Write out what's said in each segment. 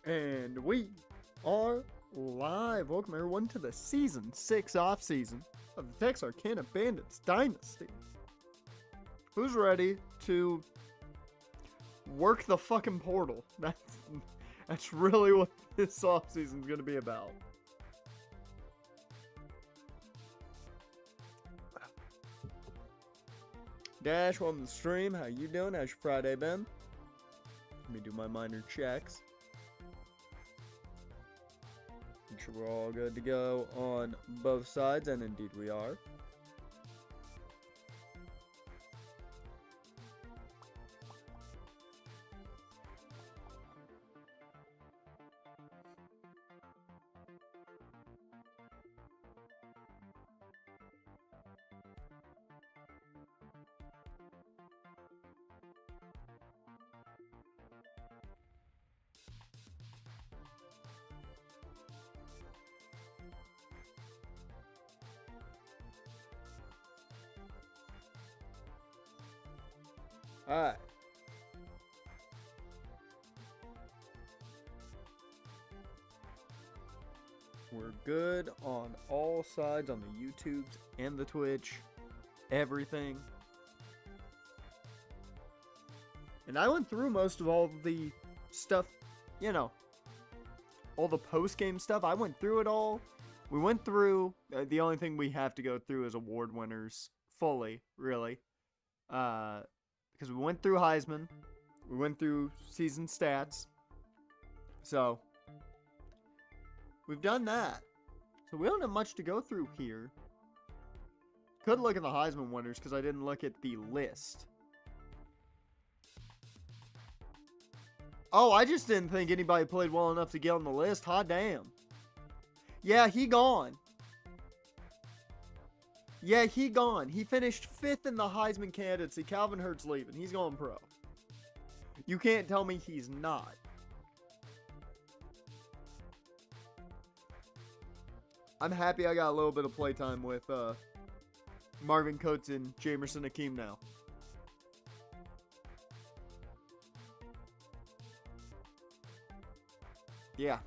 And we are live. Welcome everyone to the Season 6 offseason of the Texarkana Bandits Dynasty. Who's ready to work the fucking portal? That's really what this offseason is going to be about. Dash, welcome to the stream. How you doing? How's your Friday been? Let me do my minor checks. Make sure we're all good to go on both sides, and indeed we are. Alright. We're good on all sides, on the YouTubes and the Twitch. Everything. And I went through most of all the stuff, you know, all the post-game stuff. I went through it all. We went through, the only thing we have to go through is award winners fully, really. Because we went through Heisman, we went through season stats, so we've done that. So we don't have much to go through here. Could look at the Heisman winners because I didn't look at the list. Oh, I just didn't think anybody played well enough to get on the list. Hot damn. Yeah, he gone. Yeah, he gone. He finished 5th in the Heisman candidacy. Calvin Hurts leaving. He's going pro. You can't tell me he's not. I'm happy I got a little bit of playtime with Marvin Coates and Jamerson Hakeem now. Yeah.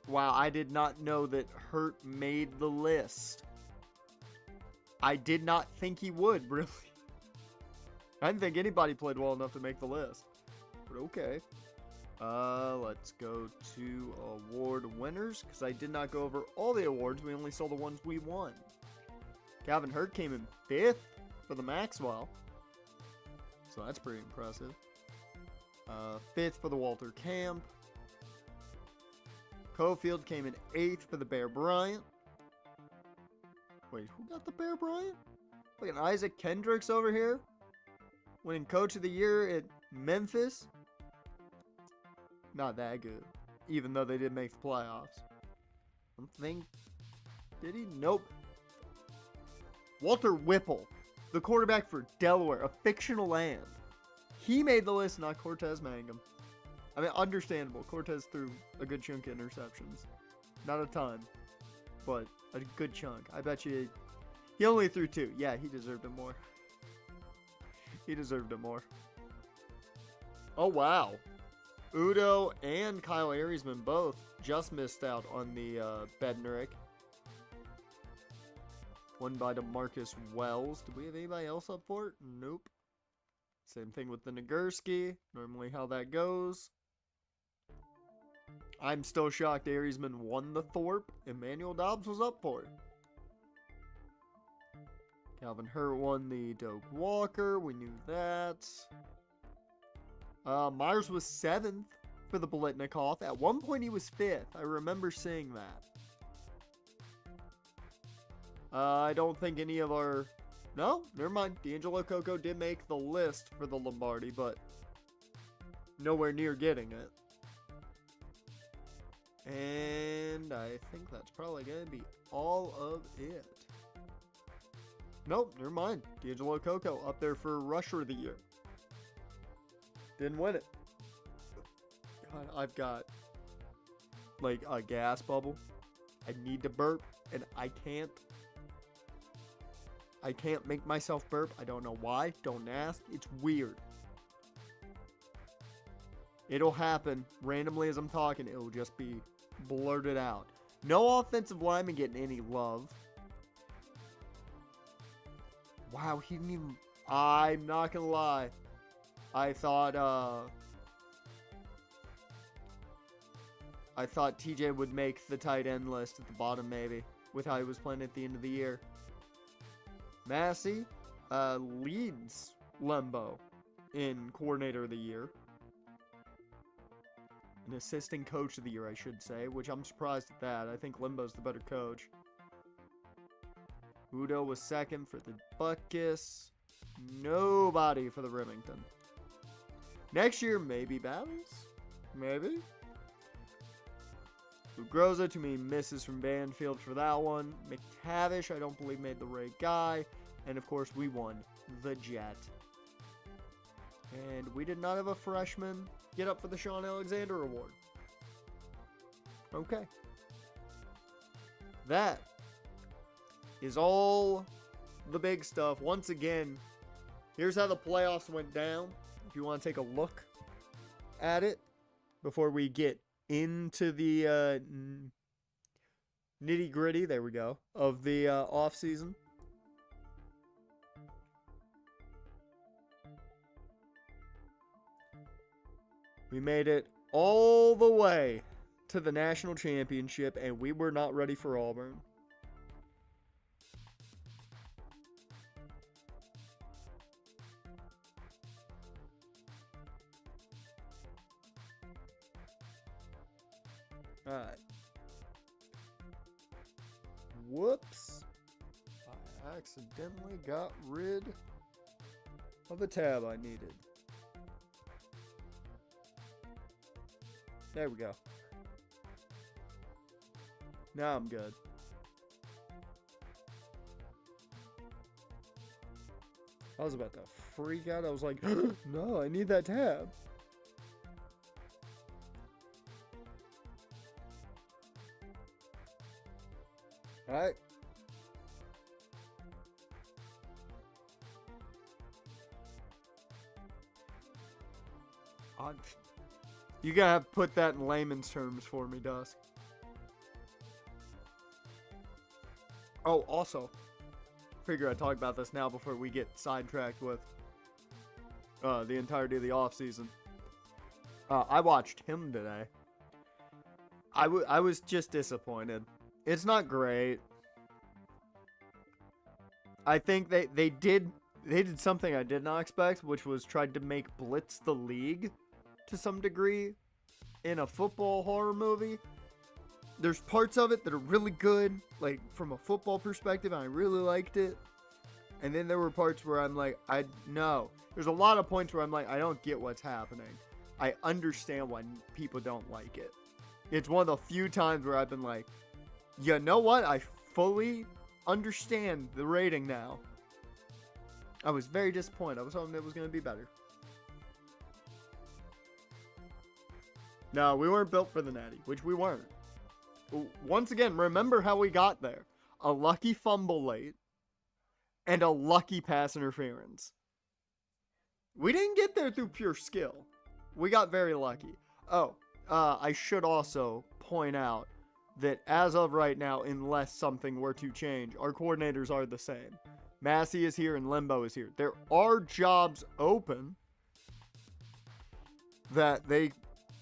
Wow, I did not know that Hurt made the list. I did not think he would, really. I didn't think anybody played well enough to make the list. But okay. Let's go to award winners, because I did not go over all the awards. We only saw the ones we won. Calvin Hurt came in 5th for the Maxwell. So that's pretty impressive. 5th for the Walter Camp. Cofield came in 8th for the Bear Bryant. Wait, who got the Bear Bryant? Look at Isaac Kendricks over here. Winning Coach of the Year at Memphis. Not that good. Even though they did make the playoffs. I don't think... Did he? Nope. Walter Whipple. The quarterback for Delaware. A fictional land. He made the list, not Cortez Mangum. I mean, understandable. Cortez threw a good chunk of interceptions. Not a ton, but a good chunk. I bet you he only threw 2. Yeah, he deserved it more. He deserved it more. Oh, wow. Udo and Kyle Ariesman both just missed out on the Bednarik. One by DeMarcus Wells. Do we have anybody else up for it? Nope. Same thing with the Nagurski. Normally how that goes. I'm still shocked Ariesman won the Thorpe. Emmanuel Dobbs was up for it. Calvin Hurt won the Doak Walker. We knew that. Myers was 7th for the Bolitnikoff. At one point he was 5th. I remember seeing that. I don't think any of our... No, never mind. D'Angelo Coco did make the list for the Lombardi, but nowhere near getting it. And I think that's probably going to be all of it. Nope, never mind. D'Angelo Coco up there for Rusher of the Year. Didn't win it. God, I've got like a gas bubble. I need to burp, and I can't. I can't make myself burp. I don't know why. Don't ask. It's weird. It'll happen randomly as I'm talking. It'll just be blurted out. No offensive lineman getting any love. Wow, he didn't even... I'm not gonna lie. I thought TJ would make the tight end list at the bottom, maybe, with how he was playing at the end of the year. Massey leads Lembo in coordinator of the year. An assistant coach of the year, I should say, which I'm surprised at that. I think Lembo's the better coach. Udo was second for the Buckus. Nobody for the Remington. Next year, maybe Battles? Maybe? Groza, too many misses from Banfield for that one. McTavish, I don't believe, made the right guy. And, of course, we won the Jet. And we did not have a freshman get up for the Sean Alexander Award. Okay. That is all the big stuff. Once again, here's how the playoffs went down. If you want to take a look at it before we get into the nitty-gritty, there we go, of the offseason. We made it all the way to the national championship, and we were not ready for Auburn. Alright. Whoops. I accidentally got rid of the tab I needed. There we go. Now I'm good. I was about to freak out. I was like, no, I need that tab. Alright. You gotta put that in layman's terms for me, Dusk. Oh, also, figure I'd talk about this now before we get sidetracked with the entirety of the offseason. I watched him today. I was just disappointed. It's not great. I think they did something I did not expect, which was tried to make Blitz the league to some degree in a football horror movie. There's parts of it that are really good, like from a football perspective, and I really liked it. And then there were parts where I'm like, there's a lot of points where I'm like, I don't get what's happening. I understand why people don't like it. It's one of the few times where I've been like, you know what? I fully understand the rating now. I was very disappointed. I was hoping it was going to be better. No, we weren't built for the Natty, which we weren't. Once again, remember how we got there. A lucky fumble late and a lucky pass interference. We didn't get there through pure skill. We got very lucky. Oh, I should also point out that as of right now, unless something were to change, our coordinators are the same. Massey is here and Lembo is here. There are jobs open that they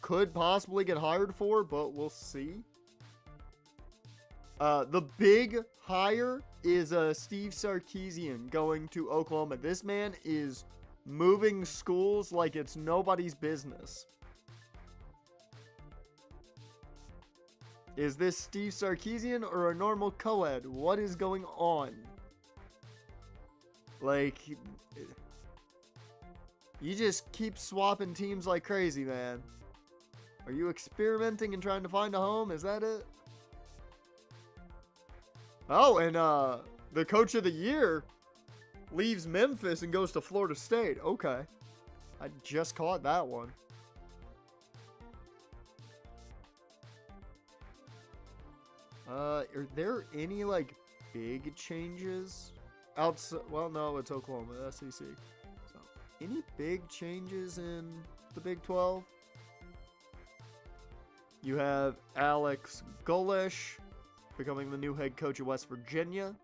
could possibly get hired for, but we'll see. The big hire is Steve Sarkisian going to Oklahoma. This man is moving schools like it's nobody's business. Is this Steve Sarkisian or a normal co-ed? What is going on? Like, you just keep swapping teams like crazy, man. Are you experimenting and trying to find a home? Is that it? Oh, and the coach of the year leaves Memphis and goes to Florida State. Okay. I just caught that one. Are there any, like, big changes? Outside, well, no, it's Oklahoma, SEC. So, any big changes in the Big 12? You have Alex Golesh becoming the new head coach of West Virginia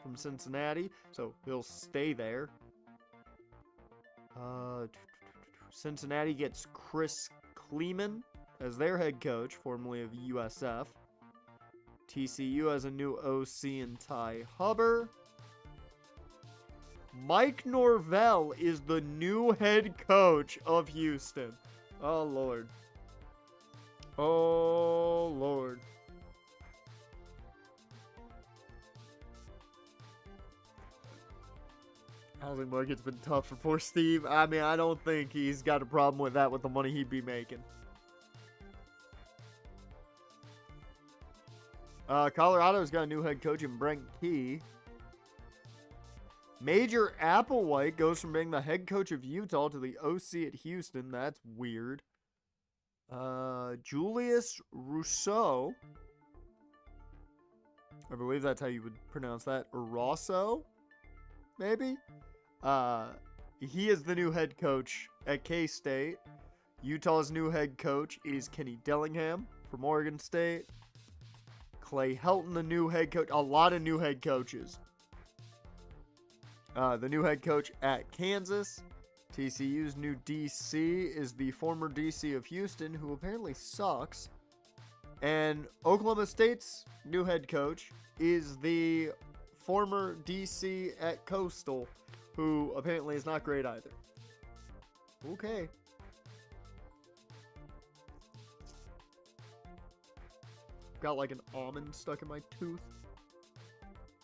from Cincinnati, so he'll stay there. Cincinnati gets Chris Kleeman as their head coach, formerly of USF. TCU has a new OC in Ty Hubbard. Mike Norvell is the new head coach of Houston. Oh, Lord. Oh, Lord. Housing market's been tough for poor Steve. I mean, I don't think he's got a problem with that with the money he'd be making. Colorado's got a new head coach in Brent Key. Major Applewhite goes from being the head coach of Utah to the OC at Houston. That's weird. Julius Rousseau. I believe that's how you would pronounce that. Rosso? Maybe? He is the new head coach at K-State. Utah's new head coach is Kenny Dillingham from Oregon State. Clay Helton, the new head coach. A lot of new head coaches. The new head coach at Kansas. TCU's new DC is the former DC of Houston, who apparently sucks. And Oklahoma State's new head coach is the former DC at Coastal, who apparently is not great either. Okay. Got like an almond stuck in my tooth.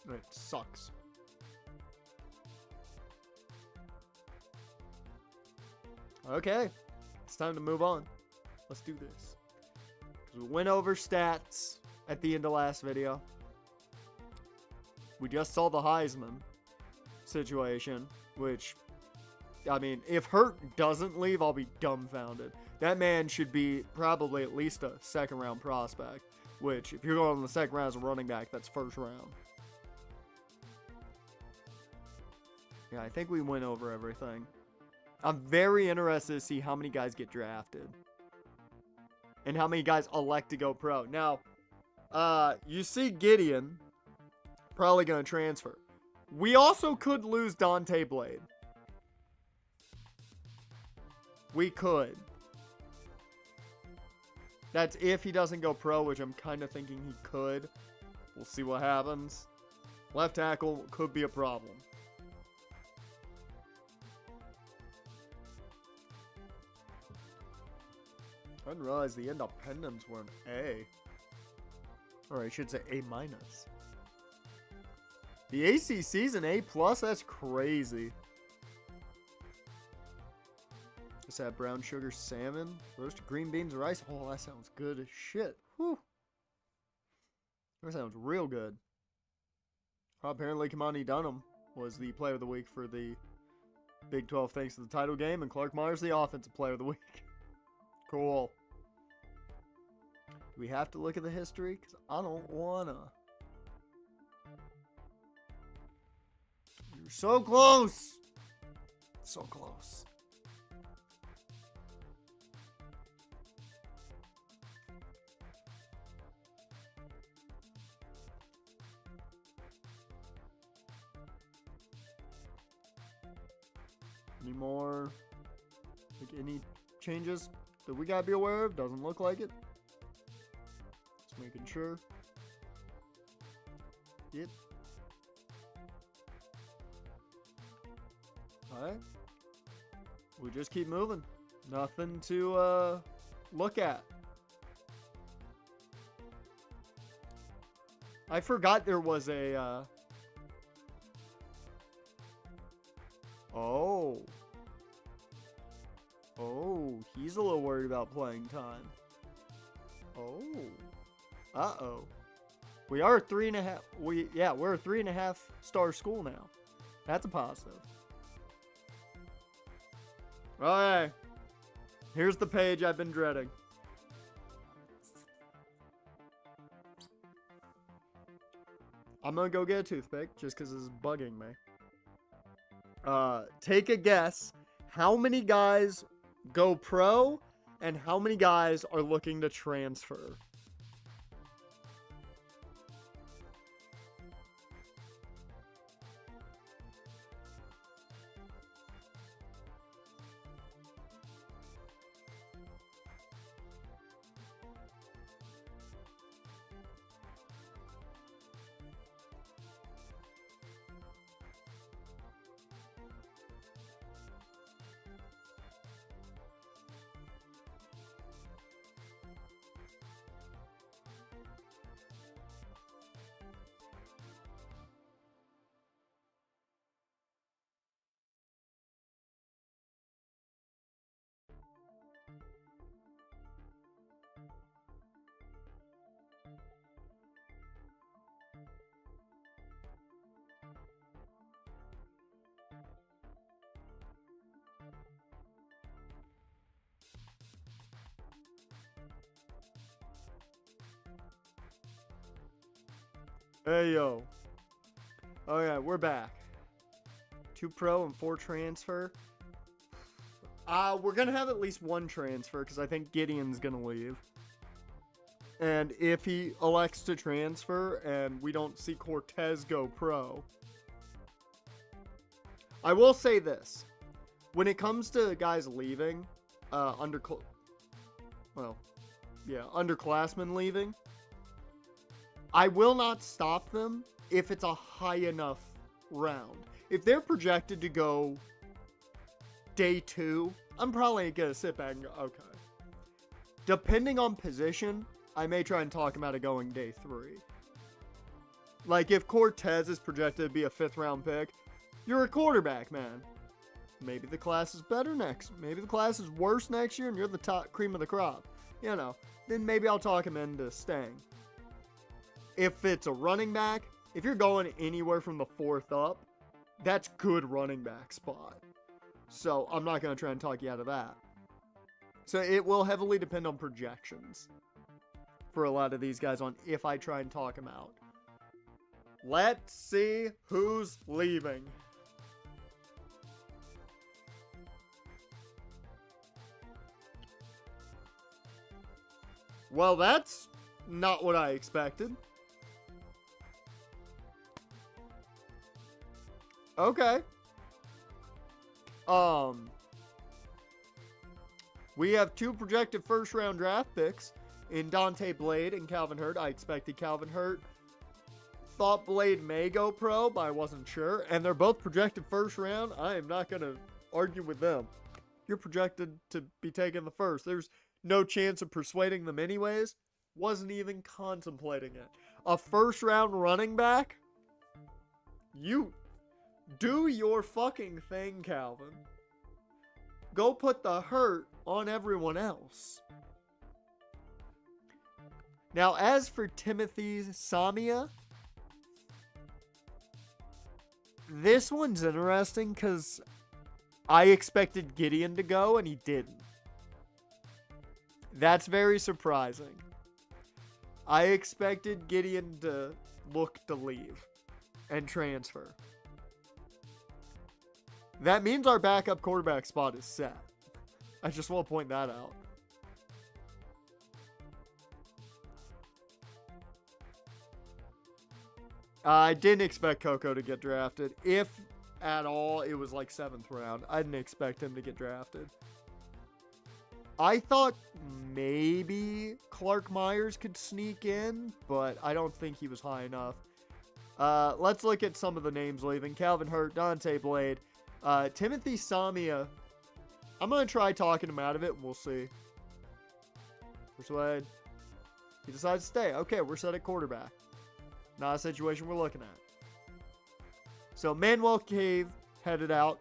And it sucks. Okay. It's time to move on. Let's do this. Because we went over stats at the end of last video. We just saw the Heisman situation, which, I mean, if Hurt doesn't leave, I'll be dumbfounded. That man should be probably at least a second-round prospect, which, if you're going in the second round as a running back, that's first round. Yeah, I think we went over everything. I'm very interested to see how many guys get drafted. And how many guys elect to go pro. Now, you see Gideon probably going to transfer. We also could lose Dante Blade. We could. That's if he doesn't go pro, which I'm kind of thinking he could. We'll see what happens. Left tackle could be a problem. I didn't realize the Independents were an A. Or I should say A-. The ACC's an A+? That's crazy. Just had brown sugar salmon, roasted green beans, rice. Oh, that sounds good as shit. Whew. That sounds real good. Apparently, Kamani Dunham was the player of the week for the Big 12 thanks to the title game, and Clark Myers the offensive player of the week. Cool. Do we have to look at the history? Because I don't wanna. You're so close! So close. Any more? Like any changes that we gotta be aware of? Doesn't look like it. Just making sure. Yep. Alright. We just keep moving. Nothing to look at. I forgot there was a Oh, he's a little worried about playing time. Oh. Uh-oh. We are 3.5. We're a 3.5 star school now. That's a positive. Alright. Here's the page I've been dreading. I'm going to go get a toothpick just because this is bugging me. Take a guess. How many guys go pro and how many guys are looking to transfer? Hey, yo. Okay, we're back. 2 pro and 4 transfer. We're going to have at least 1 transfer because I think Gideon's going to leave. And if he elects to transfer and we don't see Cortez go pro, I will say this. When it comes to guys leaving, underclassmen leaving, I will not stop them if it's a high enough round. If they're projected to go day 2, I'm probably going to sit back and go, okay. Depending on position, I may try and talk him out of going day 3. Like, if Cortez is projected to be a 5th round pick, you're a quarterback, man. Maybe the class is better maybe the class is worse next year and you're the top cream of the crop. You know, then maybe I'll talk him into staying. If it's a running back, if you're going anywhere from the 4th up, that's good running back spot. So I'm not going to try and talk you out of that. So it will heavily depend on projections for a lot of these guys on if I try and talk them out. Let's see who's leaving. Well, that's not what I expected. Okay. We have 2 projected 1st round draft picks in Dante Blade and Calvin Hurt. I expected Calvin Hurt. Thought Blade may go pro, but I wasn't sure. And they're both projected 1st round. I am not going to argue with them. You're projected to be taking the 1st. There's no chance of persuading them anyways. Wasn't even contemplating it. A 1st round running back? You do your fucking thing, Calvin. Go put the hurt on everyone else. Now, as for Timothy Samia, this one's interesting because I expected Gideon to go and he didn't. That's very surprising. I expected Gideon to look to leave and transfer. That means our backup quarterback spot is set. I just want to point that out. I didn't expect Coco to get drafted. If at all, it was like 7th round. I didn't expect him to get drafted. I thought maybe Clark Myers could sneak in, but I don't think he was high enough. Let's look at some of the names leaving. Calvin Hurt, Dante Blade, Timothy Samia. I'm going to try talking him out of it, and we'll see. Persuade. He decides to stay. Okay, we're set at quarterback. Not a situation we're looking at. So, Manuel Cave headed out.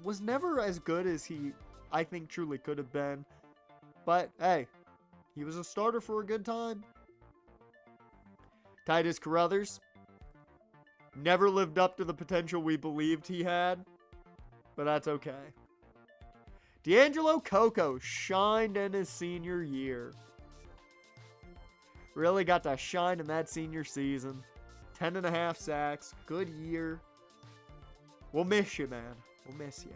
Was never as good as he, I think, truly could have been. But, hey, he was a starter for a good time. Titus Carruthers. Never lived up to the potential we believed he had. But that's okay. D'Angelo Coco shined in his senior year. Really got to shine in that senior season. 10.5 sacks. Good year. We'll miss you, man. We'll miss you.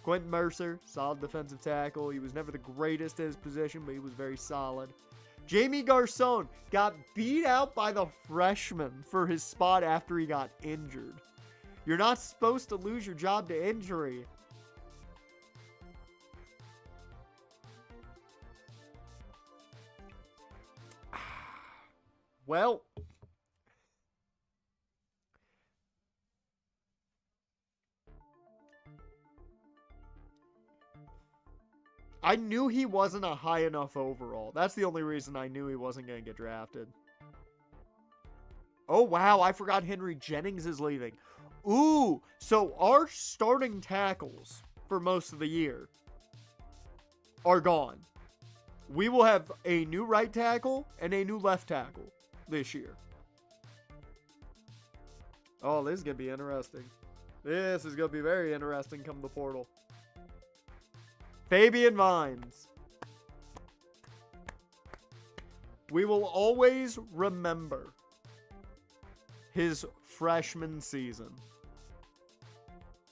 Quentin Mercer, solid defensive tackle. He was never the greatest at his position, but he was very solid. Jamie Garcon got beat out by the freshman for his spot after he got injured. You're not supposed to lose your job to injury. Well, I knew he wasn't a high enough overall. That's the only reason I knew he wasn't going to get drafted. Oh, wow. I forgot Henry Jennings is leaving. Ooh. So our starting tackles for most of the year are gone. We will have a new right tackle and a new left tackle this year. Oh, this is going to be interesting. This is going to be very interesting come the portal. Fabian Vines. We will always remember his freshman season.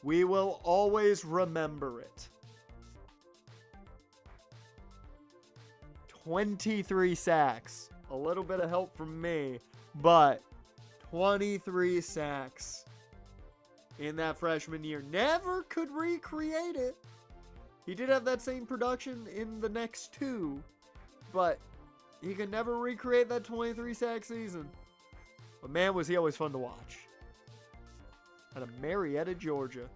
We will always remember it. 23 sacks. A little bit of help from me, but 23 sacks in that freshman year. Never could recreate it. He did have that same production in the next two, but he could never recreate that 23 sack season. But man, was he always fun to watch. Out of Marietta, Georgia.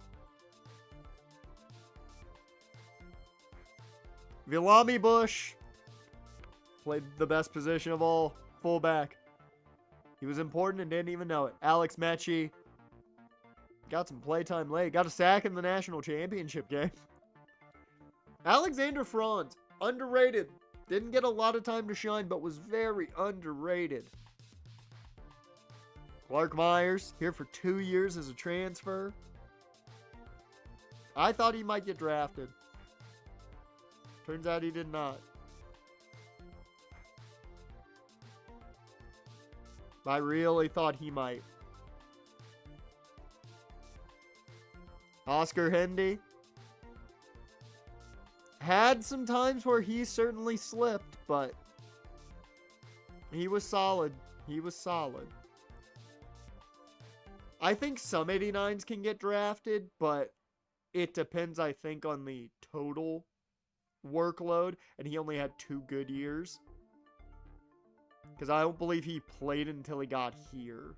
Vilami Bush played the best position of all, fullback. He was important and didn't even know it. Alex Mechie got some playtime late. Got a sack in the national championship game. Alexander Franz, underrated. Didn't get a lot of time to shine, but was very underrated. Clark Myers, here for 2 years as a transfer. I thought he might get drafted. Turns out he did not. I really thought he might. Oscar Hendy had some times where he certainly slipped, but he was solid. He was solid. I think some 89s can get drafted, but it depends, I think, on the total workload, and he only had 2 good years. Because I don't believe he played until he got here.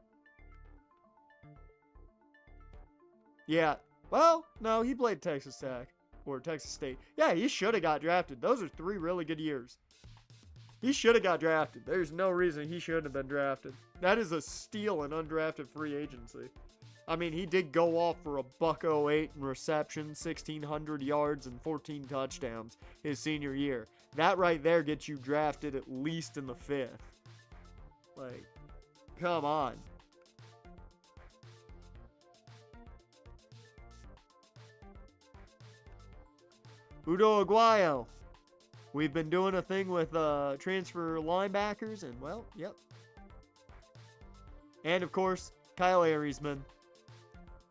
Yeah. Well, no, he played Texas Tech. Or Texas State. Yeah, he should have got drafted. Those are 3 really good years. He should have got drafted. There's no reason he shouldn't have been drafted. That is a steal in undrafted free agency. I mean, he did go off for a $108 in receptions, 1,600 yards, and 14 touchdowns his senior year. That right there gets you drafted at least in the 5th. Like, come on. Udo Aguayo. We've been doing a thing with transfer linebackers, and well, yep. And of course, Kyle Ariesman.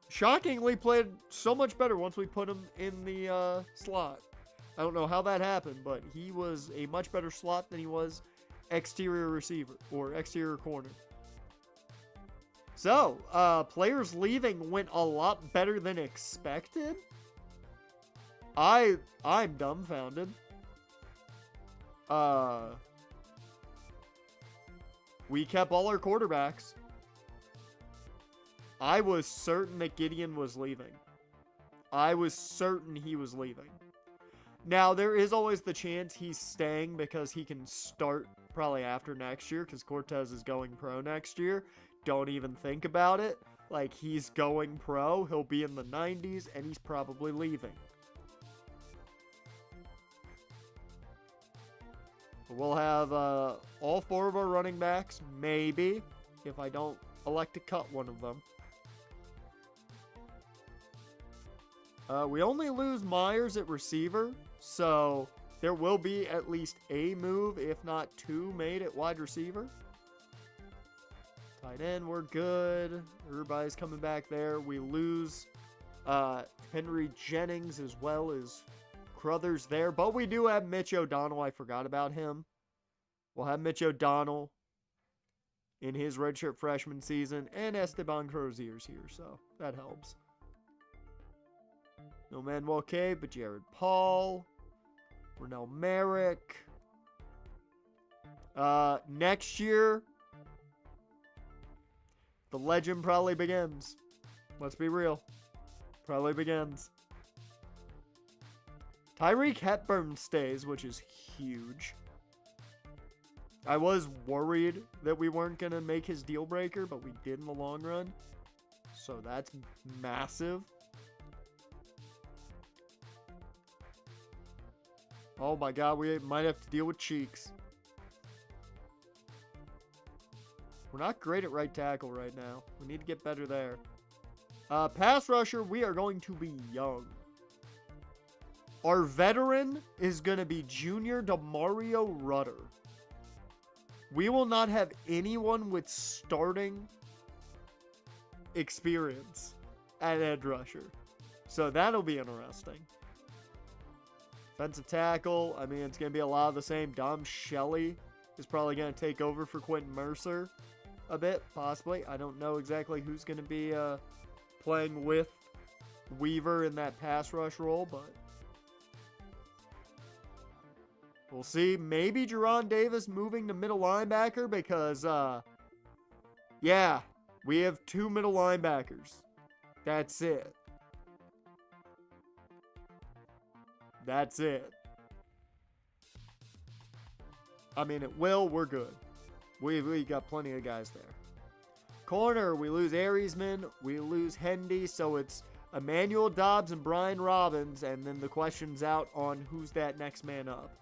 Shockingly played so much better once we put him in the slot. I don't know how that happened, but he was a much better slot than he was exterior receiver or exterior corner. So, players leaving went a lot better than expected. I'm dumbfounded. We kept all our quarterbacks. I was certain that Gideon was leaving. I was certain he was leaving. Now, there is always the chance he's staying because he can start probably after next year because Cortez is going pro next year. Don't even think about it. Like, he's going pro. He'll be in the 90s, and he's probably leaving. We'll have all 4 of our running backs, maybe, if I don't elect to cut one of them. We only lose Myers at receiver, so there will be at least a move, if not 2, made at wide receiver. Tight end, we're good. Everybody's coming back there. We lose Henry Jennings as well as Crothers there. But we do have Mitch O'Donnell. I forgot about him. We'll have Mitch O'Donnell in his redshirt freshman season. And Esteban Crozier's here, so that helps. No Manuel K, but Jared Paul. Renell Merrick. Next year, the legend probably begins. Let's be real. Probably begins. Tyreek Hepburn stays, which is huge. I was worried that we weren't going to make his deal breaker, but we did in the long run. So that's massive. Oh my God, we might have to deal with Cheeks. We're not great at right tackle right now. We need to get better there. Pass rusher, we are going to be young. Our veteran is going to be junior DeMario Rutter. We will not have anyone with starting experience at edge rusher. So that'll be interesting. Defensive tackle, I mean, it's going to be a lot of the same. Dom Shelley is probably going to take over for Quentin Mercer a bit, possibly. I don't know exactly who's going to be playing with Weaver in that pass rush role, but we'll see. Maybe Jerron Davis moving to middle linebacker because, yeah, we have 2 middle linebackers. That's it. That's it. I mean, at will, we're good. We got plenty of guys there. Corner, we lose Ariesman. We lose Hendy. So it's Emmanuel Dobbs and Brian Robbins. And then the question's out on who's that next man up.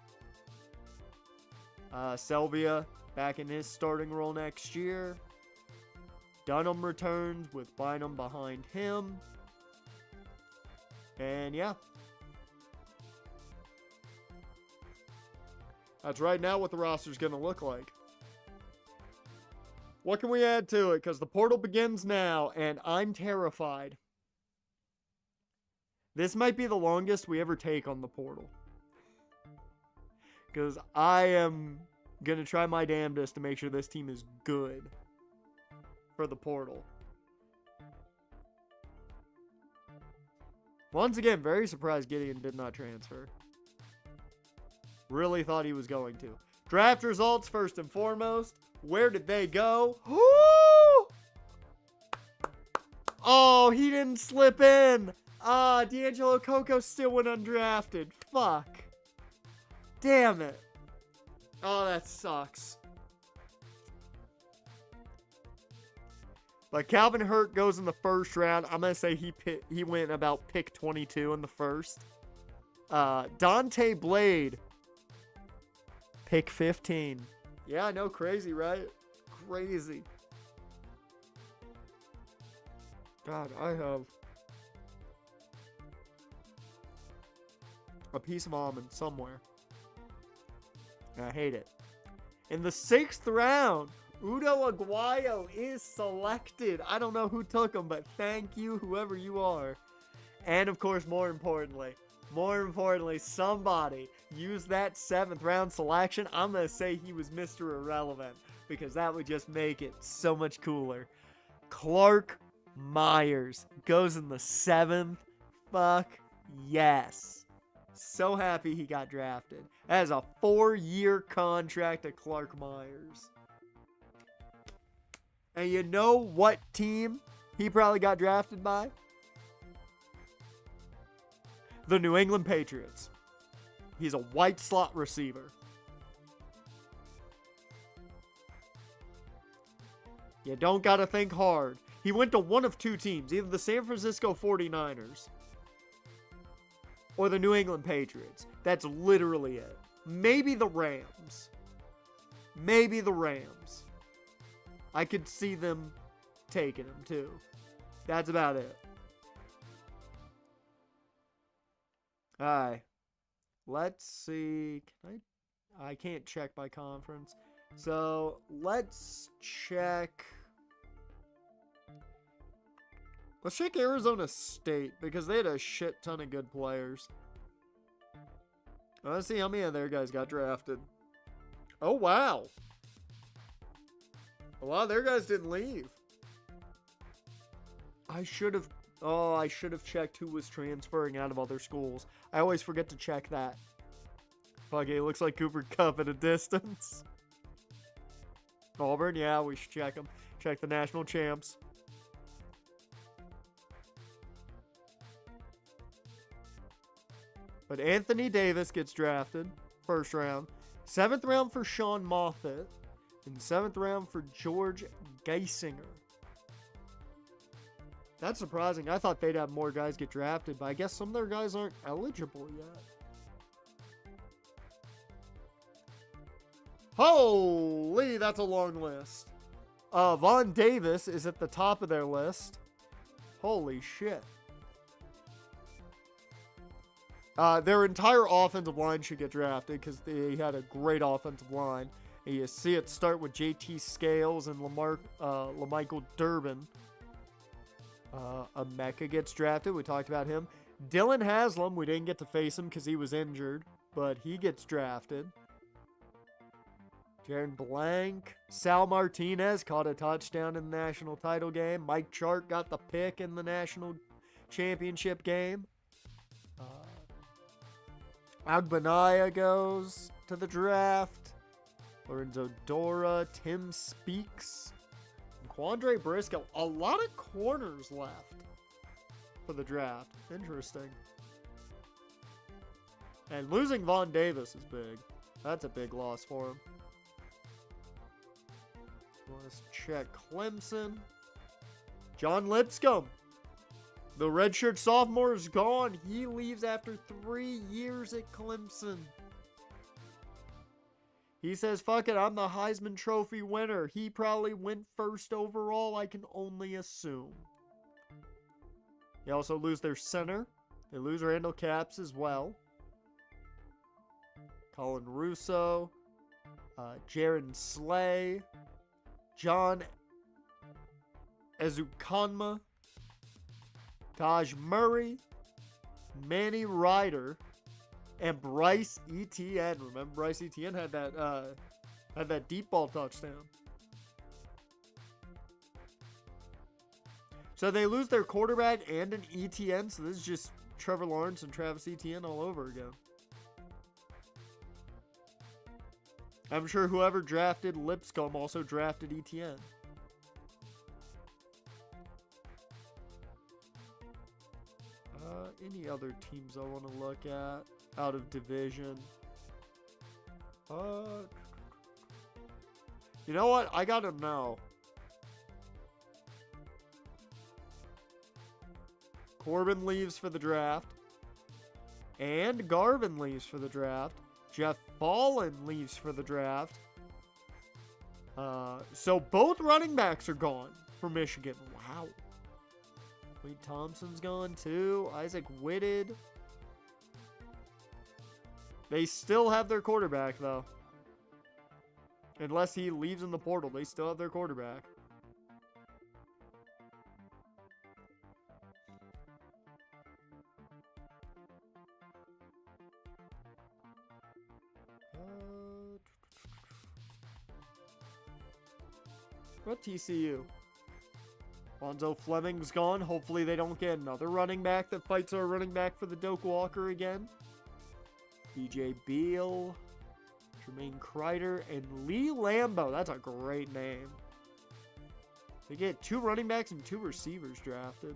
Selvia back in his starting role next year. Dunham returns with Bynum behind him. And yeah. That's right now what the roster's going to look like. What can we add to it? Because the portal begins now, and I'm terrified. This might be the longest we ever take on the portal. Because I am going to try my damnedest to make sure this team is good for the portal. Once again, very surprised Gideon did not transfer. Really thought he was going to. Draft results first and foremost. Where did they go? Woo! Oh, he didn't slip in. D'Angelo Coco still went undrafted. Fuck. Damn it. Oh, that sucks. But Calvin Hurt goes in the first round. I'm going to say he went about pick 22 in the first. Dante Blade, pick 15. Yeah, I know, crazy, right? Crazy. God, I have a piece of almond somewhere. And I hate it. In the 6th round, Udo Aguayo is selected. I don't know who took him, but thank you, whoever you are. And, of course, more importantly, somebody used that 7th round selection. I'm going to say he was Mr. Irrelevant because that would just make it so much cooler. Clark Myers goes in the 7th. Fuck yes. So happy he got drafted. That is a 4-year contract to Clark Myers. And you know what team he probably got drafted by? The New England Patriots. He's a white slot receiver. You don't got to think hard. He went to one of 2 teams, either the San Francisco 49ers or the New England Patriots. That's literally it. Maybe the Rams. Maybe the Rams. I could see them taking him too. That's about it. Alright. Let's see. I can't check my conference. So let's check Let's check Arizona State because they had a shit ton of good players. Let's see how many of their guys got drafted. Oh, wow. A lot of their guys didn't leave. I should have checked who was transferring out of other schools. I always forget to check that. Fuck, it looks like Cooper Kupp at a distance. Auburn, yeah, we should check them. Check the national champs. But Anthony Davis gets drafted. First round. 7th round for Sean Moffitt. And 7th round for George Geisinger. That's surprising. I thought they'd have more guys get drafted, but I guess some of their guys aren't eligible yet. Holy, that's a long list. Von Davis is at the top of their list. Holy shit. Their entire offensive line should get drafted because they had a great offensive line. And you see it start with JT Scales and LaMichael Durbin. Emeka gets drafted. We talked about him. Dylan Haslam, we didn't get to face him because he was injured, but he gets drafted. Jaron Blank. Sal Martinez caught a touchdown in the national title game. Mike Chark got the pick in the national championship game. Agbanaya goes to the draft. Lorenzo Dora. Tim Speaks. And Quandre Briscoe. A lot of corners left for the draft. Interesting. And losing Von Davis is big. That's a big loss for him. Let's check Clemson. John Lipscomb. The redshirt sophomore is gone. He leaves after 3 years at Clemson. He says, fuck it, I'm the Heisman Trophy winner. He probably went first overall, I can only assume. They also lose their center. They lose Randall Capps as well. Colin Russo. Jaron Slay. John Ezukanma. Taj Murray, Manny Ryder, and Bryce Etienne. Remember, Bryce Etienne had that deep ball touchdown. So they lose their quarterback and an Etienne. So this is just Trevor Lawrence and Travis Etienne all over again. I'm sure whoever drafted Lipscomb also drafted Etienne. Any other teams I want to look at out of division? You know what? I gotta know. Corbin leaves for the draft. And Garvin leaves for the draft. Jeff Ballin leaves for the draft. So both running backs are gone for Michigan. Wow. Wade Thompson's gone too. Isaac Whitted. They still have their quarterback though. Unless he leaves in the portal, they still have their quarterback. What TCU? Lonzo Fleming's gone. Hopefully they don't get another running back that fights our running back for the Doak Walker again. BJ Beal, Jermaine Kreider, and Lee Lambeau. That's a great name. They get 2 running backs and 2 receivers drafted.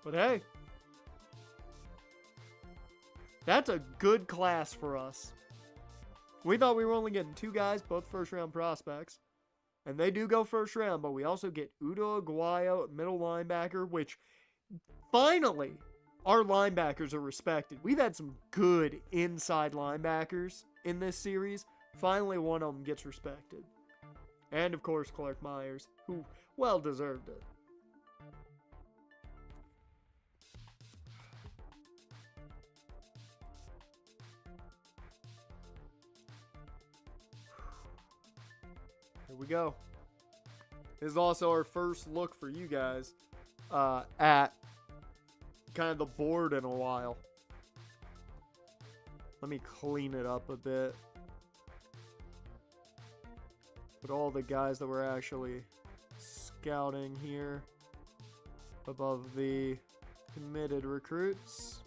But hey, that's a good class for us. We thought we were only getting 2 guys, both first-round prospects. And they do go first round, but we also get Udo Aguayo, middle linebacker, which finally our linebackers are respected. We've had some good inside linebackers in this series. Finally, one of them gets respected. And, of course, Clark Myers, who well deserved it. Here we go. This is also our first look for you guys at kind of the board in a while. Let me clean it up a bit. Put all the guys that we're actually scouting here above the committed recruits.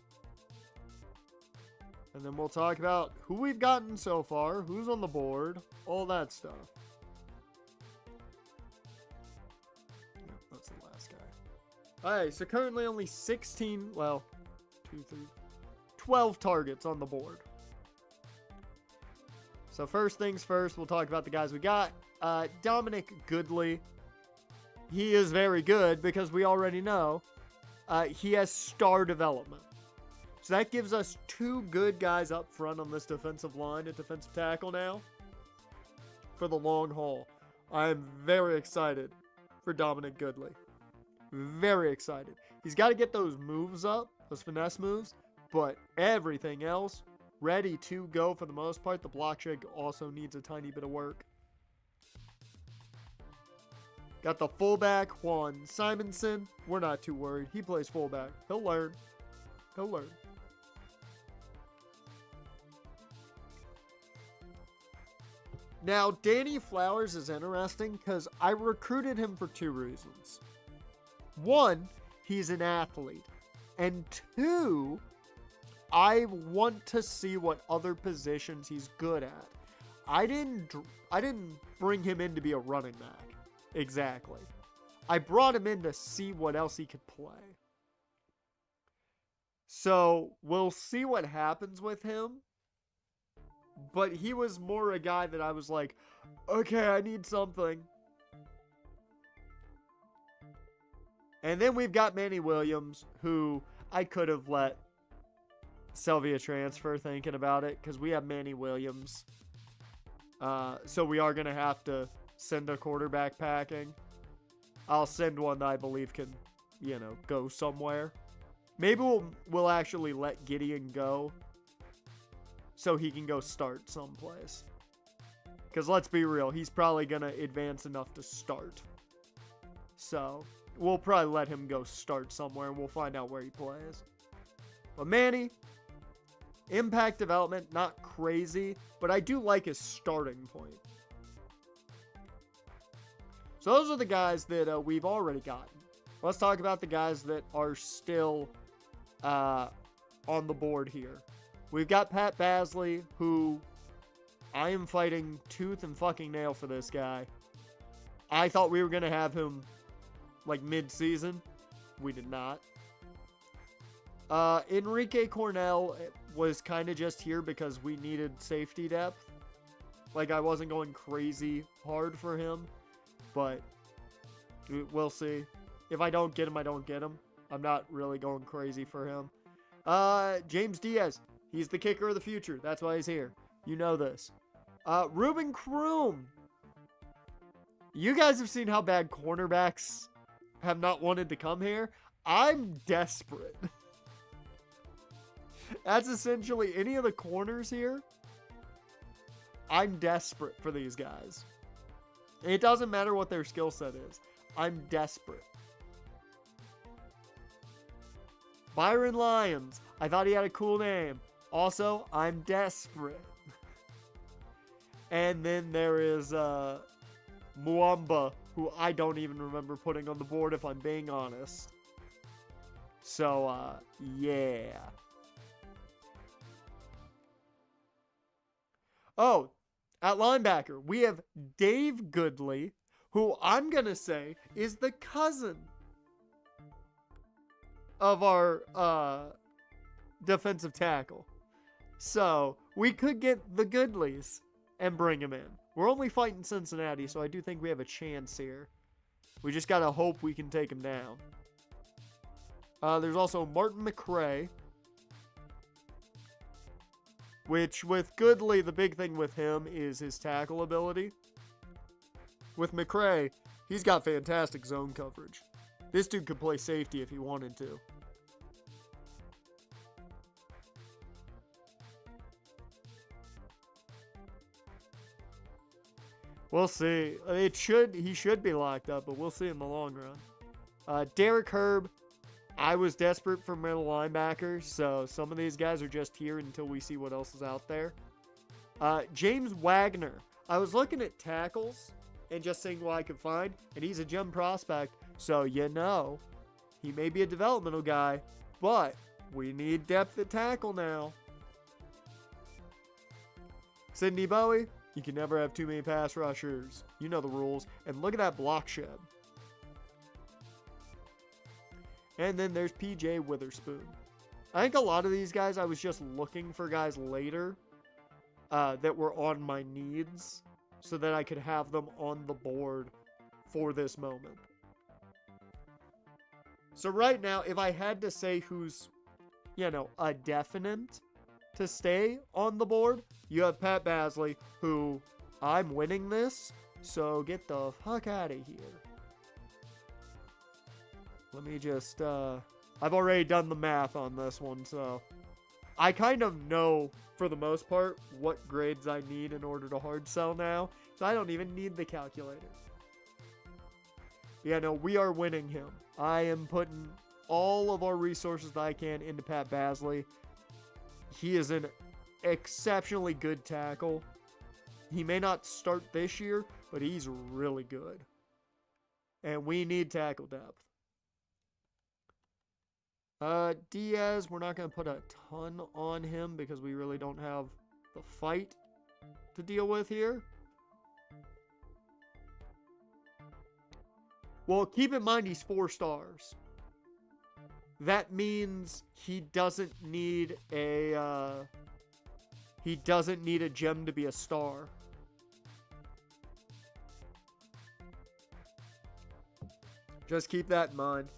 And then we'll talk about who we've gotten so far, who's on the board, all that stuff. Yep, that's the last guy. Alright, so currently only 16, well, 12 targets on the board. So first things first, we'll talk about the guys we got. Dominic Goodley. He is very good because we already know he has star development. So that gives us 2 good guys up front on this defensive line at defensive tackle now for the long haul. I am very excited for Dominic Goodley. Very excited. He's got to get those moves up, those finesse moves, but everything else ready to go for the most part. The block check also needs a tiny bit of work. Got the fullback, Juan Simonson. We're not too worried. He plays fullback. He'll learn. He'll learn. Now, Danny Flowers is interesting because I recruited him for 2 reasons. 1, he's an athlete. And 2, I want to see what other positions he's good at. I didn't bring him in to be a running back. Exactly. I brought him in to see what else he could play. So, we'll see what happens with him. But he was more a guy that I was like, okay, I need something. And then we've got Manny Williams, who I could have let Selvia transfer thinking about it, because we have Manny Williams. So we are going to have to send a quarterback packing. I'll send one that I believe can, go somewhere. Maybe we'll actually let Gideon go so he can go start someplace. Because let's be real, he's probably going to advance enough to start. So we'll probably let him go start somewhere and we'll find out where he plays. But Manny, impact development, not crazy, but I do like his starting point. So those are the guys that we've already gotten. Let's talk about the guys that are still on the board here. We've got Pat Basley, who I am fighting tooth and fucking nail for this guy. I thought we were going to have him like mid-season. We did not. Enrique Cornell was kind of just here because we needed safety depth. Like, I wasn't going crazy hard for him, but we'll see. If I don't get him, I don't get him. I'm not really going crazy for him. James Diaz. He's the kicker of the future. That's why he's here. You know this. Ruben Kroom. You guys have seen how bad cornerbacks have not wanted to come here. I'm desperate. That's essentially any of the corners here. I'm desperate for these guys. It doesn't matter what their skill set is. I'm desperate. Byron Lyons. I thought he had a cool name. Also, I'm desperate. And then there is Muamba, who I don't even remember putting on the board if I'm being honest. So, yeah. Oh, at linebacker, we have Dave Goodley, who I'm going to say is the cousin of our defensive tackle. So, we could get the Goodleys and bring him in. We're only fighting Cincinnati, so I do think we have a chance here. We just got to hope we can take him down. There's also Martin McRae, which with Goodley, the big thing with him is his tackle ability. With McRae, he's got fantastic zone coverage. This dude could play safety if he wanted to. We'll see. He should be locked up, but we'll see in the long run. Derek Herb, I was desperate for middle linebacker, so some of these guys are just here until we see what else is out there. James Wagner. I was looking at tackles and just seeing what I could find, and he's a gem prospect, so he may be a developmental guy, but we need depth at tackle now. Sidney Bowie, you can never have too many pass rushers. You know the rules. And look at that block shed. And then there's PJ Witherspoon. I think a lot of these guys, I was just looking for guys later that were on my needs so that I could have them on the board for this moment. So right now, if I had to say who's, a definite to stay on the board, you have Pat Basley, who I'm winning this, so get the fuck out of here. Let me just, I've already done the math on this one, so I kind of know, for the most part, what grades I need in order to hard sell now, so I don't even need the calculator. Yeah, no, we are winning him. I am putting all of our resources that I can into Pat Basley. He is an exceptionally good tackle. He may not start this year, but he's really good. And we need tackle depth. Diaz, we're not going to put a ton on him because we really don't have the fight to deal with here. Well, keep in mind he's 4 stars. That means he doesn't need a gem to be a star. Just keep that in mind.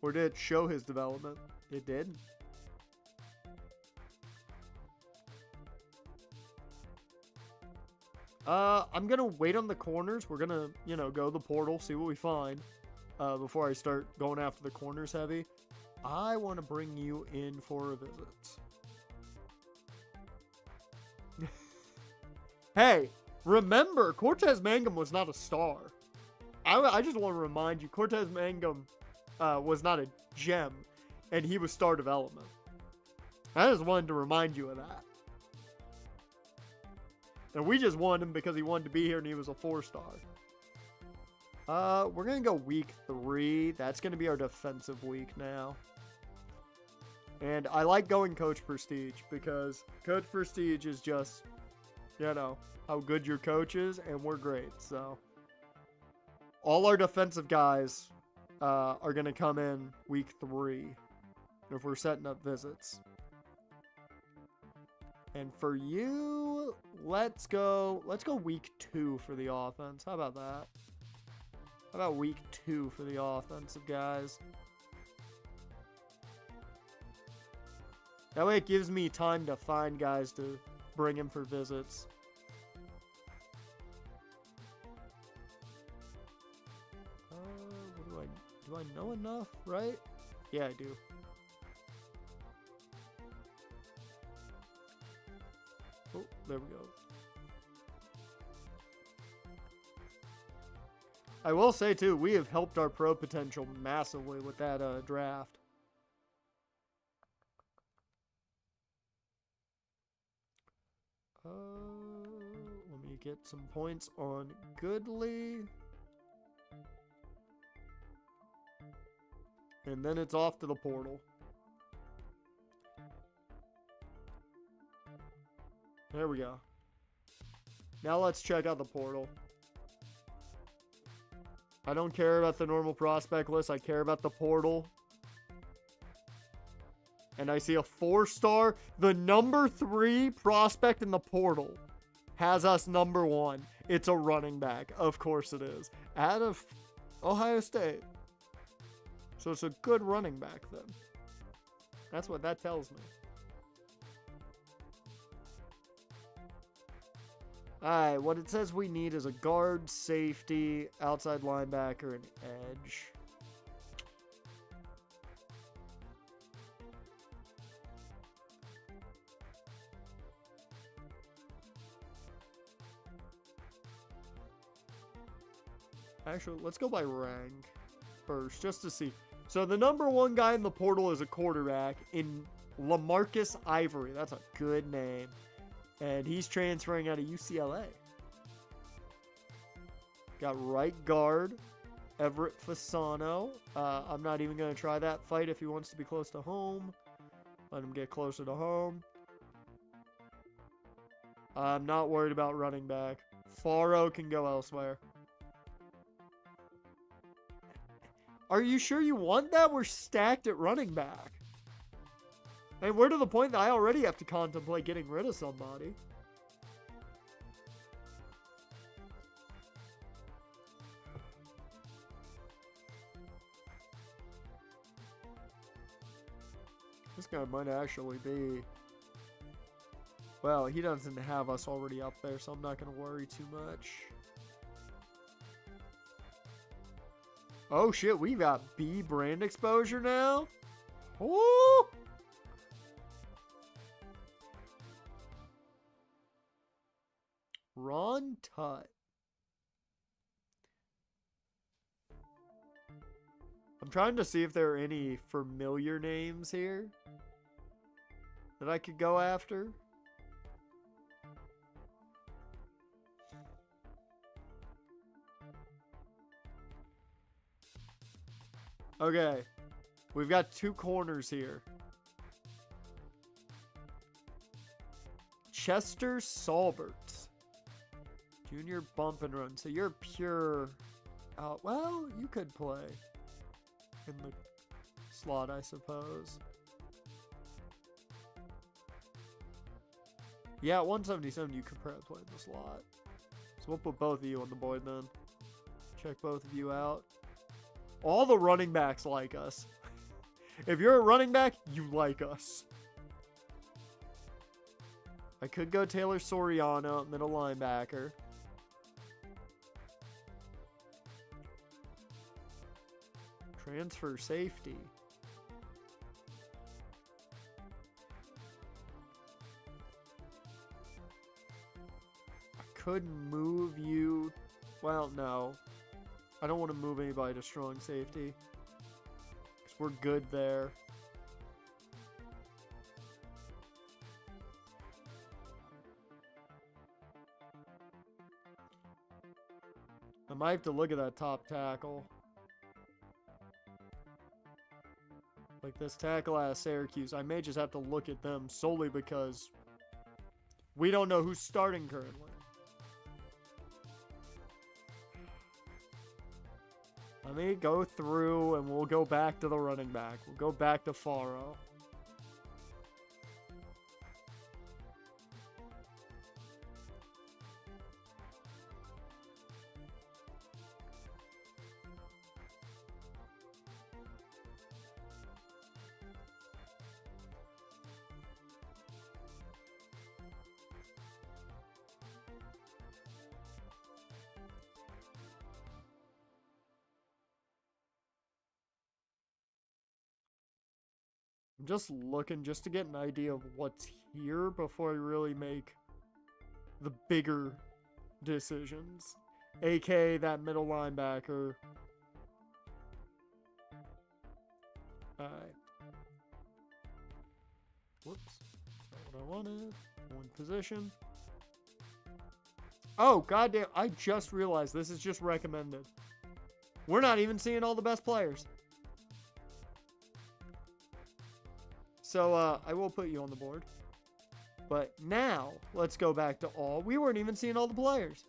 Or did it show his development? It did. I'm gonna wait on the corners. We're gonna, go to the portal, see what we find. Before I start going after the corners heavy. I want to bring you in for a visit. Hey, remember, Cortez Mangum was not a star. I just want to remind you, Cortez Mangum was not a gem, and he was star development. I just wanted to remind you of that. And we just wanted him because he wanted to be here and he was a 4-star. We're going to go week 3. That's going to be our defensive week now. And I like going Coach Prestige because Coach Prestige is just, how good your coach is, and we're great. So, all our defensive guys are going to come in week 3 if we're setting up visits. And for you, let's go week 2 for the offense. How about that? How about week 2 for the offensive guys? That way it gives me time to find guys to bring in for visits. Do I know enough, right? Yeah, I do. Oh, there we go. I will say, too, we have helped our pro potential massively with that draft. Let me get some points on Goodley. And then it's off to the portal. There we go. Now let's check out the portal. I don't care about the normal prospect list. I care about the portal. And I see a 4-star. The number 3 prospect in the portal has us number 1. It's a running back. Of course it is. Out of Ohio State. So it's a good running back then. That's what that tells me. Alright, what it says we need is a guard, safety, outside linebacker, and edge. Actually, let's go by rank first, just to see. So the number 1 guy in the portal is a quarterback in LaMarcus Ivory. That's a good name. And he's transferring out of UCLA. Got right guard, Everett Fasano. I'm not even going to try that fight if he wants to be close to home. Let him get closer to home. I'm not worried about running back. Faro can go elsewhere. Are you sure you want that? We're stacked at running back. And we're to the point that I already have to contemplate getting rid of somebody. This guy might actually be... Well, he doesn't have us already up there, so I'm not going to worry too much. Oh shit, we got B brand exposure now? Woo! Ron Tutt. I'm trying to see if there are any familiar names here that I could go after. Okay, we've got 2 corners here. Chester Salbert. Junior bump and run. So you're pure... well, you could play in the slot, I suppose. Yeah, 177, you could probably play in the slot. So we'll put both of you on the board then. Check both of you out. All the running backs like us. If you're a running back, you like us. I could go Taylor Soriano, middle linebacker. Transfer safety. I could move you. Well, no. I don't want to move anybody to strong safety. Because we're good there. I might have to look at that top tackle. Like this tackle out of Syracuse. I may just have to look at them solely because we don't know who's starting currently. Let me go through and we'll go back to the running back. We'll go back to Faro. I'm just looking just to get an idea of what's here before I really make the bigger decisions. AK that middle linebacker. Alright. Whoops. Not what I wanted. One position. Oh, goddamn. I just realized this is just recommended. We're not even seeing all the best players. So, I will put you on the board. But now, let's go back to all. We weren't even seeing all the players.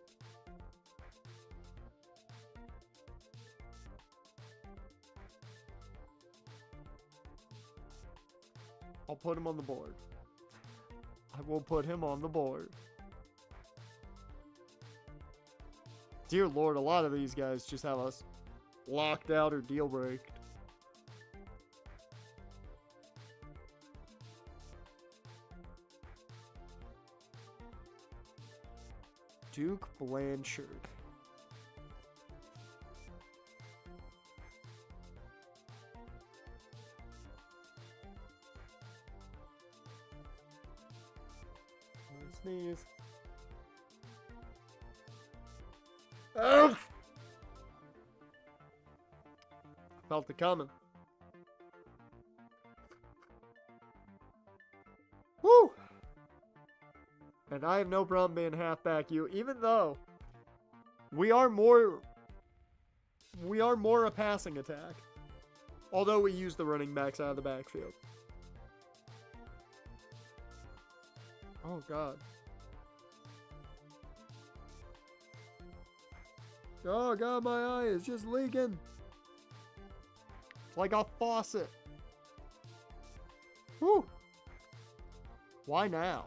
I'll put him on the board. I will put him on the board. Dear Lord, a lot of these guys just have us locked out or deal breaked. Duke Blanchard. Sneeze. Oh! Felt it coming. Woo! And I have no problem being halfback you, even though we are more a passing attack. Although we use the running backs out of the backfield. Oh, God. Oh, God, my eye is just leaking. It's like a faucet. Whew. Why now?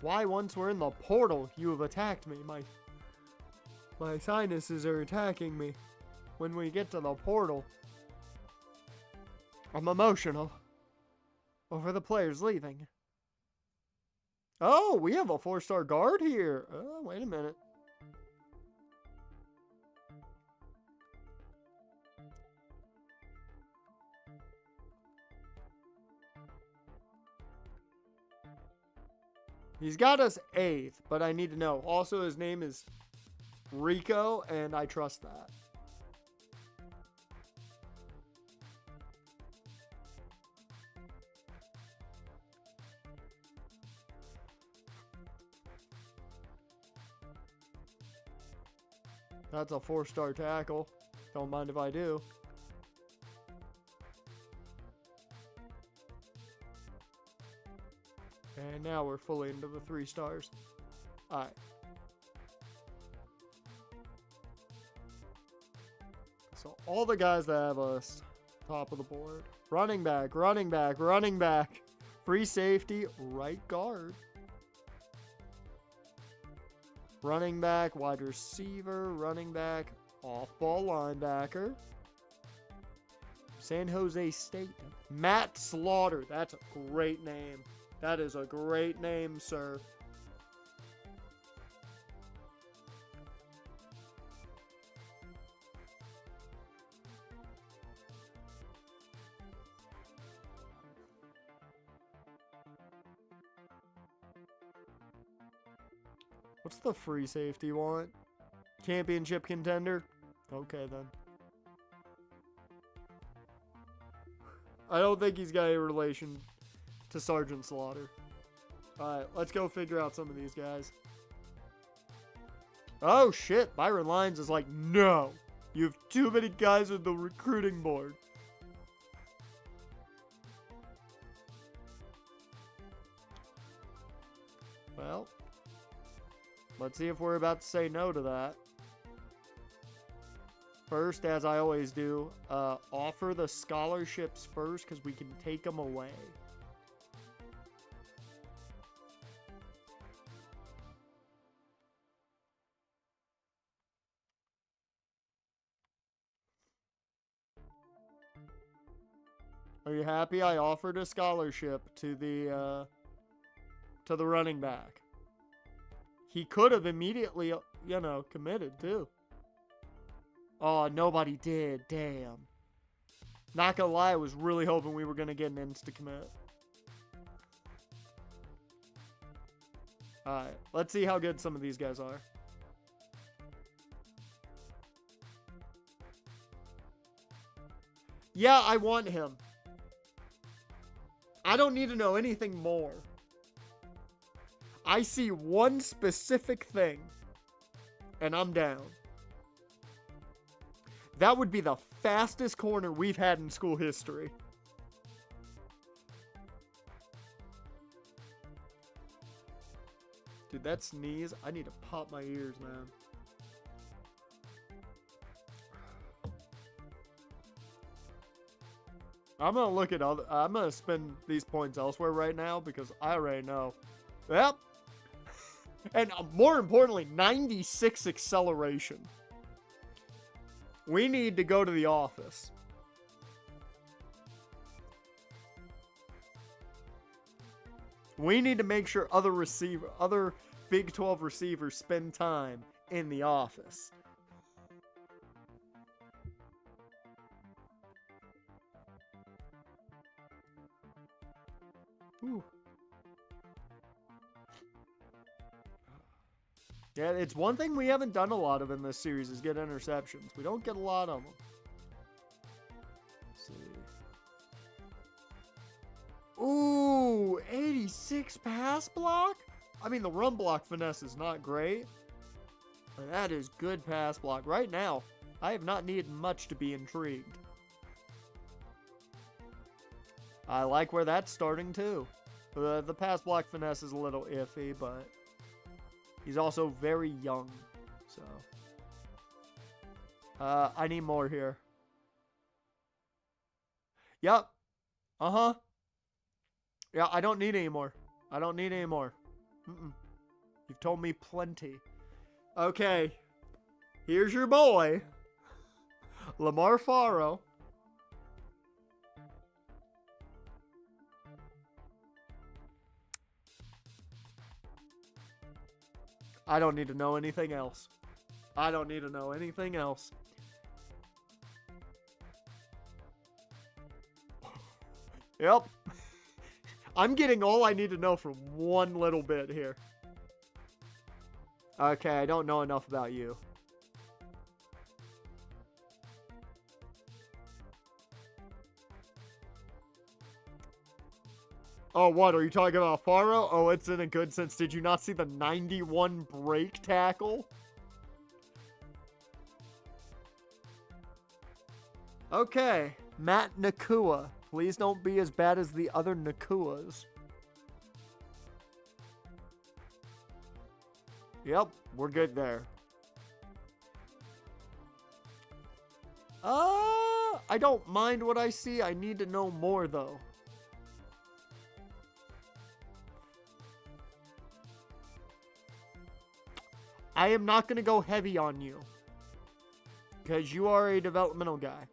Why, once we're in the portal, you have attacked me? My sinuses are attacking me. When we get to the portal, I'm emotional over the players leaving. Oh, we have a 4-star guard here. Oh, wait a minute. He's got us 8th, but I need to know. Also, his name is Rico, and I trust that. That's a 4-star tackle. Don't mind if I do. And now we're fully into the 3 stars. Alright. So all the guys that have us top of the board. Running back, running back, running back. Free safety, right guard. Running back, wide receiver, running back, off-ball linebacker. San Jose State. Matt Slaughter. That's a great name. That is a great name, sir. What's the free safety want? Championship contender? Okay, then. I don't think he's got a relation to Sergeant Slaughter. Alright, let's go figure out some of these guys. Oh, shit. Byron Lyons is like, no. You have too many guys on the recruiting board. Well, let's see if we're about to say no to that. First, as I always do, offer the scholarships first because we can take them away. Are you happy I offered a scholarship to the running back? He could have immediately, you know, committed too. Oh, nobody did. Damn. Not gonna lie, I was really hoping we were gonna get an insta-commit. Alright, let's see how good some of these guys are. Yeah, I want him. I don't need to know anything more. I see one specific thing, and I'm down. That would be the fastest corner we've had in school history. Dude, that sneeze, I need to pop my ears, man. I'm gonna look at I'm gonna spend these points elsewhere right now because I already know. Yep. And more importantly, 96 acceleration. We need to go to the office. We need to make sure other Big 12 receivers spend time in the office. Ooh. Yeah, it's one thing we haven't done a lot of in this series is get interceptions. We don't get a lot of them. 6 pass block? I mean, the run block finesse is not great. But that is good pass block. Right now, I have not needed much to be intrigued. I like where that's starting, too. The pass block finesse is a little iffy, but he's also very young. So, I need more here. Yep. Uh-huh. Yeah, I don't need any more. I don't need any more. You've told me plenty. Okay. Here's your boy, Lamar Farrow. I don't need to know anything else. I don't need to know anything else. Yep. I'm getting all I need to know from one little bit here. Okay, I don't know enough about you. Oh, what? Are you talking about Faro? Oh, it's in a good sense. Did you not see the 91 break tackle? Okay. Matt Nakua. Please don't be as bad as the other Nakuas. Yep, we're good there. I don't mind what I see. I need to know more, though. I am not going to go heavy on you, because you are a developmental guy.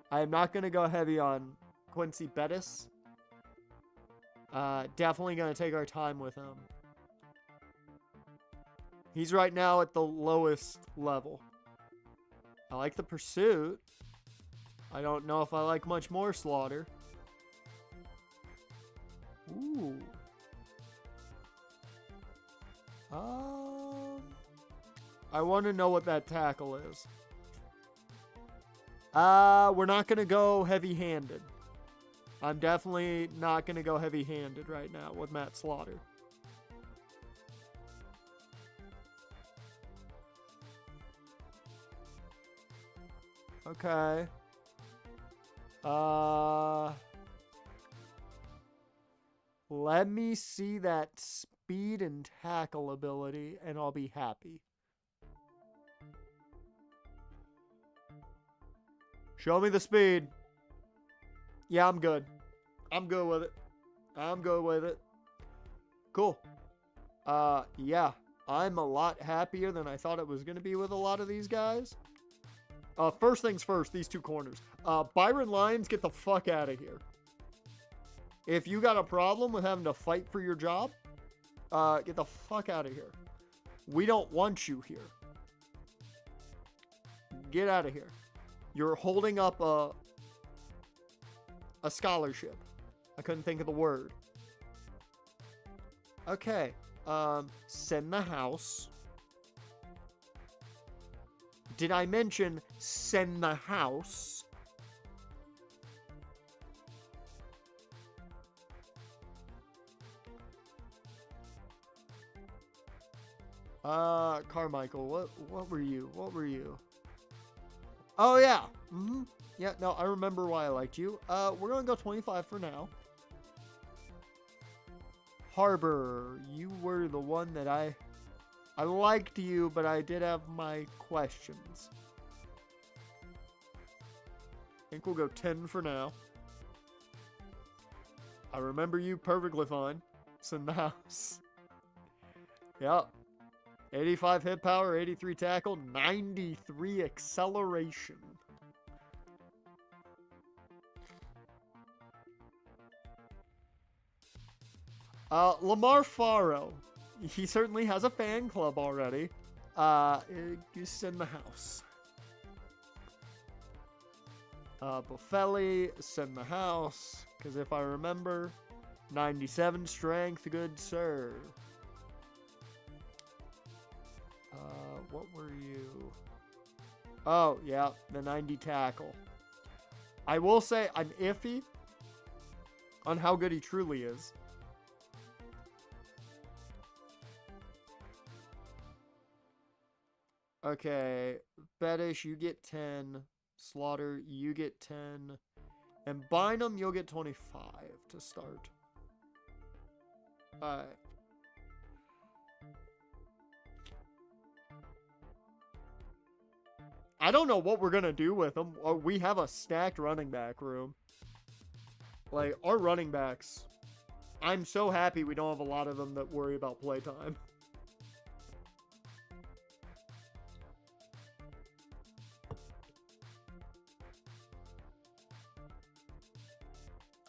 I am not going to go heavy on Quincy Bettis. Definitely going to take our time with him. He's right now at the lowest level. I like the pursuit. I don't know if I like much more slaughter. Ooh. I want to know what that tackle is. We're not going to go heavy-handed. I'm definitely not going to go heavy-handed right now with Matt Slaughter. Okay. Let me see that speed and tackle ability, and I'll be happy. Show me the speed. Yeah, I'm good. I'm good with it. I'm good with it. Cool. Yeah. I'm a lot happier than I thought it was going to be with a lot of these guys. First things first, these two corners. Byron Lyons, get the fuck out of here. If you got a problem with having to fight for your job, get the fuck out of here. We don't want you here. Get out of here. You're holding up a scholarship. I couldn't think of the word. Okay. Send the house. Did I mention send the house? Carmichael, what were you? What were you? Oh, yeah. Yeah, no, I remember why I liked you. We're going to go 25 for now. Harbor, you were the one that I liked you, but I did have my questions. I think we'll go 10 for now. I remember you perfectly fine. It's in the house. Yep. 85 hit power, 83 tackle, 93 acceleration. Lamar Farrow. He certainly has a fan club already. Just in the house. Buffelli, send the house. Because if I remember, 97 strength, good sir. What were you? Oh, yeah, the 90 tackle. I will say I'm iffy on how good he truly is. Okay, Fetish, you get 10. Slaughter, you get 10. And Bynum, you'll get 25 to start. Alright. I don't know what we're going to do with them. We have a stacked running back room. Like, our running backs, I'm so happy we don't have a lot of them that worry about playtime.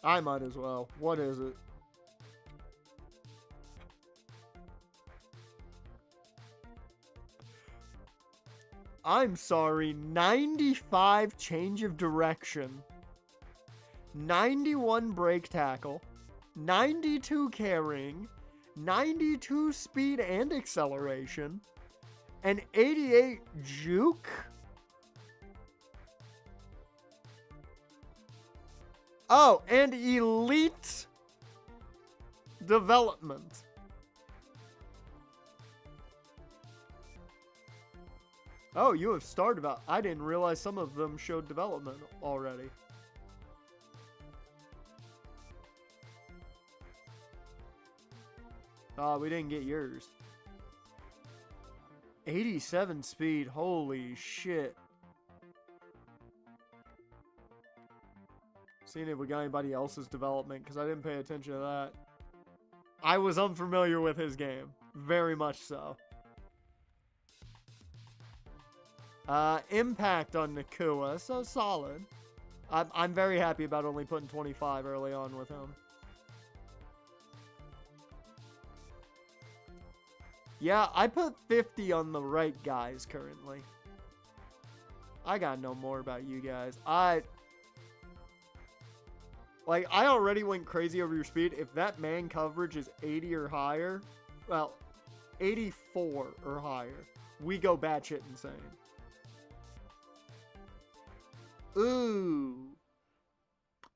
I might as well. What is it? I'm sorry. 95 change of direction. 91 break tackle. 92 carrying. 92 speed and acceleration. And 88 juke? Oh, and elite development. Oh, you have started about. I didn't realize some of them showed development already. Oh, we didn't get yours. 87 speed. Holy shit. Seeing if we got anybody else's development, because I didn't pay attention to that. I was unfamiliar with his game. Very much so. Impact on Nakua, so solid. I'm very happy about only putting 25 early on with him. Yeah, I put 50 on the right guys currently. I got no more about you guys. I already went crazy over your speed. If that man coverage is 80 or higher, well, 84 or higher, we go batshit insane. Ooh.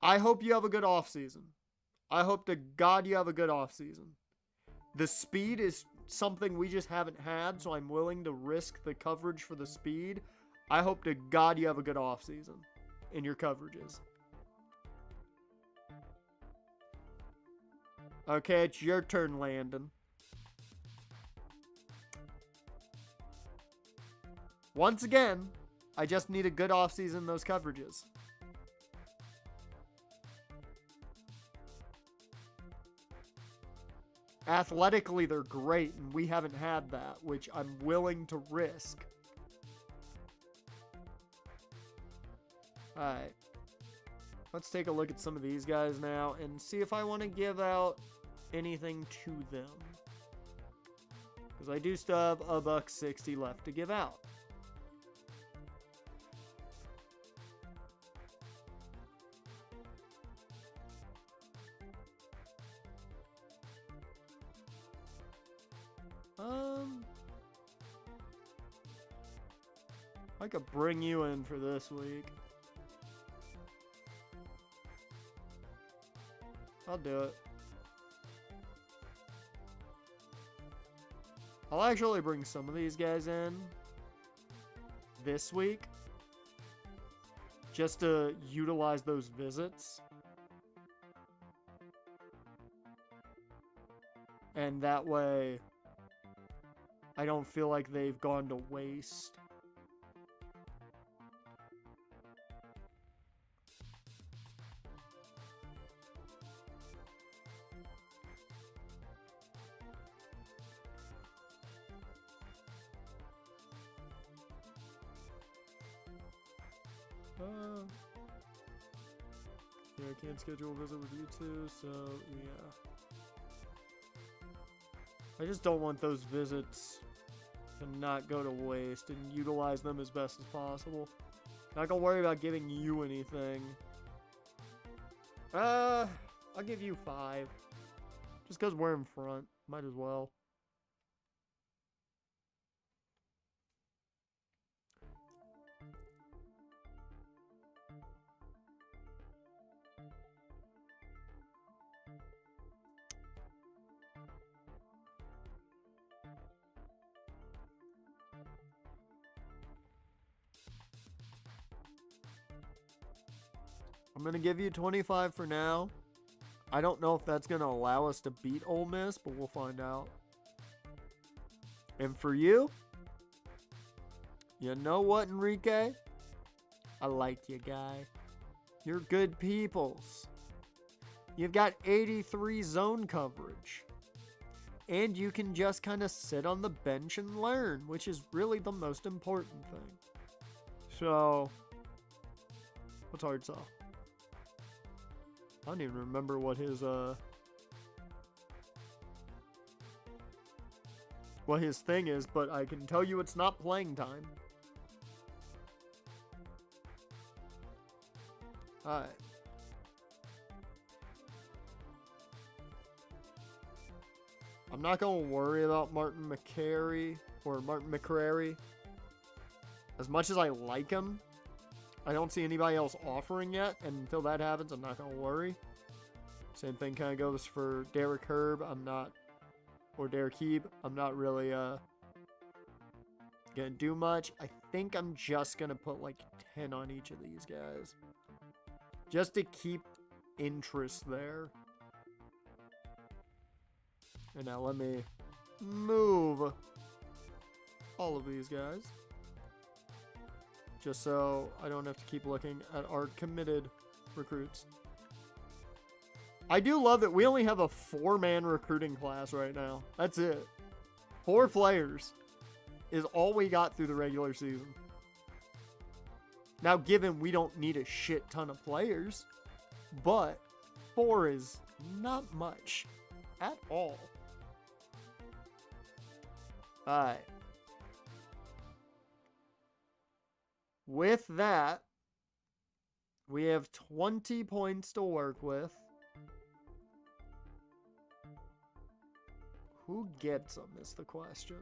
I hope you have a good offseason. I hope to God you have a good offseason. The speed is something we just haven't had, so I'm willing to risk the coverage for the speed. I hope to God you have a good offseason in your coverages. Okay, it's your turn, Landon. Once again, I just need a good offseason in those coverages. Athletically, they're great, and we haven't had that, which I'm willing to risk. Alright. Let's take a look at some of these guys now and see if I want to give out anything to them. Because I do still have $160 left to give out. I could bring you in for this week. I'll do it. I'll actually bring some of these guys in this week just to utilize those visits. And that way I don't feel like they've gone to waste. Yeah, I can't schedule a visit with you two, so yeah. I just don't want those visits to not go to waste and utilize them as best as possible. Not gonna worry about giving you anything. I'll give you 5. Just because we're in front. Might as well. I'm going to give you 25 for now. I don't know if that's going to allow us to beat Ole Miss, but we'll find out. And for you, you know what, Enrique? I like you, guy. You're good peoples. You've got 83 zone coverage. And you can just kind of sit on the bench and learn, which is really the most important thing. So, what's hard saw? I don't even remember what his thing is, but I can tell you it's not playing time. Alright. I'm not going to worry about Martin McCrary. As much as I like him, I don't see anybody else offering yet. And until that happens, I'm not going to worry. Same thing kind of goes for Derek Herb. Or Derek Heeb. I'm not really going to do much. I think I'm just going to put like 10 on each of these guys. Just to keep interest there. And now let me move all of these guys. Just so I don't have to keep looking at our committed recruits. I do love that we only have a 4-man recruiting class right now. That's it. 4 players is all we got through the regular season. Now, given we don't need a shit ton of players, but 4 is not much at all. Alright. With that, we have 20 points to work with. Who gets them is the question.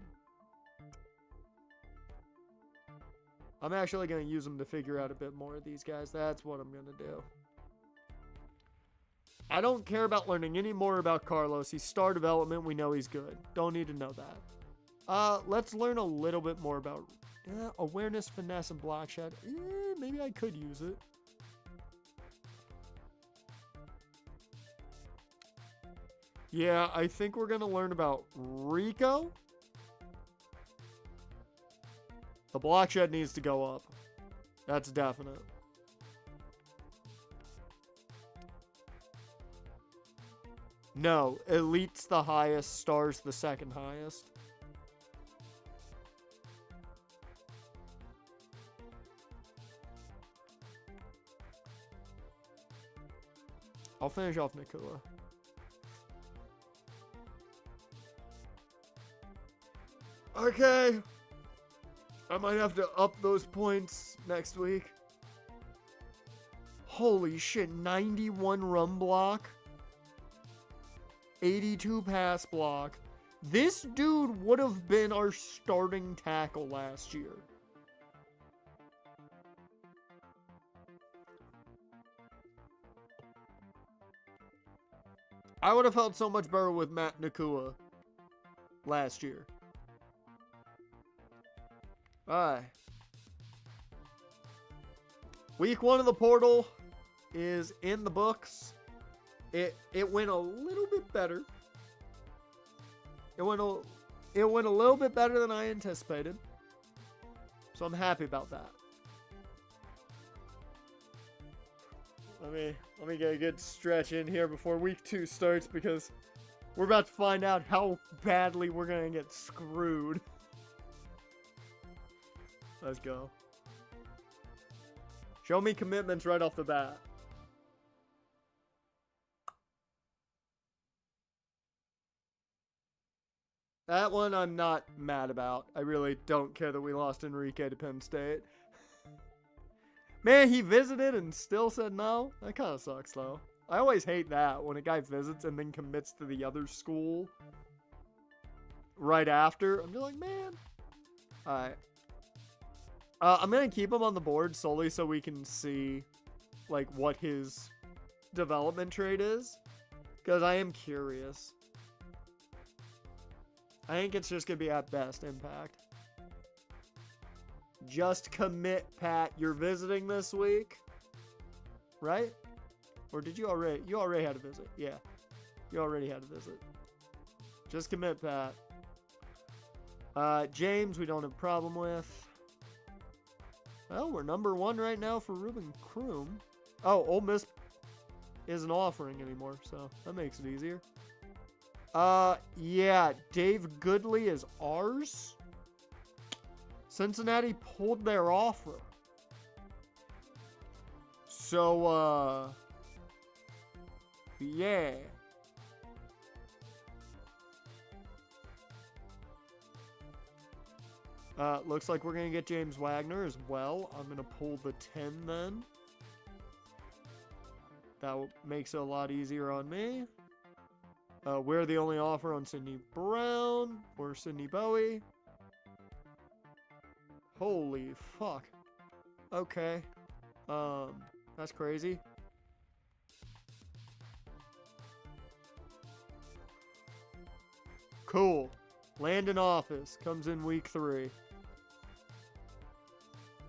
I'm actually going to use them to figure out a bit more of these guys. That's what I'm going to do. I don't care about learning any more about Carlos. He's star development. We know he's good. Don't need to know that. Let's learn a little bit more about awareness, finesse, and block shot. Maybe I could use it. Yeah, I think we're going to learn about Rico. The block shed needs to go up. That's definite. No, Elite's the highest, Star's the second highest. I'll finish off Nakua. Okay. I might have to up those points next week. Holy shit, 91 run block. 82 pass block. This dude would have been our starting tackle last year. I would have felt so much better with Matt Nakua last year. Alright. Week 1 of the portal is in the books. It went a little bit better. It went a little bit better than I anticipated. So I'm happy about that. Let me get a good stretch in here before week 2 starts, because we're about to find out how badly we're gonna get screwed. Let's go. Show me commitments right off the bat. That one I'm not mad about. I really don't care that we lost Enrique to Penn State. Man, he visited and still said no? That kind of sucks, though. I always hate that, when a guy visits and then commits to the other school right after. I'm just like, man. Alright. I'm going to keep him on the board solely so we can see, like, what his development trait is. Because I am curious. I think it's just going to be at best impact. Just commit, Pat. You're visiting this week, right? Or did you already? You already had a visit. Yeah. You already had a visit. Just commit, Pat. James, we don't have a problem with. Well, we're number 1 right now for Ruben Kroom. Oh, Ole Miss isn't offering anymore, so that makes it easier. Yeah, Dave Goodley is ours. Cincinnati pulled their offer. So, yeah. Looks like we're going to get James Wagner as well. I'm going to pull the 10 then. That makes it a lot easier on me. We're the only offer on Sidney Brown or Sidney Bowie. Holy fuck. Okay. That's crazy. Cool. Landon Office comes in week 3.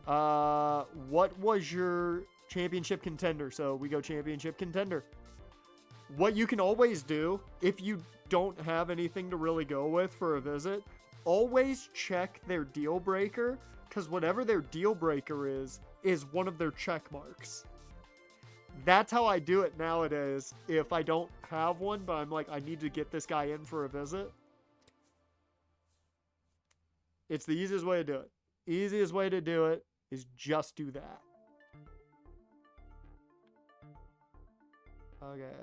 What was your championship contender? So we go championship contender. What you can always do, if you don't have anything to really go with for a visit, always check their deal breaker, because whatever their deal breaker is one of their check marks. That's how I do it nowadays. If I don't have one, but I'm like, I need to get this guy in for a visit. It's the easiest way to do it. Easiest way to do it is just do that. Okay.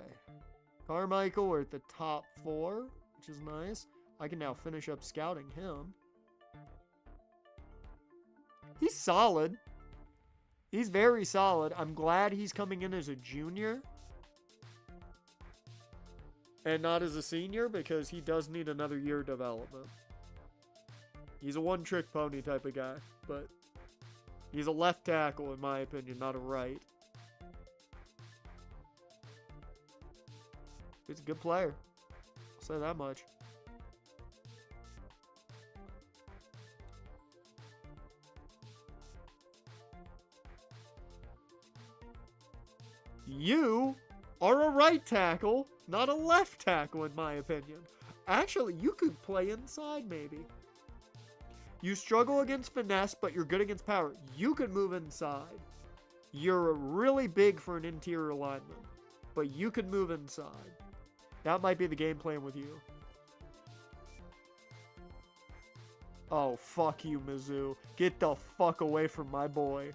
Carmichael, we're at the top 4, which is nice. I can now finish up scouting him. He's solid. He's very solid. I'm glad he's coming in as a junior and not as a senior, because he does need another year of development. He's a one-trick pony type of guy, but he's a left tackle, in my opinion, not a right. He's a good player. I'll say that much. You are a right tackle, not a left tackle, in my opinion. Actually, you could play inside, maybe. You struggle against finesse, but you're good against power. You could move inside. You're really big for an interior lineman, but you could move inside. That might be the game plan with you. Oh, fuck you, Mizzou. Get the fuck away from my boy.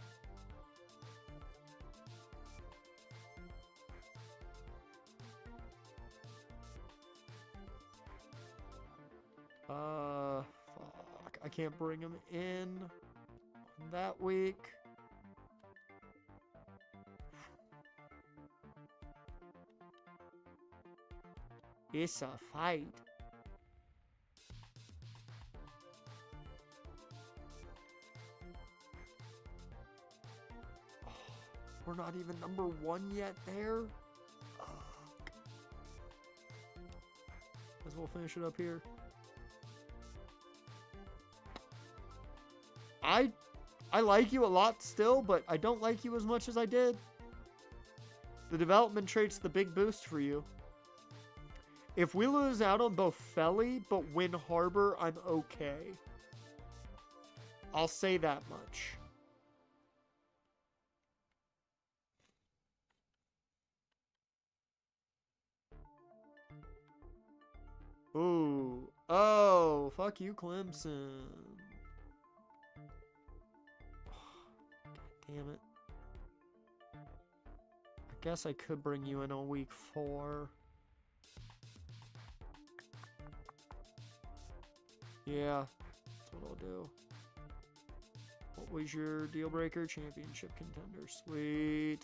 Fuck. I can't bring him in that week. It's a fight. Oh, we're not even number 1 yet there. As well finish it up here. I like you a lot still, but I don't like you as much as I did. The development trait's the big boost for you. If we lose out on both Felly but win Harbor, I'm okay. I'll say that much. Ooh. Oh, fuck you, Clemson. God damn it. I guess I could bring you in on week 4. Yeah, that's what I'll do. What was your deal breaker? Championship contender. Sweet.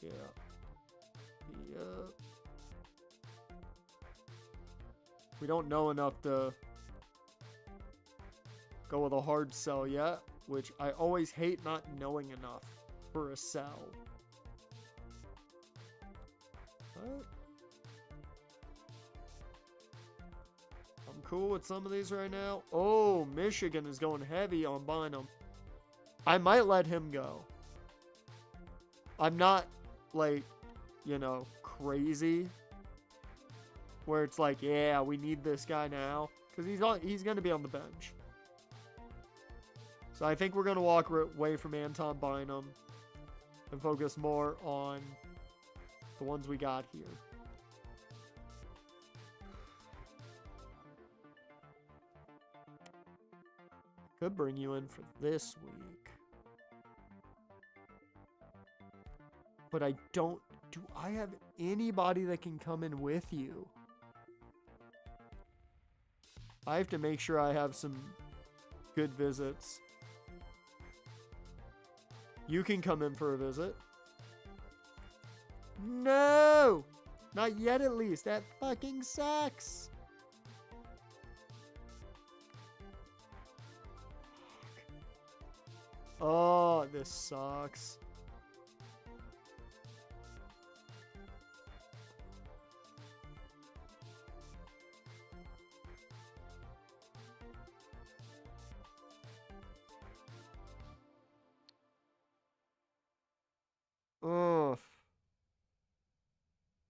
Yeah. Yep. We don't know enough to go with a hard sell yet, which I always hate not knowing enough for a sell. What? I'm cool with some of these right now. Oh, Michigan is going heavy on Bynum. I might let him go. I'm not, like, you know, crazy. Where it's like, yeah, we need this guy now. Because he's going to be on the bench. So I think we're going to walk away from Anton Bynum and focus more on the ones we got here. Could bring you in for this week. But I don't... Do I have anybody that can come in with you? I have to make sure I have some good visits. You can come in for a visit. No! Not yet, at least. That fucking sucks. Oh, this sucks. Ugh.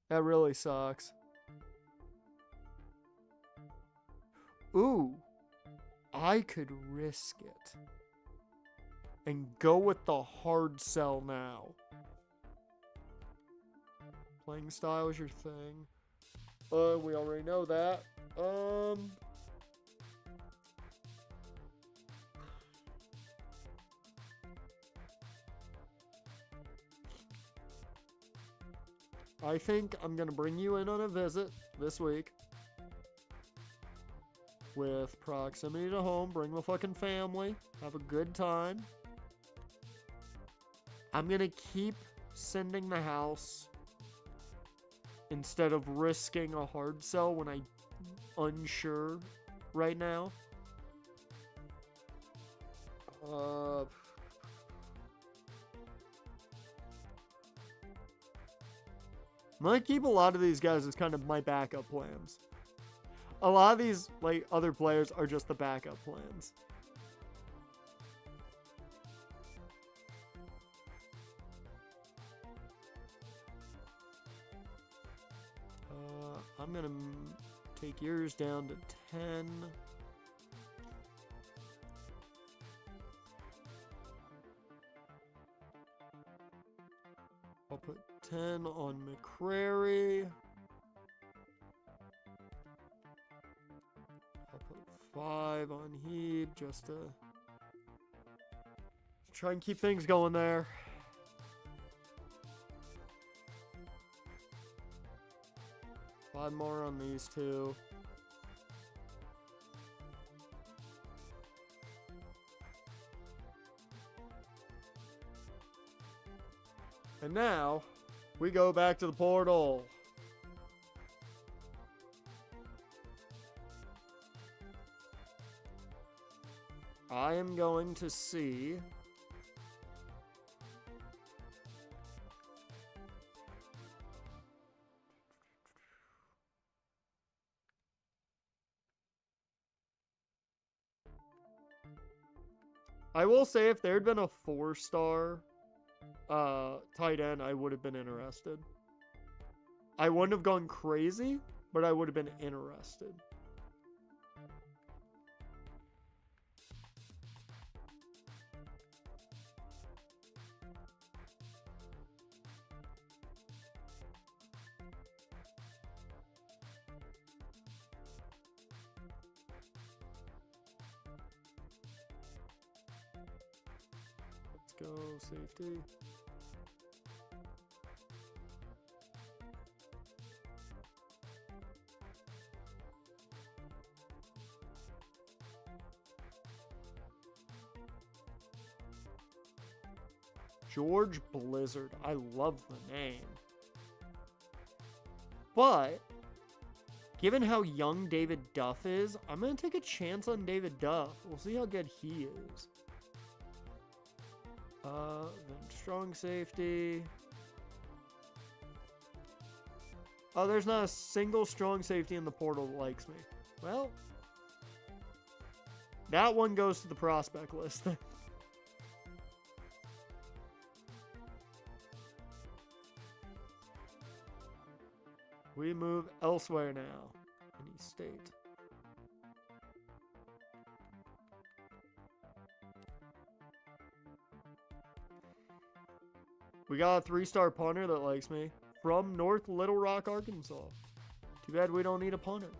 That really sucks. Ooh. I could risk it. And go with the hard sell now. Playing style is your thing. We already know that. I think I'm going to bring you in on a visit this week. With proximity to home. Bring the fucking family. Have a good time. I'm going to keep sending the house instead of risking a hard sell when I'm unsure right now. I'm going to keep a lot of these guys as kind of my backup plans. A lot of these, like, other players are just the backup plans. I'm going to take yours down to 10. I'll put 10 on McCrary. I'll put 5 on Heeb just to try and keep things going there. Five more on these two. And now, we go back to the portal. I am going to see... I will say if there had been a 4-star tight end, I would have been interested. I wouldn't have gone crazy, but I would have been interested. Go safety. George Blizzard. I love the name. But given how young David Duff is, I'm going to take a chance on David Duff. We'll see how good he is. Then strong safety. Oh, there's not a single strong safety in the portal that likes me. Well, that one goes to the prospect list then. We move elsewhere now. Any state. We got a 3-star punter that likes me. From North Little Rock, Arkansas. Too bad we don't need a punter.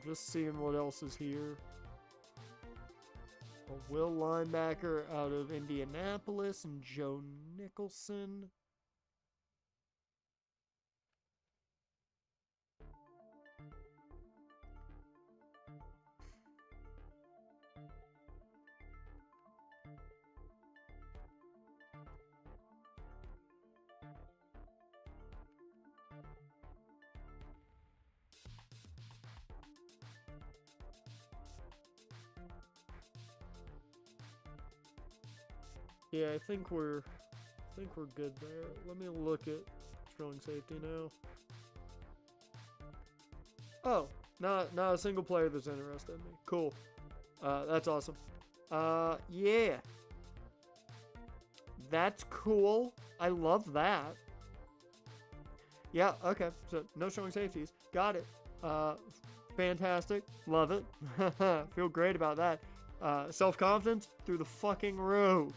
Just seeing what else is here. A Will linebacker out of Indianapolis and Joe Nicholson. Yeah, I think we're good there. Let me look at strong safety now. Oh, not a single player that's interested in me. Cool. That's awesome. Yeah. That's cool. I love that. Yeah, okay. So no strong safeties. Got it. Fantastic. Love it. Feel great about that. Self-confidence through the fucking roof.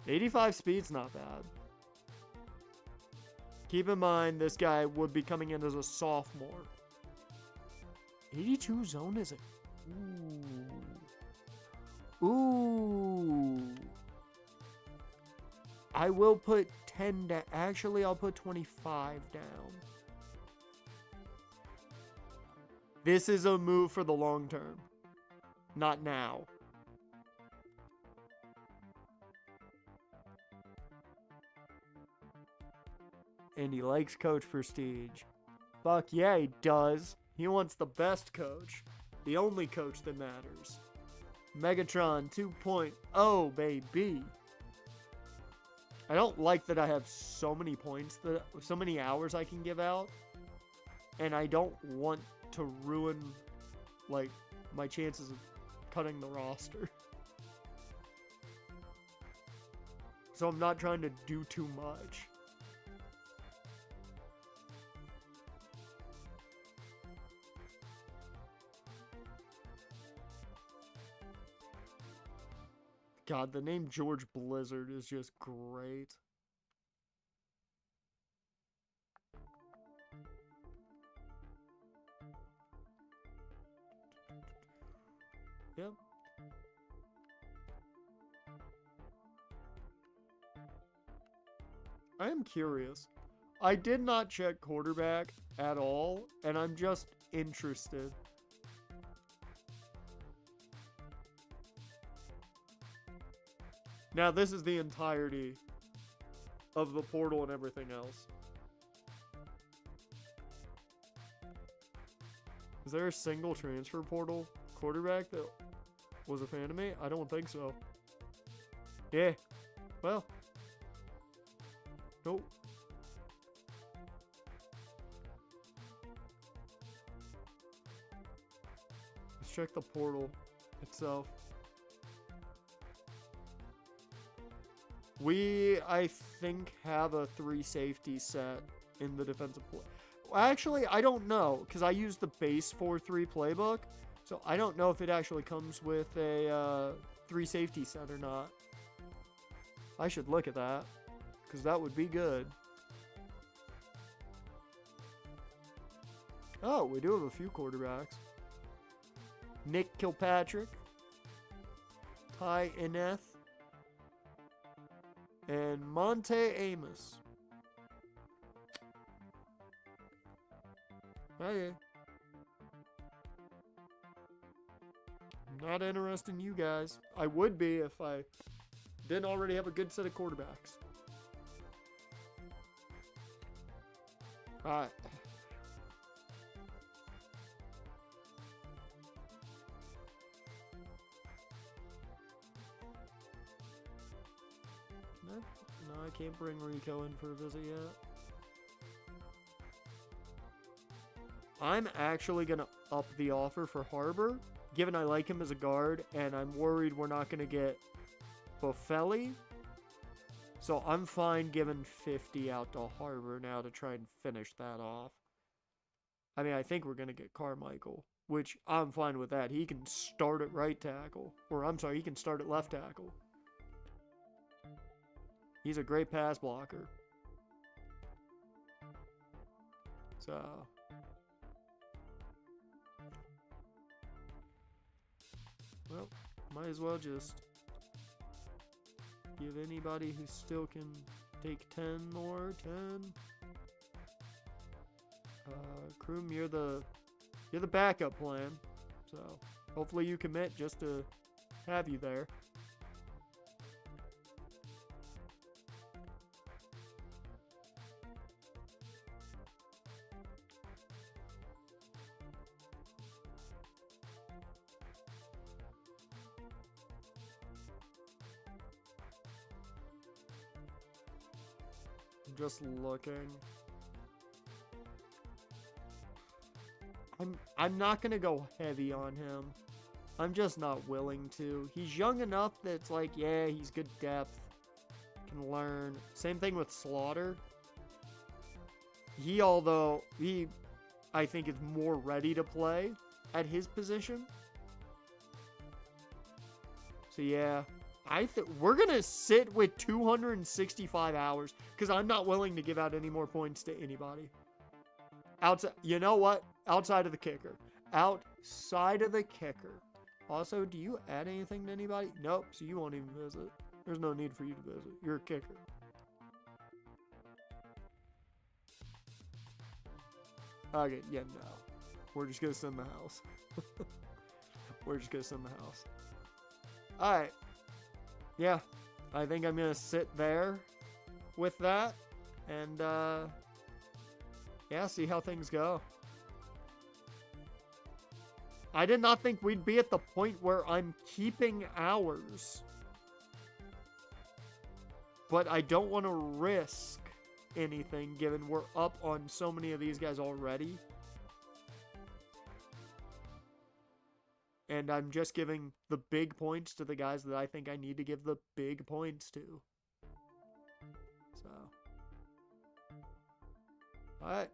85 speed's not bad. Keep in mind, this guy would be coming in as a sophomore. 82 zone is it? Ooh. Ooh. I will put 10 down. Actually, I'll put 25 down. This is a move for the long term. Not now. And he likes coach prestige. Fuck yeah, he does. He wants the best coach. The only coach that matters. Megatron 2.0, baby. I don't like that I have so many points, so many hours I can give out. And I don't want to ruin, like, my chances of cutting the roster. So I'm not trying to do too much. God, the name George Blizzard is just great. Yep. I am curious. I did not check quarterback at all, and I'm just interested. Now, this is the entirety of the portal and everything else. Is there a single transfer portal quarterback that was a fan of me? I don't think so. Yeah. Well. Nope. Let's check the portal itself. We, I think, have a 3 safety set in the defensive play. Actually, I don't know, because I use the base 4-3 playbook, so I don't know if it actually comes with a 3 safety set or not. I should look at that, because that would be good. Oh, we do have a few quarterbacks. Nick Kilpatrick, Ty Ineth, and Monte Amos. Okay. I'm not interested in you guys. I would be if I didn't already have a good set of quarterbacks. Alright. No, I can't bring Rico in for a visit yet. I'm actually going to up the offer for Harbor, given I like him as a guard, and I'm worried we're not going to get Boffelli. So I'm fine giving 50 out to Harbor now to try and finish that off. I mean, I think we're going to get Carmichael, which I'm fine with that. He can start at right tackle. Or, I'm sorry, he can start at left tackle. He's a great pass blocker. So... well, might as well just give anybody who still can take 10 more, 10. Kroom, you're the backup plan. So, hopefully you commit just to have you there. Just looking. I'm not gonna go heavy on him. I'm just not willing to. He's young enough that it's like, yeah, he's good depth. Can learn. Same thing with Slaughter. Although I think is more ready to play at his position. So yeah. We're going to sit with 265 hours because I'm not willing to give out any more points to anybody. You know what? Outside of the kicker. Outside of the kicker. Also, do you add anything to anybody? Nope, so you won't even visit. There's no need for you to visit. You're a kicker. Okay, yeah, no. We're just going to send the house. We're just going to send the house. Alright. Yeah, I think I'm going to sit there with that and, yeah, see how things go. I did not think we'd be at the point where I'm keeping ours. But I don't want to risk anything given we're up on so many of these guys already. And I'm just giving the big points to the guys that I think I need to give the big points to. So. Alright.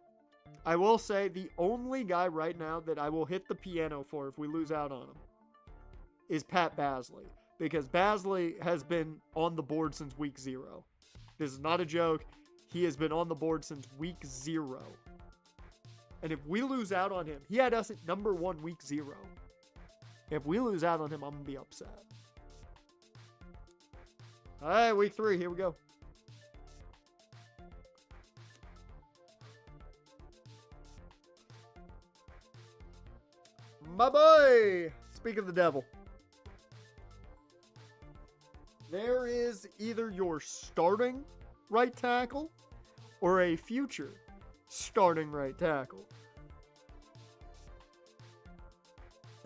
I will say the only guy right now that I will hit the piano for if we lose out on him is Pat Basley. Because Basley has been on the board since week 0. This is not a joke. He has been on the board since week 0. And if we lose out on him, he had us at number 1 week 0. If we lose out on him, I'm going to be upset. All right, week 3. Here we go. My boy! Speak of the devil. There is either your starting right tackle or a future starting right tackle.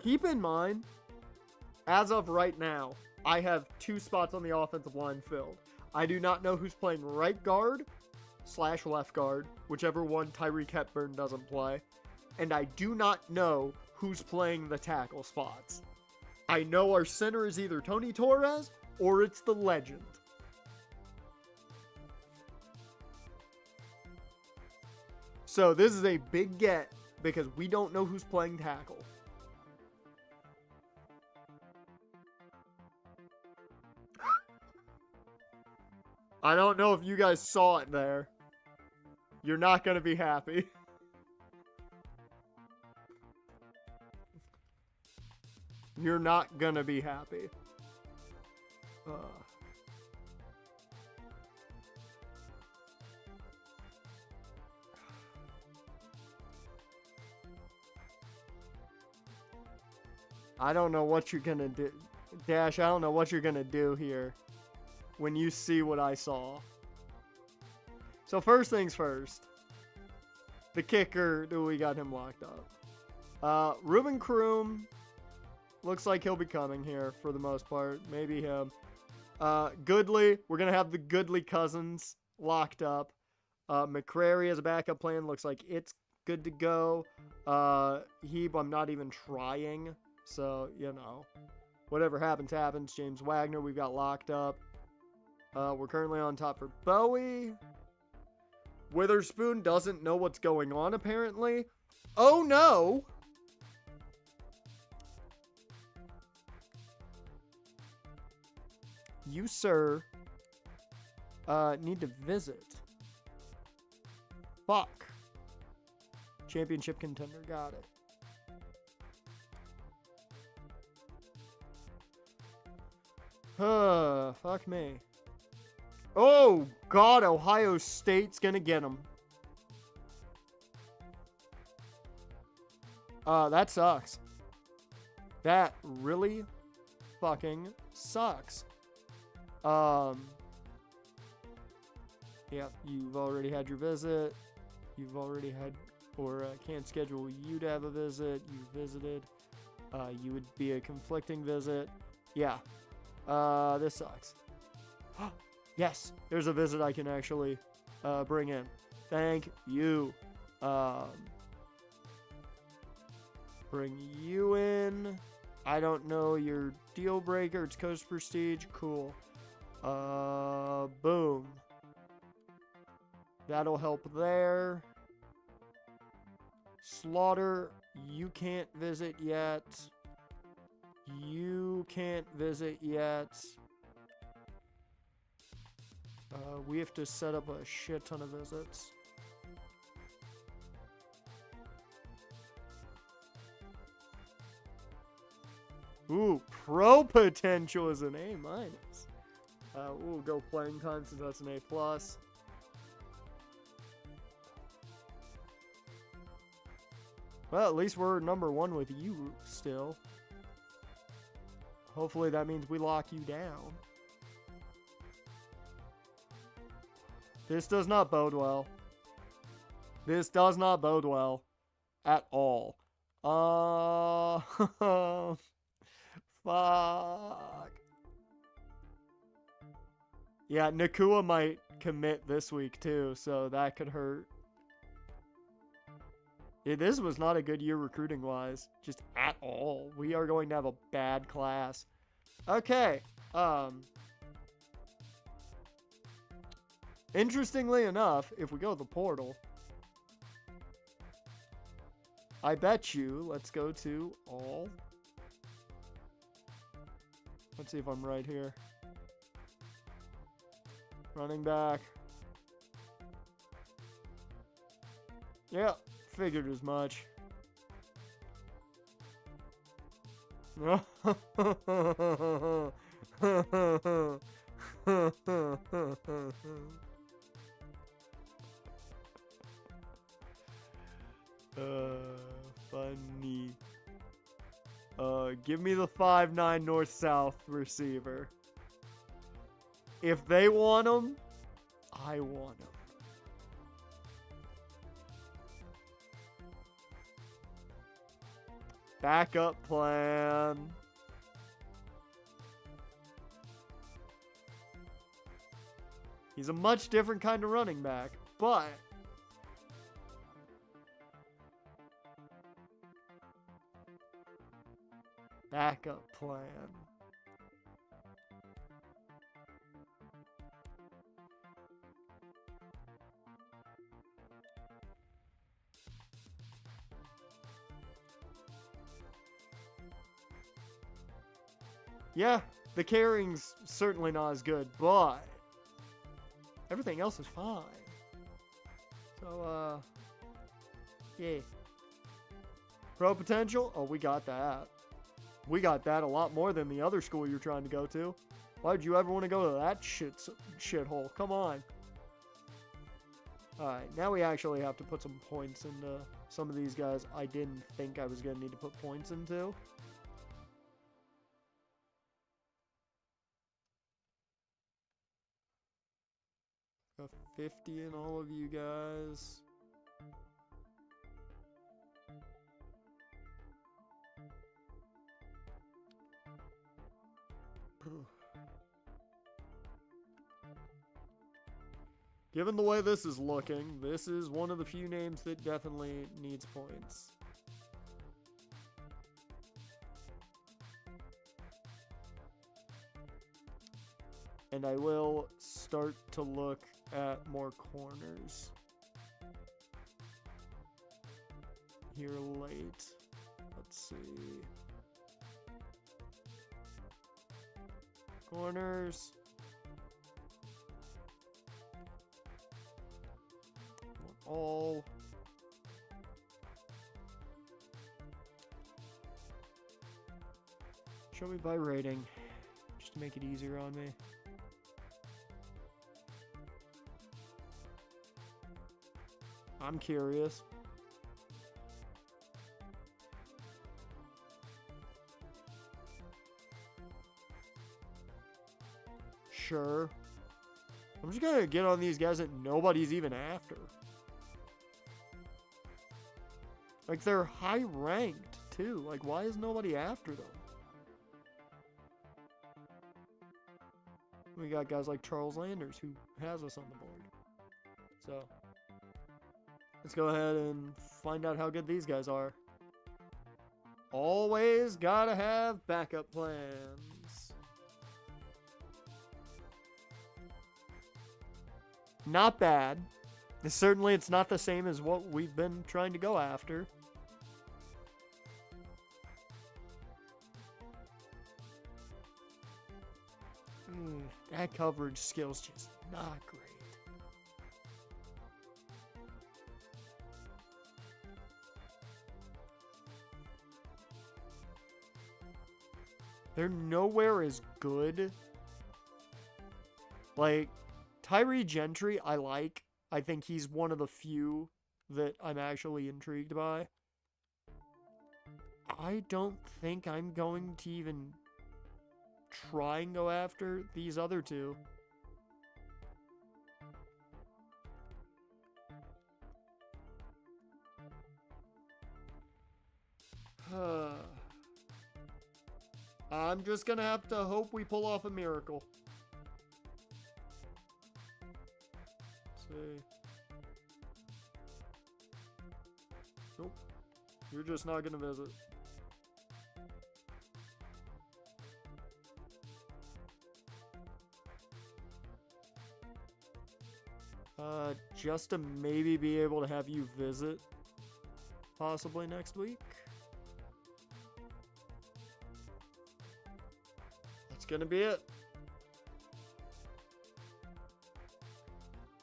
Keep in mind, as of right now, I have 2 spots on the offensive line filled. I do not know who's playing right guard / left guard, whichever one Tyreek Hepburn doesn't play. And I do not know who's playing the tackle spots. I know our center is either Tony Torres or it's the legend. So this is a big get because we don't know who's playing tackle. I don't know if you guys saw it there. You're not going to be happy. You're not going to be happy. I don't know what you're going to do. Dash, I don't know what you're going to do here when you see what I saw. So first things first. The kicker, we got him locked up. Ruben Kroom. Looks like he'll be coming here for the most part. Maybe him. Goodley. We're going to have the Goodley cousins locked up. McCrary as a backup plan. Looks like it's good to go. Heeb, I'm not even trying. So, you know. Whatever happens, happens. James Wagner, we've got locked up. We're currently on top for Bowie. Witherspoon doesn't know what's going on, apparently. Oh, no! You, sir, need to visit. Fuck. Championship contender, got it. Fuck me. Oh, God, Ohio State's gonna get him. That sucks. That really fucking sucks. Yeah, you've already had your visit. You've already had, or can't schedule you to have a visit. You visited. You would be a conflicting visit. Yeah. This sucks. Yes, there's a visit I can actually bring in. Thank you. Bring you in. I don't know your deal breaker. It's Coast Prestige. Cool. Boom. That'll help there. Slaughter, you can't visit yet. You can't visit yet. We have to set up a shit ton of visits. Ooh, pro potential is an A-. We'll go playing time since that's an A+. Well, at least we're number one with you still. Hopefully that means we lock you down. This does not bode well. This does not bode well. At all. Fuck. Yeah, Nakua might commit this week too, so that could hurt. Yeah, this was not a good year recruiting-wise. Just at all. We are going to have a bad class. Okay. Interestingly enough, if we go to the portal, I bet you, let's go to all. Let's see if I'm right here. Running back. Yeah, figured as much. Funny. Give me the 5'9" north-south receiver. If they want him, I want him. Backup plan. He's a much different kind of running back, but backup plan. Yeah, the carrying's certainly not as good, but everything else is fine. So, yeah. Pro potential? Oh, we got that. We got that a lot more than the other school you're trying to go to. Why'd you ever want to go to that shithole? Come on. Alright, now we actually have to put some points into some of these guys I didn't think I was going to need to put points into. Got 50 in all of you guys. Given the way this is looking, this is one of the few names that definitely needs points. And I will start to look at more corners here late. Let's see. Corners. All. Show me by rating, just to make it easier on me. I'm curious. Sure. I'm just gonna get on these guys that nobody's even after. Like, they're high ranked, too. Like, why is nobody after them? We got guys like Charles Landers, who has us on the board. So, let's go ahead and find out how good these guys are. Always gotta have backup plans. Not bad. Certainly, it's not the same as what we've been trying to go after. That coverage skill's just not great. They're nowhere as good. Like, Tyree Gentry, I like. I think he's one of the few that I'm actually intrigued by. I don't think I'm going to even try and go after these other two. I'm just gonna have to hope we pull off a miracle. Let's see. Nope. You're just not gonna visit. Just to maybe be able to have you visit possibly next week. That's gonna be it.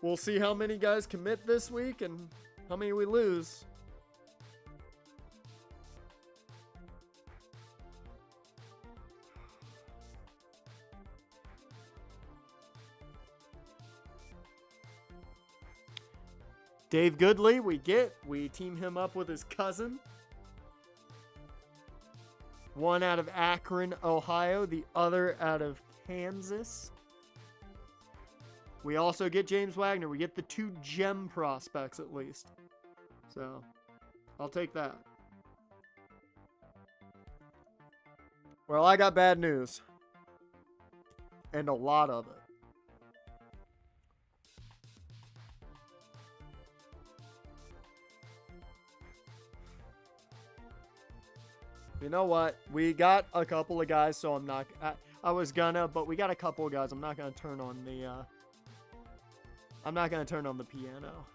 We'll see how many guys commit this week and how many we lose. Dave Goodley, we team him up with his cousin. One out of Akron, Ohio, the other out of Kansas. We also get James Wagner. We get the 2 gem prospects at least. So, I'll take that. Well, I got bad news. And a lot of it. You know what? We got a couple of guys, so I'm not... I was gonna, but we got a couple of guys. I'm not gonna turn on the... I'm not gonna turn on the piano.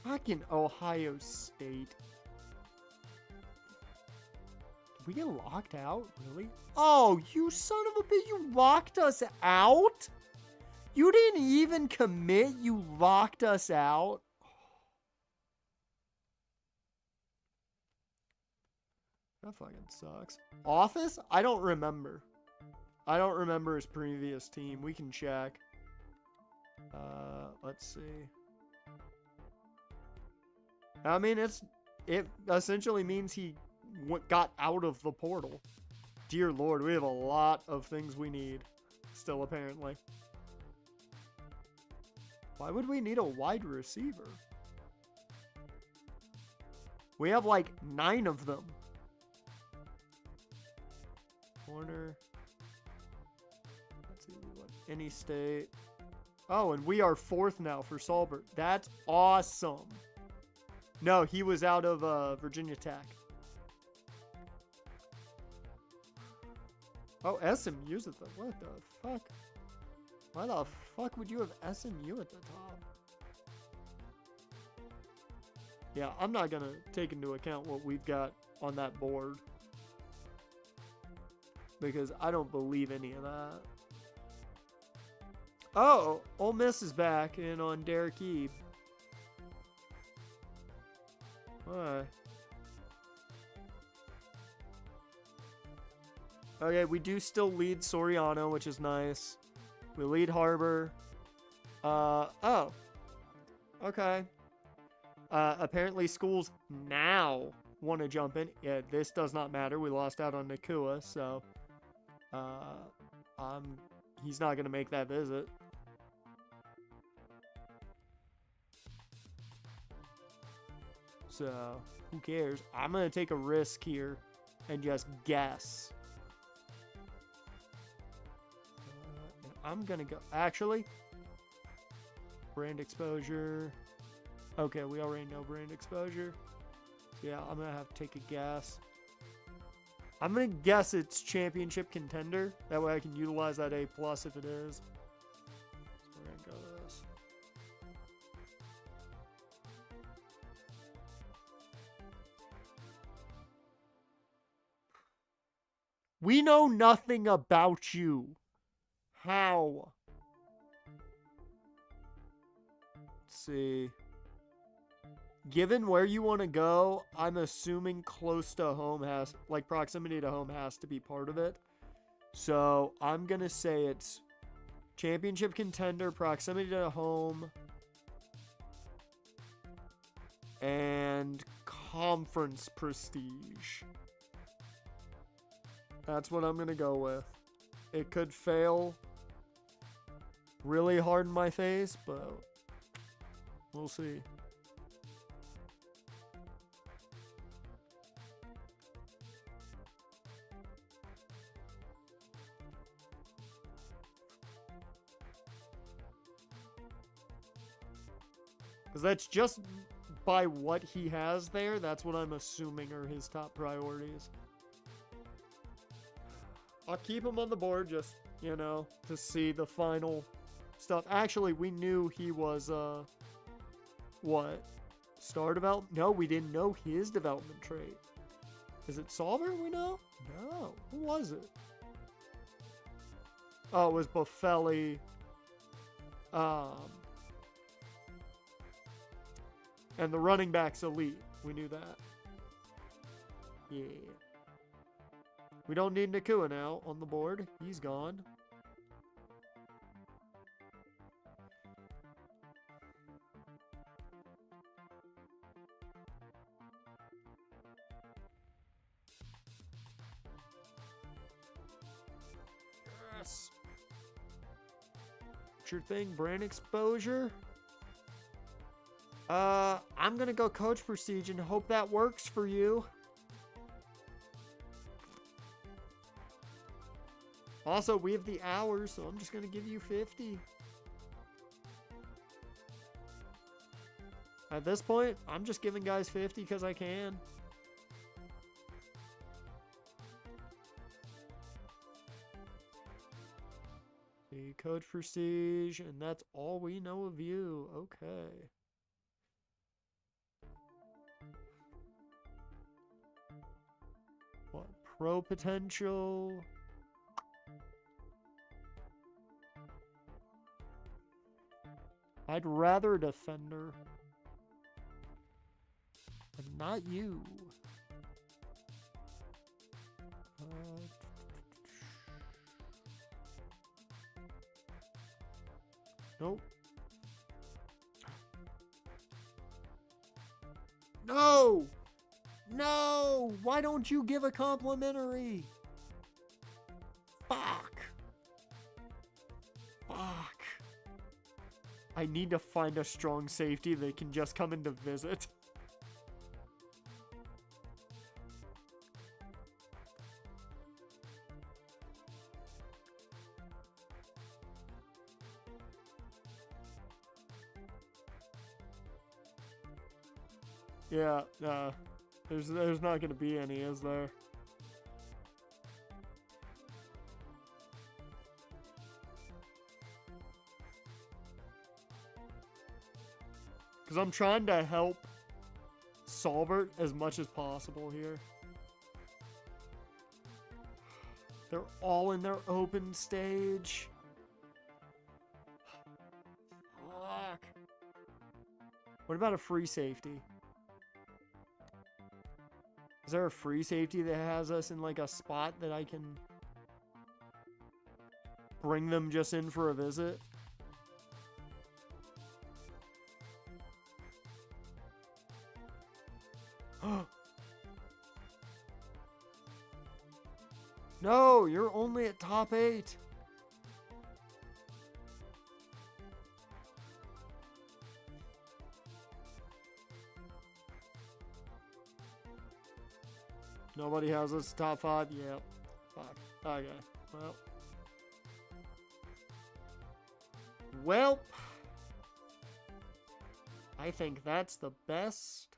Fucking Ohio State. Did we get locked out? Really? Oh, you son of a bitch. You locked us out? You didn't even commit. You locked us out? That fucking sucks. Office? I don't remember. I don't remember his previous team. We can check. Let's see. I mean, it essentially means he got out of the portal. Dear Lord, we have a lot of things we need still, apparently. Why would we need a wide receiver? We have like 9 of them. corner. Let's see, we want any state. Oh, and we are 4th now for Salbert. That's awesome. No, he was out of Virginia Tech. Oh, SMU's at the... What the fuck? Why the fuck would you have SMU at the top? Yeah, I'm not going to take into account what we've got on that board. Because I don't believe any of that. Oh, Ole Miss is back in on Derek Ebe. Alright. Okay, we do still lead Soriano, which is nice. We lead Harbor. Oh. Okay. Apparently schools now want to jump in. Yeah, this does not matter. We lost out on Nakua, so... he's not going to make that visit. So, who cares? I'm going to take a risk here and just guess. I'm going to go... Actually, brand exposure. Okay, we already know brand exposure. So yeah, I'm going to have to take a guess. I'm going to guess it's championship contender. That way I can utilize that A+ if it is. So we're going to go with this. We know nothing about you. How? Let's see. Given where you want to go, I'm assuming close to home has, like proximity to home has to be part of it. So I'm going to say it's championship contender, proximity to home, and conference prestige. That's what I'm going to go with. It could fail really hard in my face, but we'll see. Because that's just by what he has there. That's what I'm assuming are his top priorities. I'll keep him on the board just, you know, to see the final stuff. Actually, we knew he was, what? Star development? No, we didn't know his development trait. Is it Solver we know? No. Who was it? Oh, it was Buffelli. And the running back's elite. We knew that. Yeah. We don't need Nakua now on the board. He's gone. Yes. What's your thing? Brand exposure? I'm gonna go coach prestige and hope that works for you. Also, we have the hours, so I'm just gonna give you 50. At this point, I'm just giving guys 50 because I can. The coach prestige, and that's all we know of you. Okay. What? Pro potential? I'd rather a defender. But not you. Nope. No! No! Why don't you give a complimentary? Fuck. Fuck. I need to find a strong safety that can just come in to visit. Yeah, there's not going to be any, is there? Because I'm trying to help Solbert as much as possible here. They're all in their open stage. Fuck. What about a free safety? Is there a free safety that has us in like a spot that I can bring them just in for a visit? No, you're only at top 8. Nobody has us top 5? Yep. Fuck. Okay. Well, I think that's the best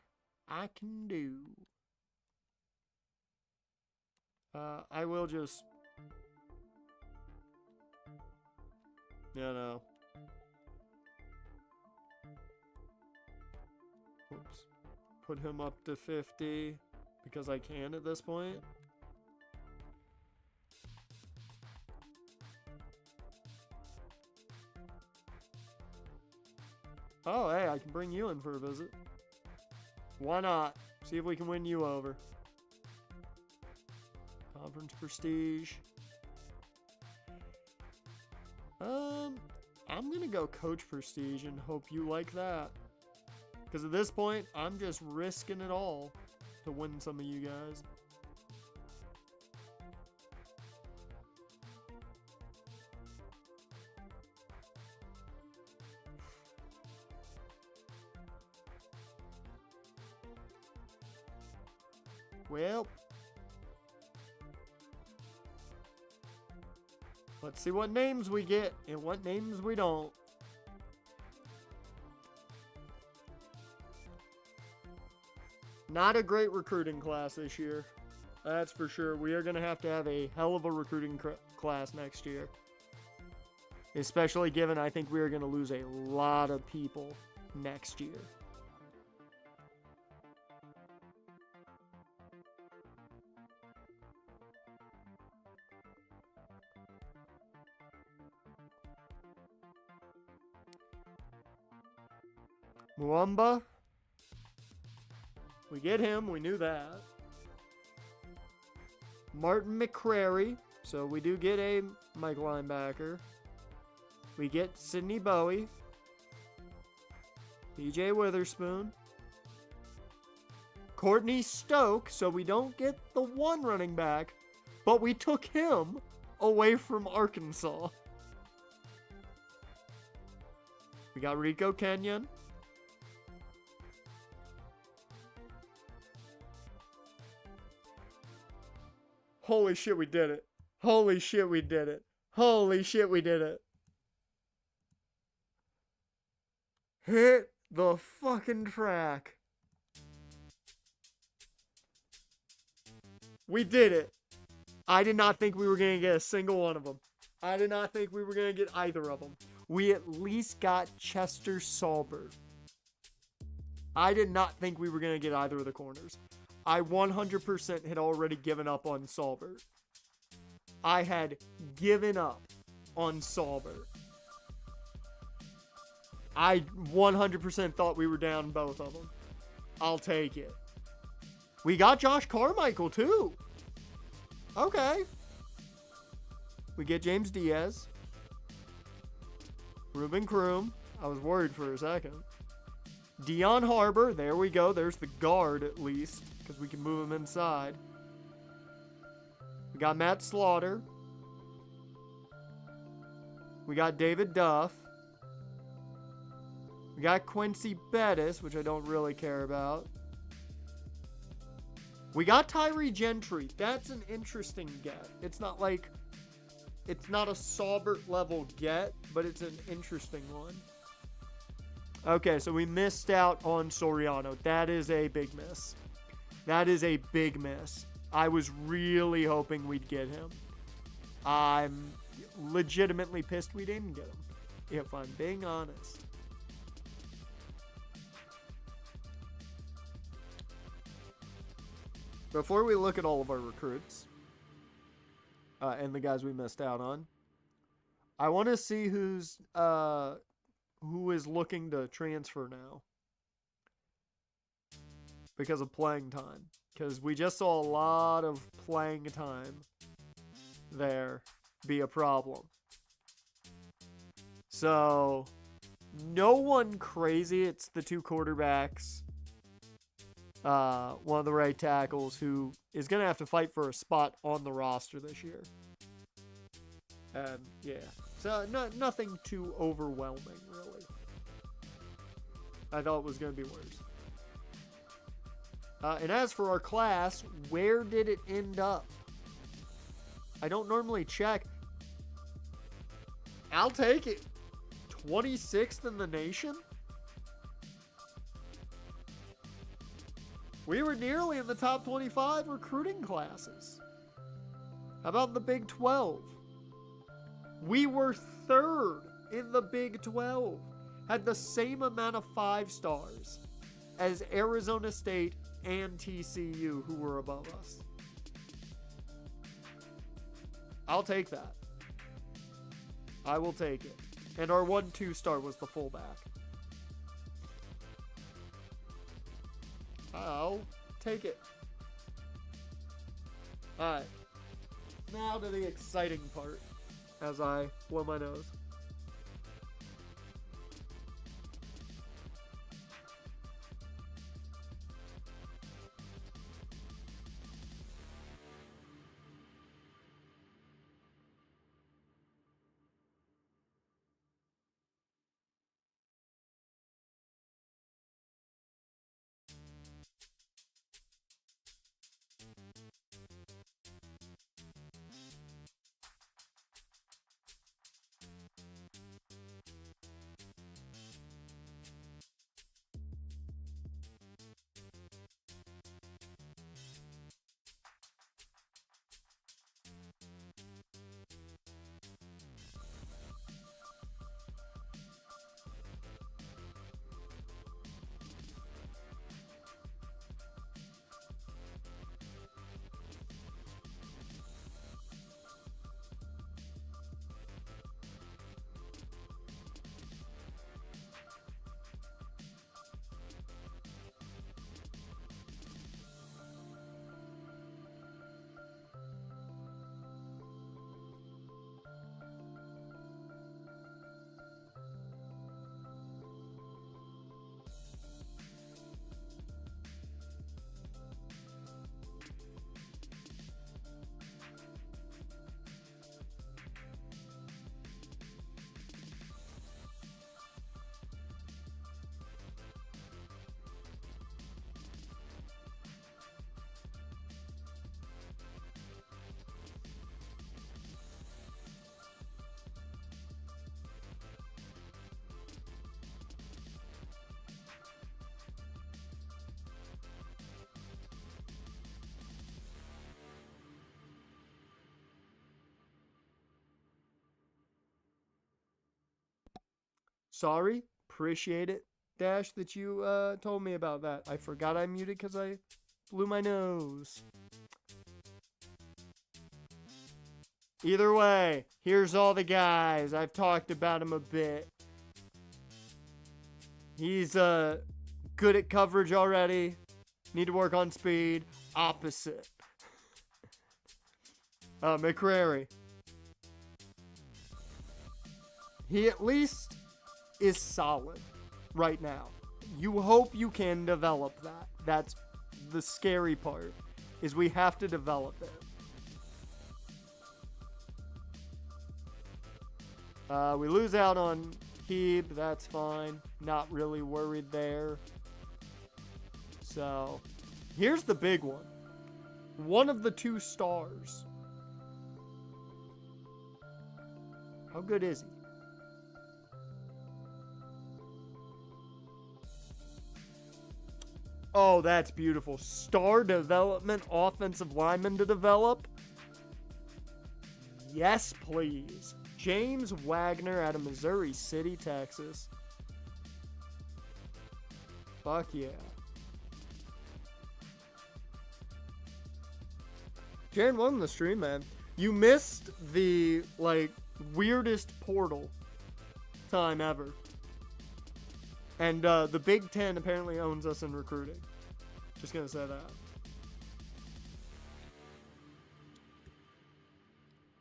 I can do. I will just... No. Whoops. Put him up to 50 because I can at this point. Oh, hey, I can bring you in for a visit. Why not? See if we can win you over. Conference prestige. I'm gonna go coach prestige and hope you like that. Because at this point, I'm just risking it all to win some of you guys. Well, let's see what names we get and what names we don't. Not a great recruiting class this year. That's for sure. We are going to have a hell of a recruiting class next year. Especially given I think we are going to lose a lot of people next year. Mwamba. We get him. We knew that. Martin McCrary. So we do get a Mike linebacker. We get Sidney Bowie. PJ Witherspoon. Courtney Stoke. So we don't get the one running back. But we took him away from Arkansas. We got Rico Kenyon. Holy shit, we did it. Holy shit, we did it. Holy shit, we did it. Hit the fucking track. We did it. I did not think we were going to get a single one of them. I did not think we were going to get either of them. We at least got Chester Solbert. I did not think we were going to get either of the corners. I 100% had already given up on Solbert. I had given up on Solbert. I 100% thought we were down both of them. I'll take it. We got Josh Carmichael too. Okay. We get James Diaz. Ruben Kroom. I was worried for a second. Dion Harbor. There we go. There's the guard at least. Because we can move him inside. We got Matt Slaughter. We got David Duff. We got Quincy Bettis, which I don't really care about. We got Tyree Gentry. That's an interesting get. It's not like... It's not a Saubert level get, but it's an interesting one. Okay, so we missed out on Soriano. That is a big miss. That is a big miss. I was really hoping we'd get him. I'm legitimately pissed we didn't get him, if I'm being honest. Before we look at all of our recruits, and the guys we missed out on, I want to see who is looking to transfer now because of playing time. Because we just saw a lot of playing time there be a problem. So, no one crazy. It's the two quarterbacks. One of the right tackles who is going to have to fight for a spot on the roster this year. And, yeah. So, nothing too overwhelming, really. I thought it was going to be worse. And as for our class, where did it end up? I don't normally check. I'll take it. 26th in the nation? We were nearly in the top 25 recruiting classes. How about the Big 12? We were 3rd in the Big 12. Had the same amount of 5 stars as Arizona State and TCU, who were above us. I'll take that. I will take it. And our 1-2 star was the fullback. I'll take it. Alright. Now to the exciting part as I blow my nose. Sorry, appreciate it, Dash, that you told me about that. I forgot I muted because I blew my nose. Either way, here's all the guys. I've talked about him a bit. He's good at coverage already. Need to work on speed. Opposite. McCrary. He at least is solid right now. You hope you can develop that. That's the scary part, is we have to develop it. We lose out on Heeb, that's fine. Not really worried there. So, here's the big one. One of the 2 stars. How good is he? Oh, that's beautiful. Star development, offensive lineman to develop. Yes, please. James Wagner out of Missouri City, Texas. Fuck yeah. Jaron, welcome to the stream, man. You missed the, like, weirdest portal time ever. And the Big Ten apparently owns us in recruiting. Just gonna say that.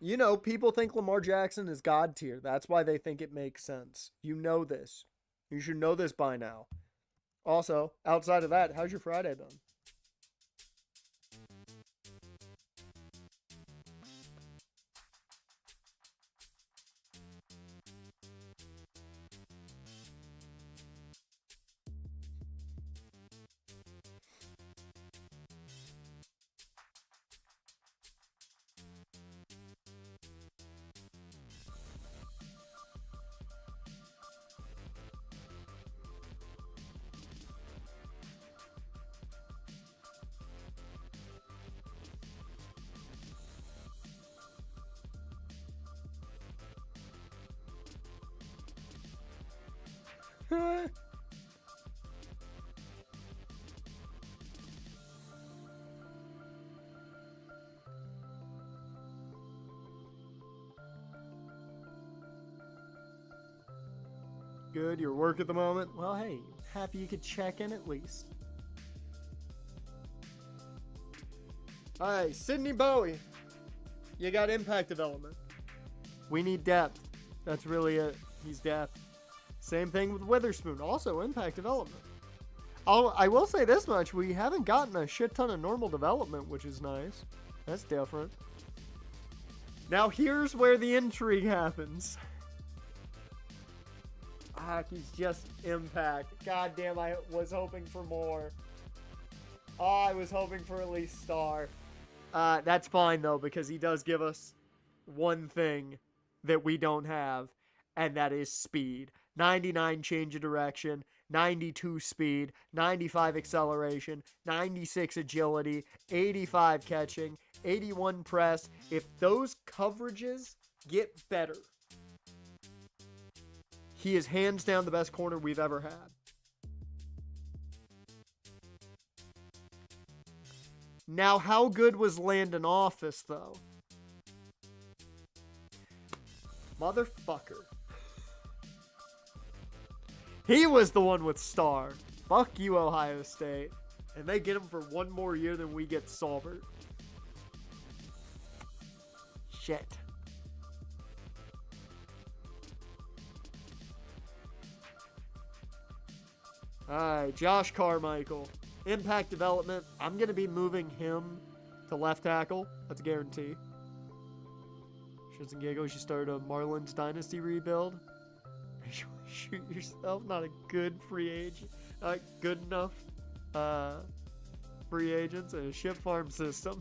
You know, people think Lamar Jackson is God tier. That's why they think it makes sense. You know this. You should know this by now. Also, outside of that, how's your Friday been? Good, your work at the moment? Well, hey, happy you could check in at least. Alright, Sydney Bowie. You got impact development. We need depth. That's really it. He's depth. Same thing with Witherspoon. Also, impact development. I will say this much. We haven't gotten a shit ton of normal development, which is nice. That's different. Now, here's where the intrigue happens. He's just impact. God damn, I was hoping for more. Oh, I was hoping for at least star. That's fine, though, because he does give us one thing that we don't have, and that is speed. 99 change of direction, 92 speed, 95 acceleration, 96 agility, 85 catching, 81 press. If those coverages get better, he is hands down the best corner we've ever had. Now, how good was Landon Office, though? Motherfucker. He was the one with star. Fuck you, Ohio State. And they get him for one more year than we get Saubert. Shit. Alright, Josh Carmichael. Impact development. I'm going to be moving him to left tackle. That's a guarantee. Shits and giggles, you start a Marlins Dynasty rebuild. Shoot yourself. Not a good free agent. Not good enough free agents in a ship farm system.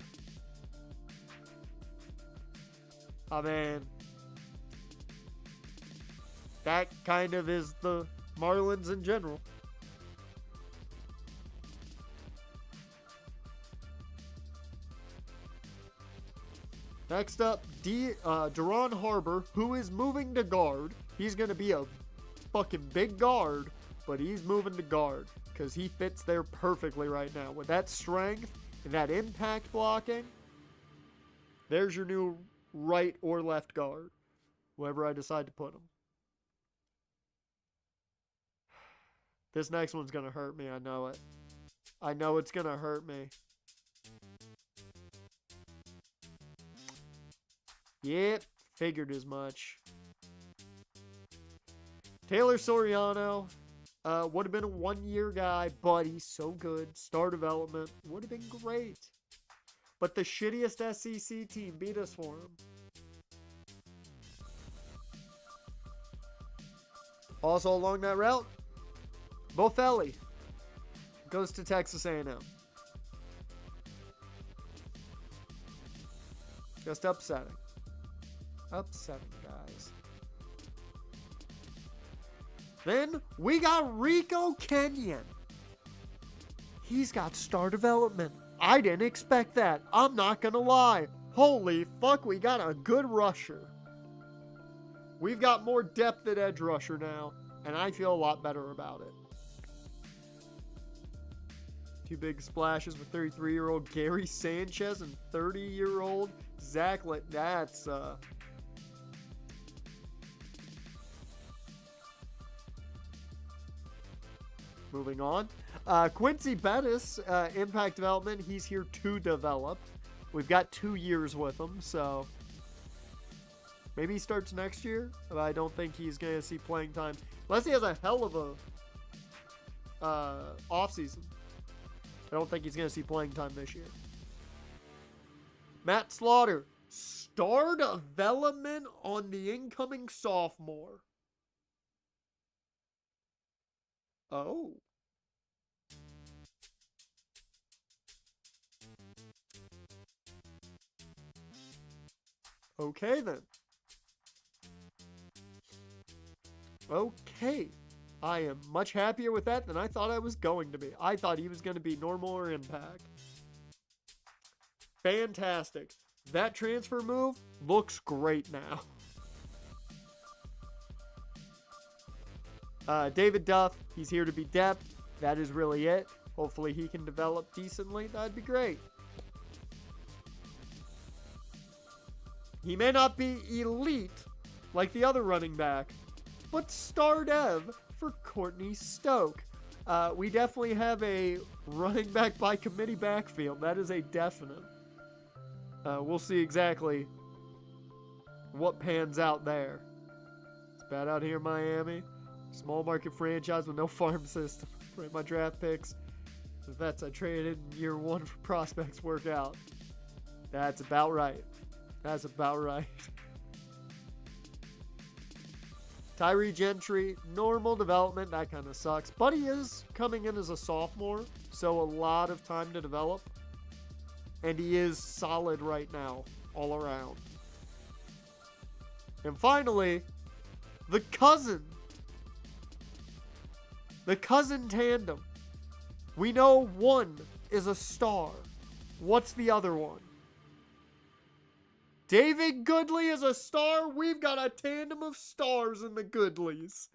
I mean, that kind of is the Marlins in general. Next up, Deron Harbor, who is moving to guard. He's going to be a fucking big guard, but he's moving to guard because he fits there perfectly right now. With that strength and that impact blocking, there's your new right or left guard, wherever I decide to put him. This next one's going to hurt me, I know it. I know it's going to hurt me. Yep, figured as much. Taylor Soriano would have been a one-year guy, but he's so good. Star development would have been great. But the shittiest SEC team beat us for him. Also along that route, Bofelli goes to Texas A&M. Just upsetting. Upsetting, guys. Then we got Rico Kenyon. He's got star development. I didn't expect that. I'm not gonna lie. Holy fuck, we got a good rusher. We've got more depth at edge rusher now, and I feel a lot better about it. Two big splashes with 33-year-old Gary Sanchez and 30-year-old Zach Litt. That's, moving on. Quincy Bettis, impact development. He's here to develop. We've got 2 years with him, so maybe he starts next year. But I don't think he's going to see playing time. Unless he has a hell of a offseason. I don't think he's going to see playing time this year. Matt Slaughter, star development on the incoming sophomore. Oh. Okay, then. Okay. I am much happier with that than I thought I was going to be. I thought he was going to be normal or impact. Fantastic. That transfer move looks great now. David Duff, he's here to be depth. That is really it. Hopefully he can develop decently. That'd be great. He may not be elite like the other running back, but star dev for Courtney Stoke. We definitely have a running back by committee backfield. That is a definite. We'll see exactly what pans out there. It's bad out here in Miami. Small market franchise with no farm system. For my draft picks. The vets I traded in year 1 for prospects work out. That's about right. That's about right. Tyree Gentry, normal development. That kind of sucks. But he is coming in as a sophomore, so a lot of time to develop. And he is solid right now, all around. And finally, the cousin. The cousin tandem. We know one is a star. What's the other one? David Goodley is a star. We've got a tandem of stars in the Goodleys.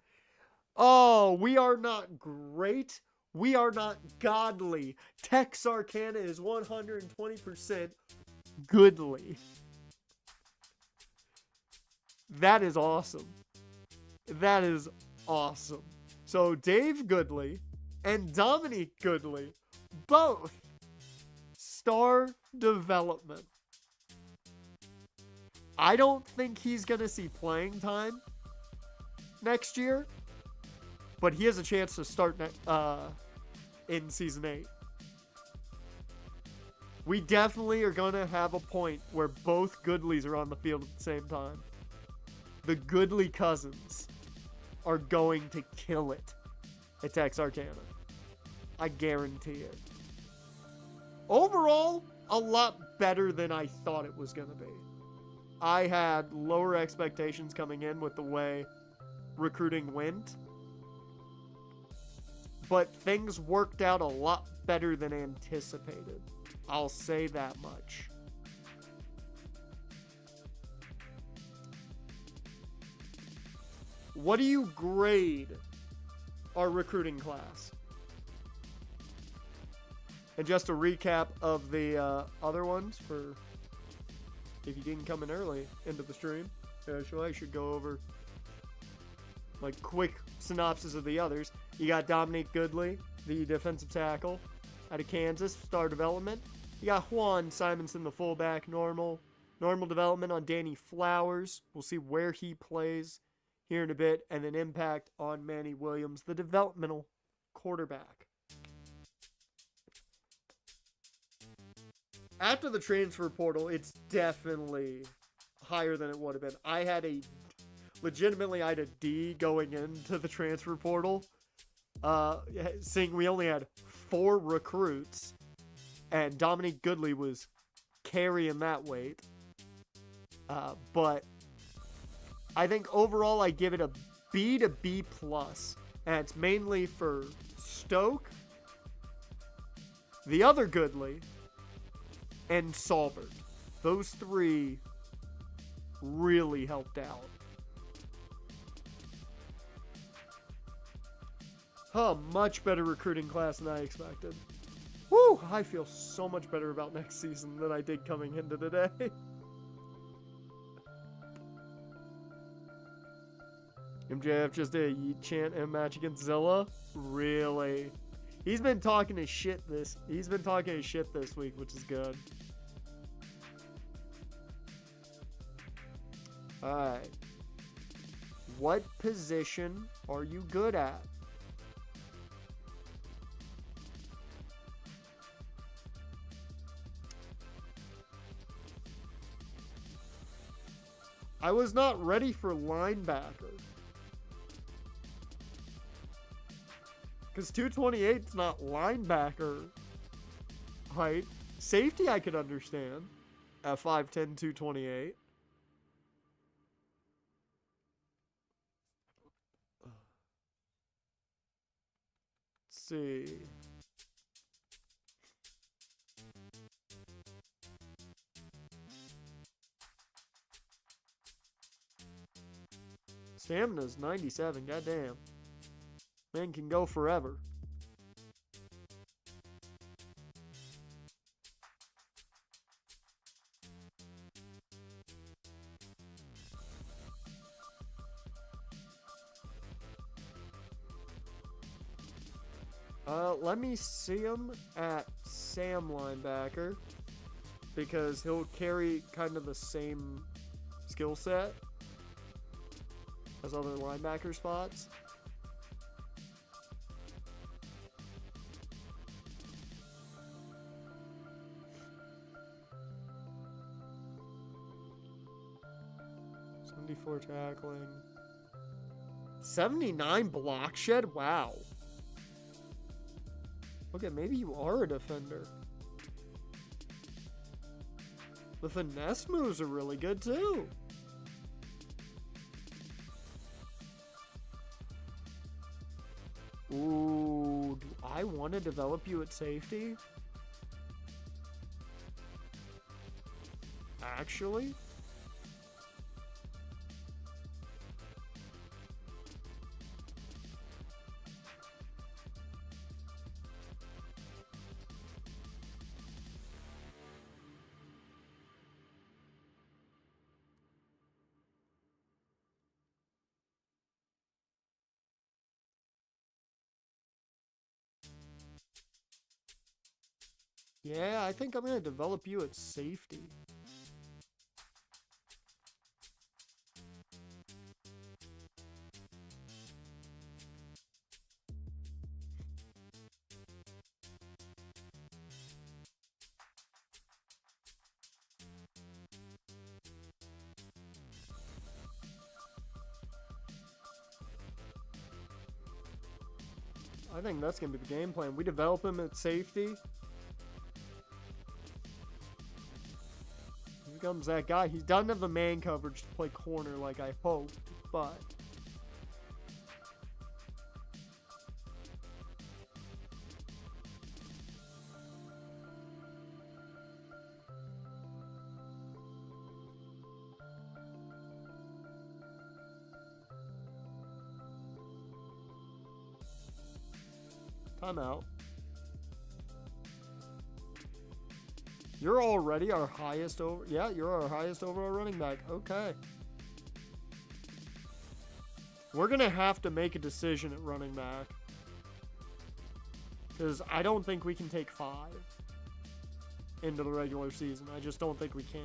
Oh, we are not great. We are not godly. Texarkana is 120% Goodley. That is awesome. That is awesome. So Dave Goodley and Dominique Goodley, both star development. I don't think he's going to see playing time next year, but he has a chance to start in Season 8. We definitely are going to have a point where both Goodleys are on the field at the same time. The Goodley cousins are going to kill it at Texarkana. I guarantee it. Overall, a lot better than I thought it was going to be. I had lower expectations coming in with the way recruiting went. But things worked out a lot better than anticipated. I'll say that much. What do you grade our recruiting class? And just a recap of the other ones for if you didn't come in early into the stream. So I should go over like quick synopsis of the others. You got Dominique Goodley, the defensive tackle out of Kansas, star development. You got Juan Simonson, the fullback, normal development on Danny Flowers. We'll see where he plays here in a bit, and then impact on Manny Williams, the developmental quarterback. After the transfer portal, it's definitely higher than it would have been. I had a D going into the transfer portal. Seeing we only had 4 recruits, and Dominique Goodley was carrying that weight. But I think overall I give it a B to B+, and it's mainly for Stoke the other Goodley, and Salbert. Those three really helped out. Much better recruiting class than I expected. Woo! I feel so much better about next season than I did coming into today. MJF just did a yeet chant and match against Zilla? Really? He's been talking his shit this week, which is good. Alright. What position are you good at? I was not ready for linebacker. Because 228 is not linebacker height. Safety I could understand. At 5'10", 228. Let's see. Stamina's 97, goddamn. Man can go forever. Let me see him at Sam linebacker, because he'll carry kind of the same skill set as other linebacker spots. For tackling. 79 block shed? Wow. Okay, maybe you are a defender. The finesse moves are really good too. Ooh, do I want to develop you at safety? Actually? Yeah, I think I'm going to develop you at safety. I think that's going to be the game plan. We develop him at safety. Here comes that guy. He doesn't have the man coverage to play corner like I hoped, but... Timeout. You're already our highest over... Yeah, you're our highest overall running back. Okay. We're going to have to make a decision at running back. Because I don't think we can take 5 into the regular season. I just don't think we can.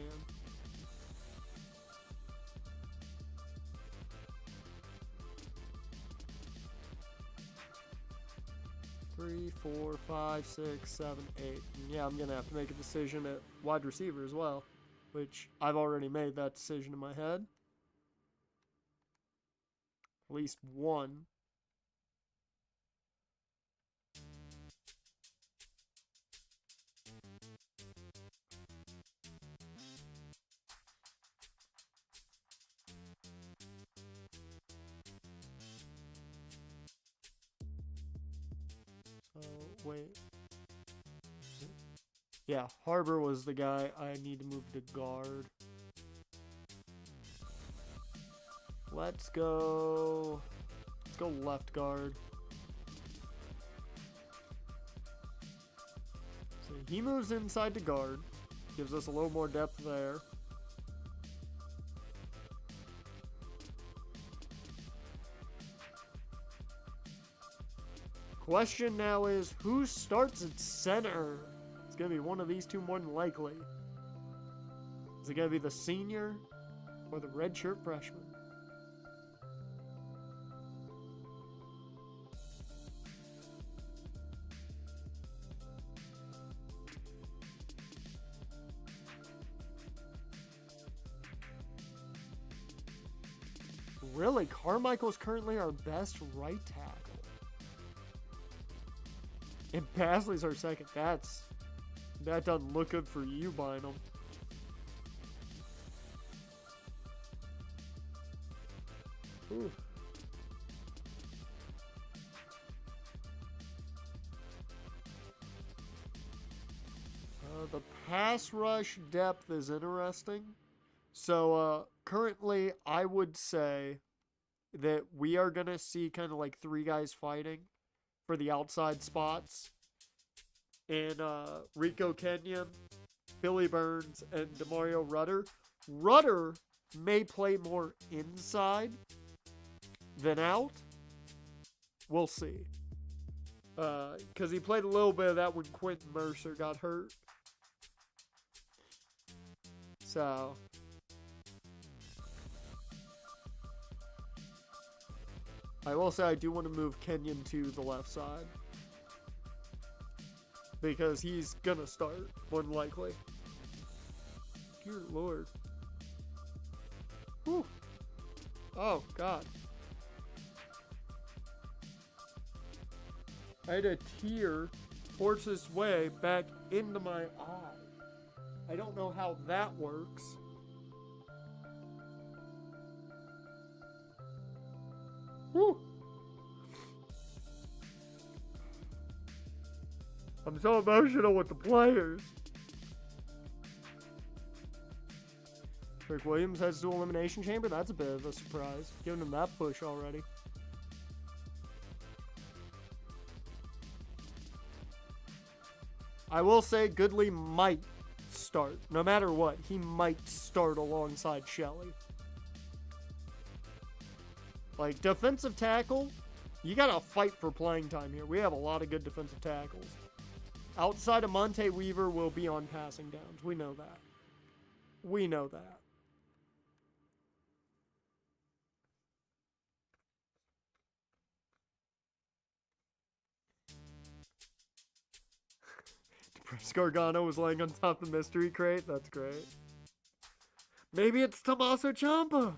3, 4, 5, 6, 7, 8. And yeah, I'm going to have to make a decision at wide receiver as well, which I've already made that decision in my head. At least one. So, wait. Yeah, Harbor was the guy I need to move to guard. Let's go left guard. So he moves inside to guard. Gives us a little more depth there. Question now is, who starts at center? It's going to be one of these two more than likely. Is it going to be the senior or the redshirt freshman? Really? Carmichael's currently our best right tackle. And Pasley's our second. That doesn't look good for you, Bynum. Ooh. The pass rush depth is interesting. So, currently, I would say that we are going to see kind of like three guys fighting for the outside spots. And Rico Kenyon, Billy Burns, and DeMario Rudder. Rudder may play more inside than out. We'll see. Because he played a little bit of that when Quentin Mercer got hurt. So I will say I do want to move Kenyon to the left side. Because he's gonna start, more than likely. Dear Lord. Whew. Oh, God. I had a tear force its way back into my eye. I don't know how that works. Whew. I'm so emotional with the players. Rick Williams heads to Elimination Chamber. That's a bit of a surprise. Giving him that push already. I will say Goodley might start. No matter what, he might start alongside Shelley. Like, defensive tackle, you gotta fight for playing time here. We have a lot of good defensive tackles. Outside of Monte Weaver will be on passing downs. We know that. We know that. Gargano was laying on top of the mystery crate. That's great. Maybe it's Tommaso Ciampa.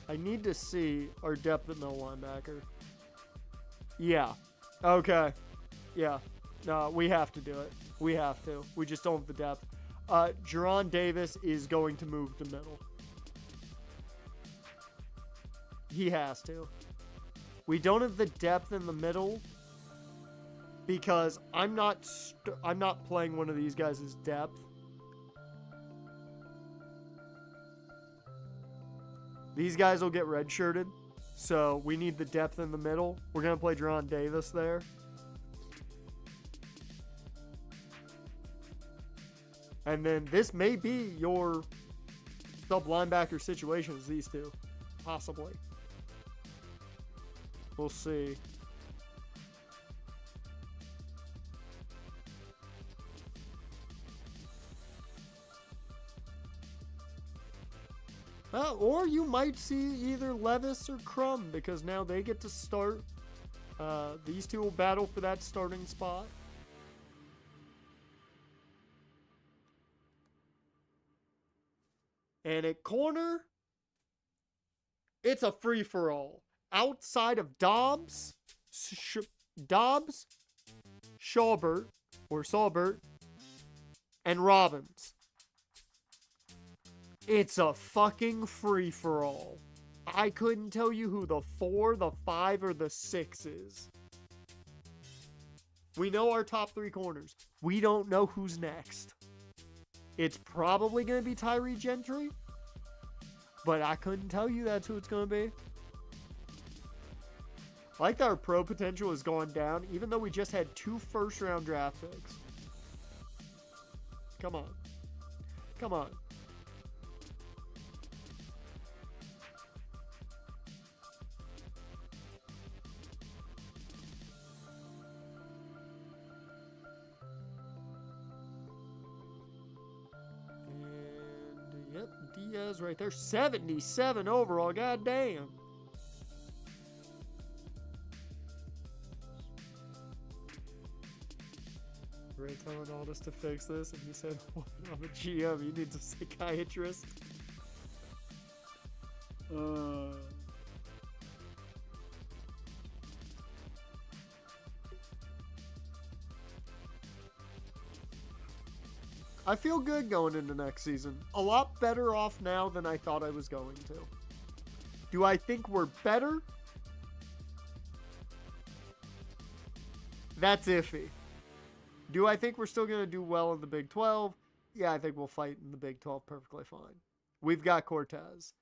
I need to see our depth at middle linebacker. Yeah. Okay. Yeah. No, we have to do it. We have to. We just don't have the depth. Jerron Davis is going to move to middle. He has to. We don't have the depth in the middle because I'm not playing one of these guys as depth. These guys will get redshirted, so we need the depth in the middle. We're going to play Jerron Davis there. And then this may be your sub-linebacker situation as these two. Possibly. We'll see. Or you might see either Levis or Crum, because now they get to start. These two will battle for that starting spot. And at corner, it's a free-for-all. Outside of Dobbs, Schaubert, or Saubert, and Robbins. It's a fucking free-for-all. I couldn't tell you who the 4, the 5, or the 6 is. We know our top 3 corners. We don't know who's next. It's probably going to be Tyree Gentry, but I couldn't tell you that's who it's going to be. I like that our pro potential has gone down, even though we just had 2 first-round draft picks. Come on. Come on. And, yep, Diaz right there. 77 overall. God damn. Ray telling Aldis to fix this, and he said, I'm a GM, he needs a psychiatrist. I feel good going into next season. A lot better off now than I thought I was going to. Do I think we're better? That's iffy. Do I think we're still going to do well in the Big 12? Yeah, I think we'll fight in the Big 12 perfectly fine. We've got Cortez.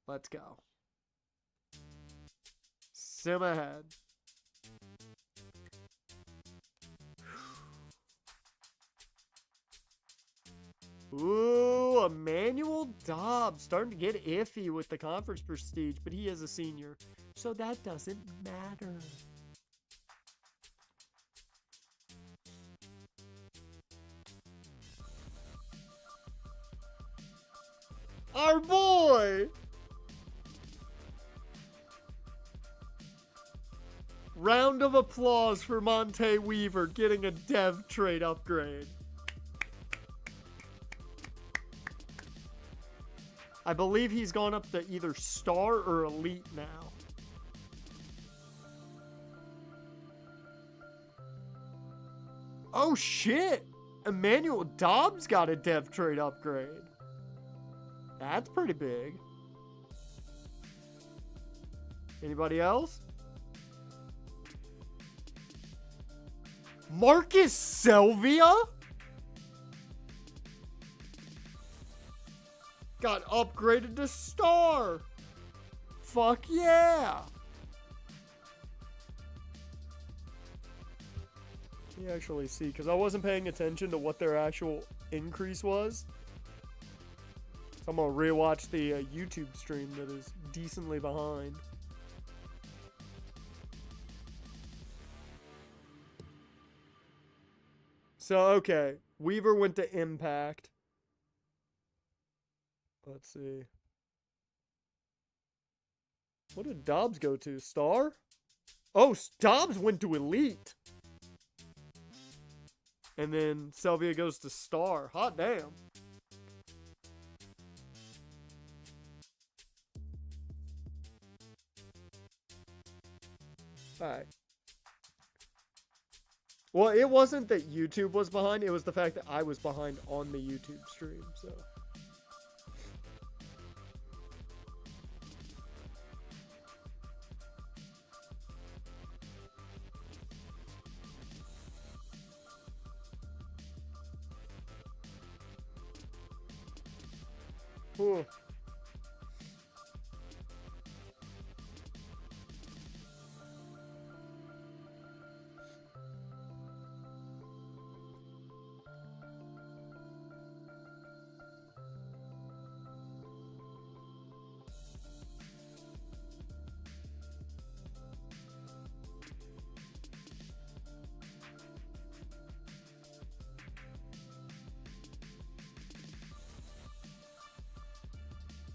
Let's go. Sim ahead. Ooh, Emmanuel Dobbs. Starting to get iffy with the conference prestige, but he is a senior, so that doesn't matter. Our boy! Round of applause for Monte Weaver getting a dev trade upgrade. I believe he's gone up to either star or elite now. Oh shit! Emmanuel Dobbs got a dev trade upgrade. That's pretty big. Anybody else? Marcus Selvia? Got upgraded to star. Fuck yeah. You actually see, because I wasn't paying attention to what their actual increase was. I'm going to rewatch the YouTube stream that is decently behind. So, okay. Weaver went to Impact. Let's see. What did Dobbs go to? Star? Oh, Dobbs went to Elite. And then Selvia goes to Star. Hot damn. Alright. Well, it wasn't that YouTube was behind. It was the fact that I was behind on the YouTube stream, so. Ooh.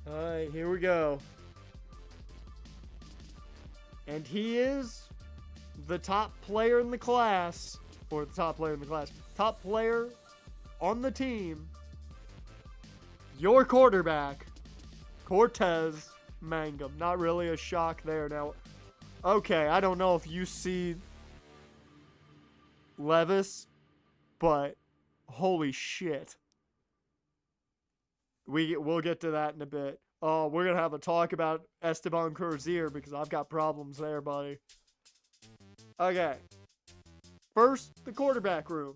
Alright, here we go. And he is the top player in the class. Or the top player in the class. Top player on the team. Your quarterback, Cortez Mangum. Not really a shock there. Now, okay, I don't know if you see Levis, but holy shit. We'll get to that in a bit. Oh, we're going to have a talk about Esteban Crozier because I've got problems there, buddy. Okay. First, the quarterback room.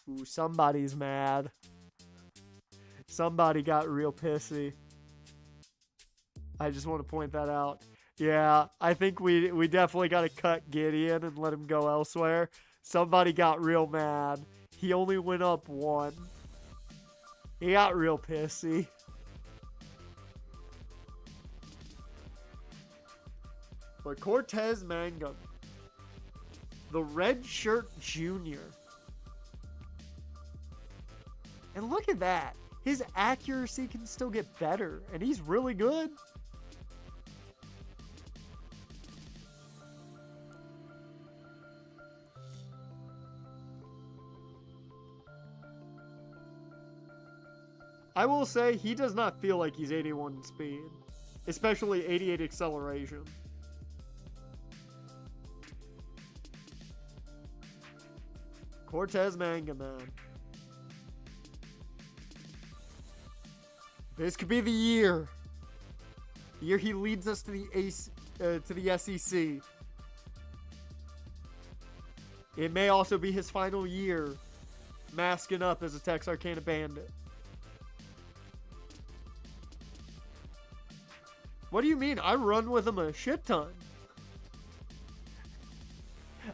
Ooh, somebody's mad. Somebody got real pissy. I just want to point that out. Yeah, I think we definitely got to cut Gideon and let him go elsewhere. Somebody got real mad. He only went up 1. He got real pissy. But Cortez Mangum, the red shirt junior. And look at that. His accuracy can still get better, and he's really good. I will say he does not feel like he's 81 speed, especially 88 acceleration. Cortez Manga, man. This could be the year. The year he leads us to the SEC. It may also be his final year masking up as a Texarkana Bandit. What do you mean? I run with him a shit ton.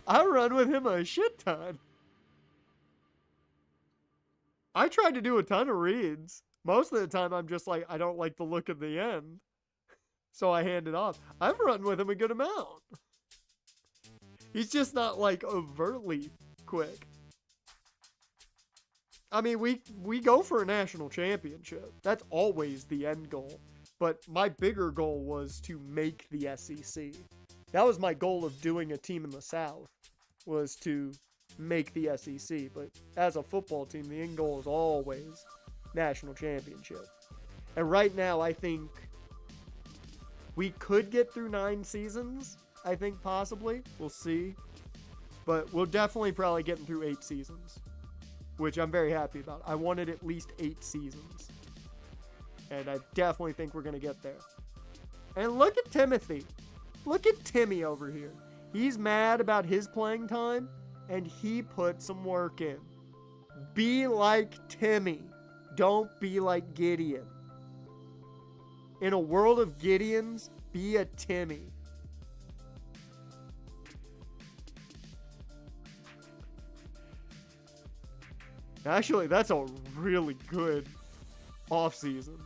I run with him a shit ton. I tried to do a ton of reads. Most of the time, I'm just like, I don't like the look of the end. So I hand it off. I've run with him a good amount. He's just not, like, overtly quick. I mean, we go for a national championship. That's always the end goal. But my bigger goal was to make the SEC. That was my goal of doing a team in the South, was to make the SEC. But as a football team, the end goal is always national championship. And right now, I think we could get through 9 seasons. I think possibly. We'll see. But we'll definitely probably getting through 8 seasons, which I'm very happy about. I wanted at least 8 seasons. And I definitely think we're going to get there. And look at Timothy. Look at Timmy over here. He's mad about his playing time, and he put some work in. Be like Timmy. Don't be like Gideon. In a world of Gideons, be a Timmy. Actually, that's a really good offseason.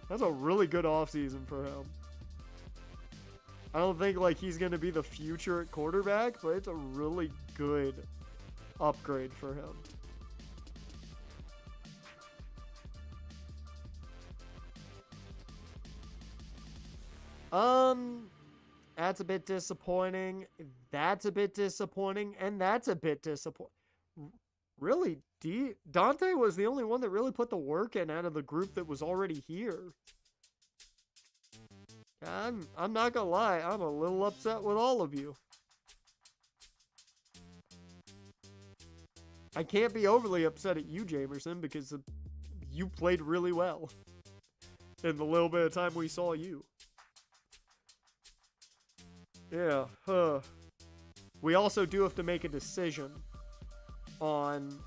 That's a really good offseason for him. I don't think like he's going to be the future at quarterback, but it's a really good upgrade for him. That's a bit disappointing. That's a bit disappointing. And that's a bit disappointing. Really, Dante was the only one that really put the work in out of the group that was already here. I'm not gonna lie, I'm a little upset with all of you. I can't be overly upset at you, Jamerson, because you played really well in the little bit of time we saw you. Yeah, we also do have to make a decision on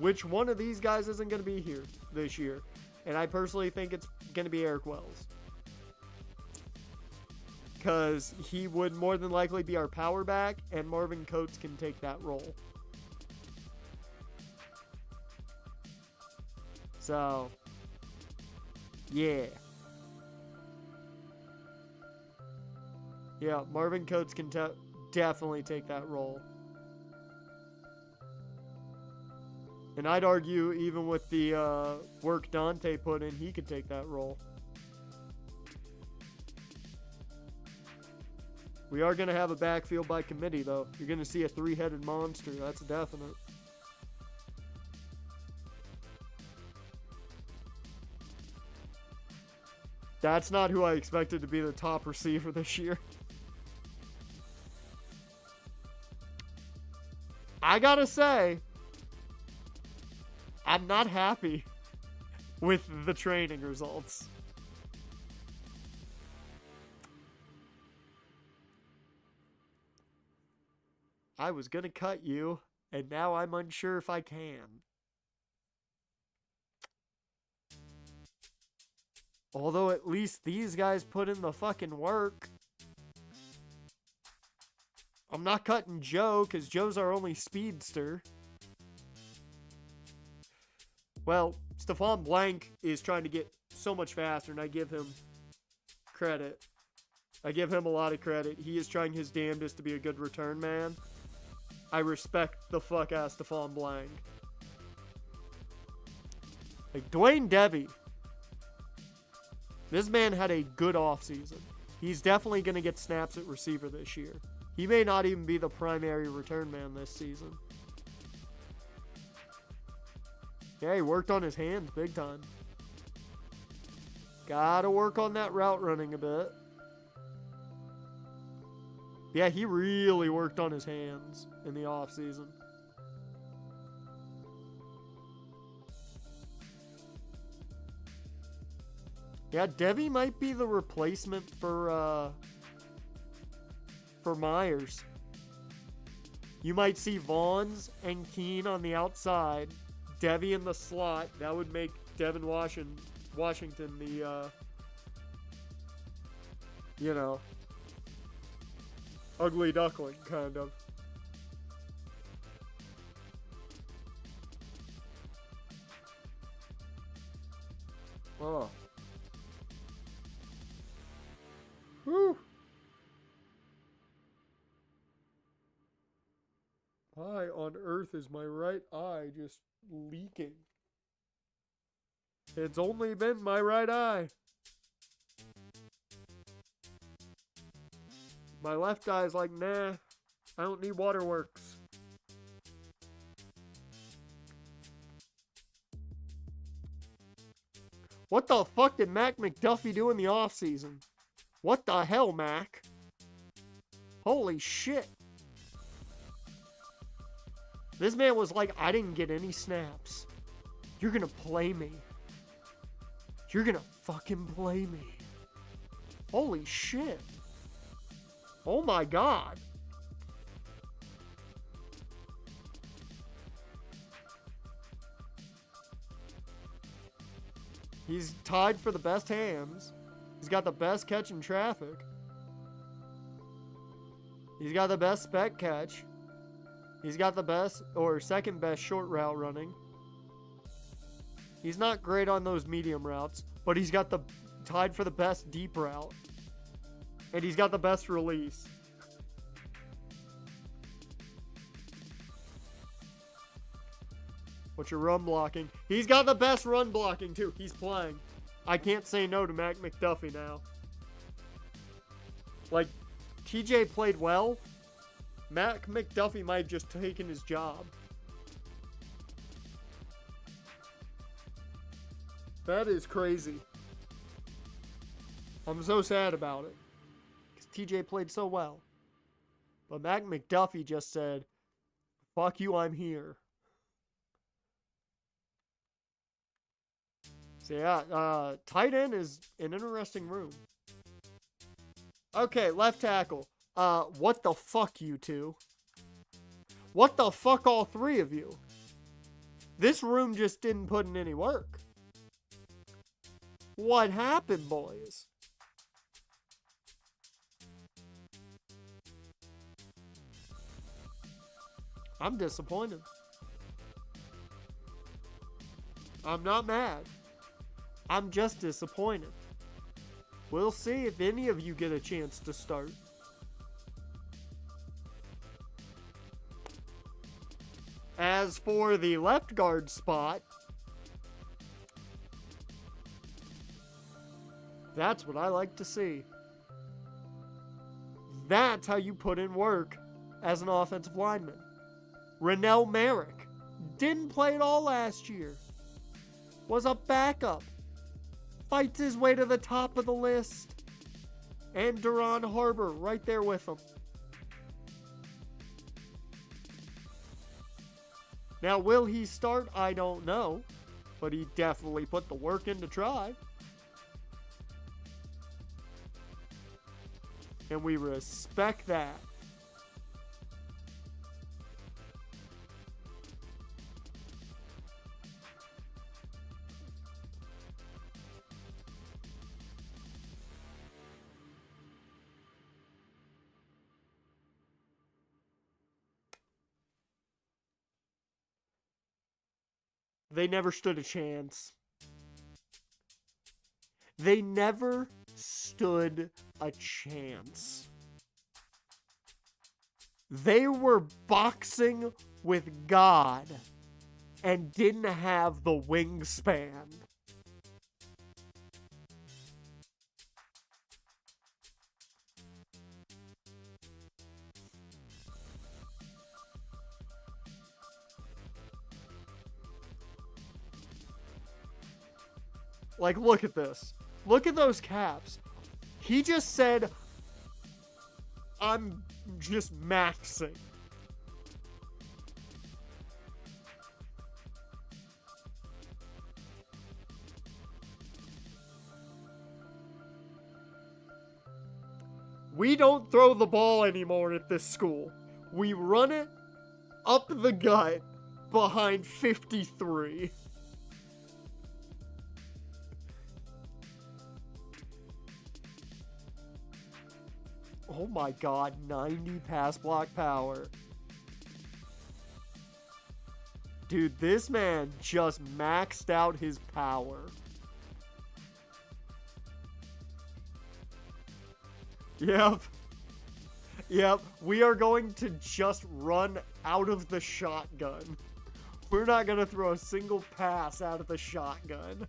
which one of these guys isn't going to be here this year. And I personally think it's going to be Eric Wells. Because he would more than likely be our power back, and Marvin Coates can take that role. So, yeah. Yeah, Marvin Coates can definitely take that role. And I'd argue, even with the work Dante put in, he could take that role. We are going to have a backfield by committee, though. You're going to see a 3-headed monster. That's definite. That's not who I expected to be the top receiver this year. I gotta say, I'm not happy with the training results. I was gonna cut you, and now I'm unsure if I can. Although at least these guys put in the fucking work. I'm not cutting Joe, because Joe's our only speedster. Well, Stephon Blank is trying to get so much faster, and I give him credit. I give him a lot of credit. He is trying his damnedest to be a good return man. I respect the fuck out of Stephon Blank. Like, Dwayne Devy. This man had a good offseason. He's definitely going to get snaps at receiver this year. He may not even be the primary return man this season. Yeah, he worked on his hands big time. Gotta work on that route running a bit. Yeah, he really worked on his hands in the offseason. Yeah, Devy might be the replacement for Myers. You might see Vaughns and Keene on the outside, Devy in the slot. That would make Devin Washington the, you know, ugly duckling, kind of. Oh. Whew. Why on earth is my right eye just leaking? It's only been my right eye. My left eye is like, nah, I don't need waterworks. What the fuck did Mac McDuffie do in the offseason? What the hell, Mac? Holy shit. This man was like, I didn't get any snaps. You're gonna play me. You're gonna fucking play me. Holy shit. Oh my god. He's tied for the best hands. He's got the best catch in traffic. He's got the best spec catch. He's got the best or second best short route running. He's not great on those medium routes, but he's got the tied for the best deep route. And he's got the best release. What's your run blocking? He's got the best run blocking too. He's playing. I can't say no to Mac McDuffie now. Like, TJ played well. Mac McDuffie might have just taken his job. That is crazy. I'm so sad about it. Because TJ played so well. But Mac McDuffie just said, fuck you, I'm here. So yeah, tight end is an interesting room. Okay, left tackle. What the fuck, you two? What the fuck, all three of you? This room just didn't put in any work. What happened, boys? I'm disappointed. I'm not mad. I'm just disappointed. We'll see if any of you get a chance to start. As for the left guard spot, that's what I like to see. That's how you put in work as an offensive lineman. Rennell Merrick didn't play at all last year. Was a backup. Fights his way to the top of the list. And Duron Harbour right there with him. Now, will he start? I don't know. But he definitely put the work in to try. And we respect that. They never stood a chance. They never stood a chance. They were boxing with God and didn't have the wingspan. Like, look at this. Look at those caps. He just said, I'm just maxing. We don't throw the ball anymore at this school. We run it up the gut behind 53. Oh my god, 90 pass block power. Dude, this man just maxed out his power. Yep. Yep, we are going to just run out of the shotgun. We're not going to throw a single pass out of the shotgun.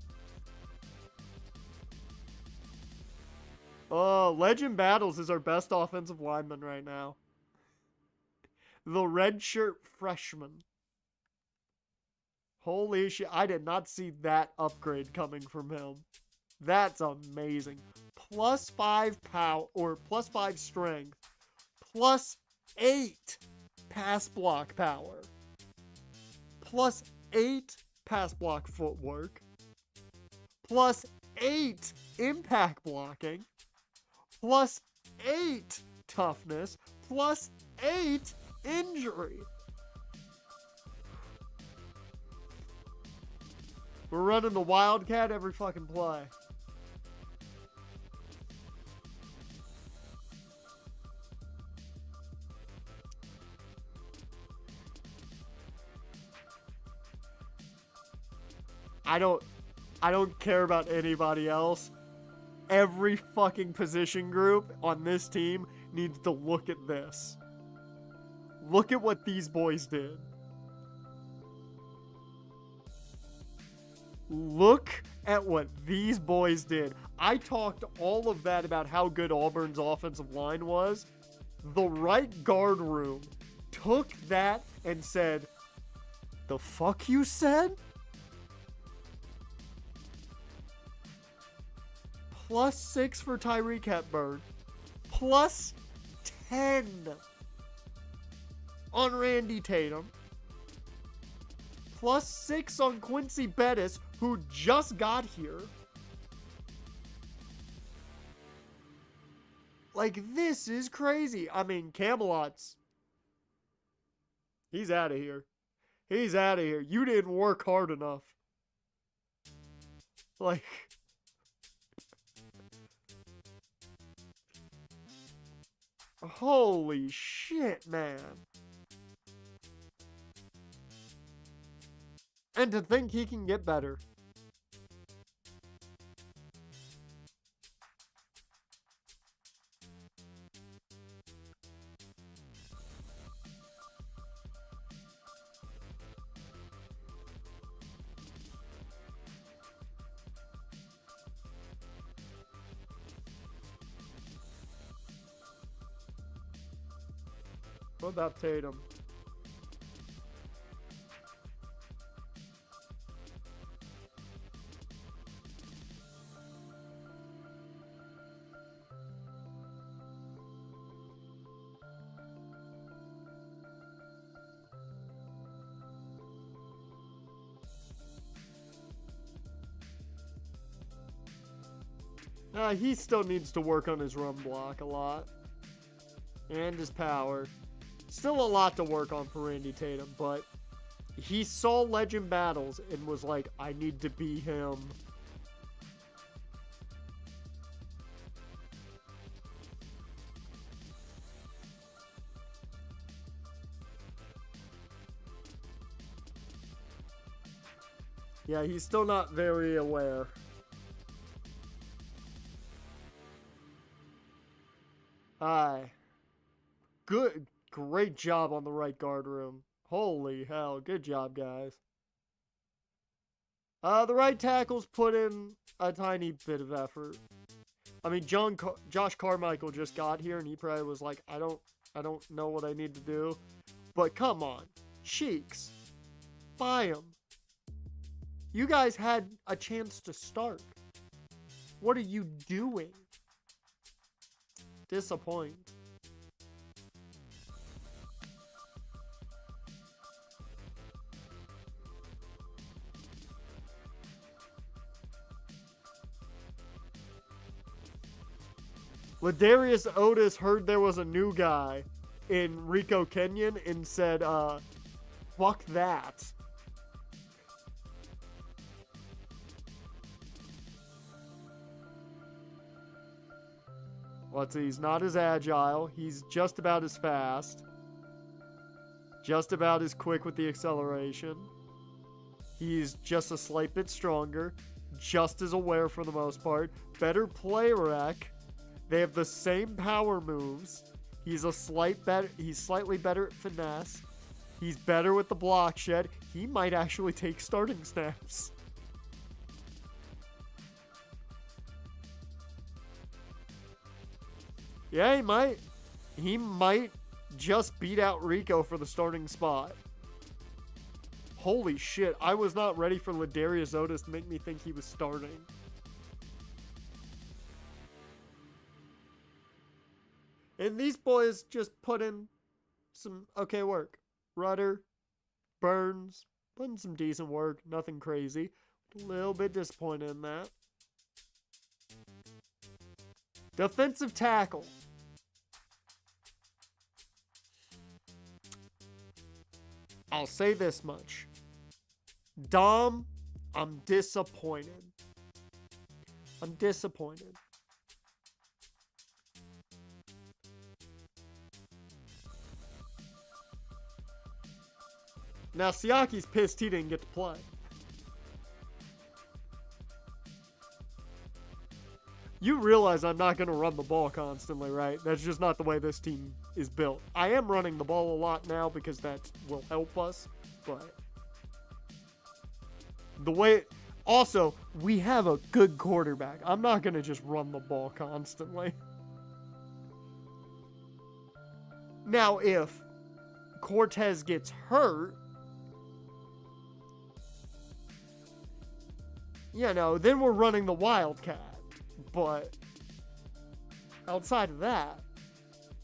Oh, Legend Battles is our best offensive lineman right now. The redshirt freshman. Holy shit, I did not see that upgrade coming from him. That's amazing. +5 power, or +5 strength. +8 pass block power. +8 pass block footwork. +8 impact blocking. +8 toughness. +8 injury. We're running the Wildcat every fucking play. I don't care about anybody else. Every fucking position group on this team needs to look at this. Look at what these boys did. Look at what these boys did. I talked all of that about how good Auburn's offensive line was. The right guard room took that and said, "The fuck you said?" +6 for Tyreek Hepburn. +10 on Randy Tatum. +6 on Quincy Bettis, who just got here. Like, this is crazy. I mean, Camelot's... He's out of here. He's out of here. You didn't work hard enough. Like... Holy shit, man. And to think he can get better. What about Tatum? He still needs to work on his run block a lot. And his power. Still a lot to work on for Randy Tatum, but he saw Legend Battles and was like, I need to be him. Yeah, he's still not very aware. Aye. Good. Great job on the right guard room. Holy hell. Good job, guys. The right tackles put in a tiny bit of effort. I mean, Josh Carmichael just got here, and he probably was like, I don't know what I need to do. But come on. Cheeks. Buy him. You guys had a chance to start. What are you doing? Disappoint. Ladarius Otis heard there was a new guy in Rico Kenyon and said, fuck that. Let's see, he's not as agile. He's just about as fast. Just about as quick with the acceleration. He's just a slight bit stronger. Just as aware for the most part. Better play rec. They have the same power moves. He's slightly better at finesse. He's better with the block shed. He might actually take starting snaps. Yeah, he might. He might just beat out Rico for the starting spot. Holy shit, I was not ready for Ladarius Otis to make me think he was starting. And these boys just put in some okay work. Rudder, Burns, put in some decent work. Nothing crazy. A little bit disappointed in that. Defensive tackle. I'll say this much. Dom, I'm disappointed. I'm disappointed. Now, Siaki's pissed he didn't get to play. You realize I'm not going to run the ball constantly, right? That's just not the way this team is built. I am running the ball a lot now because that will help us, but the way... Also, we have a good quarterback. I'm not going to just run the ball constantly. Now, if Cortez gets hurt, you know, then we're running the Wildcat. But outside of that,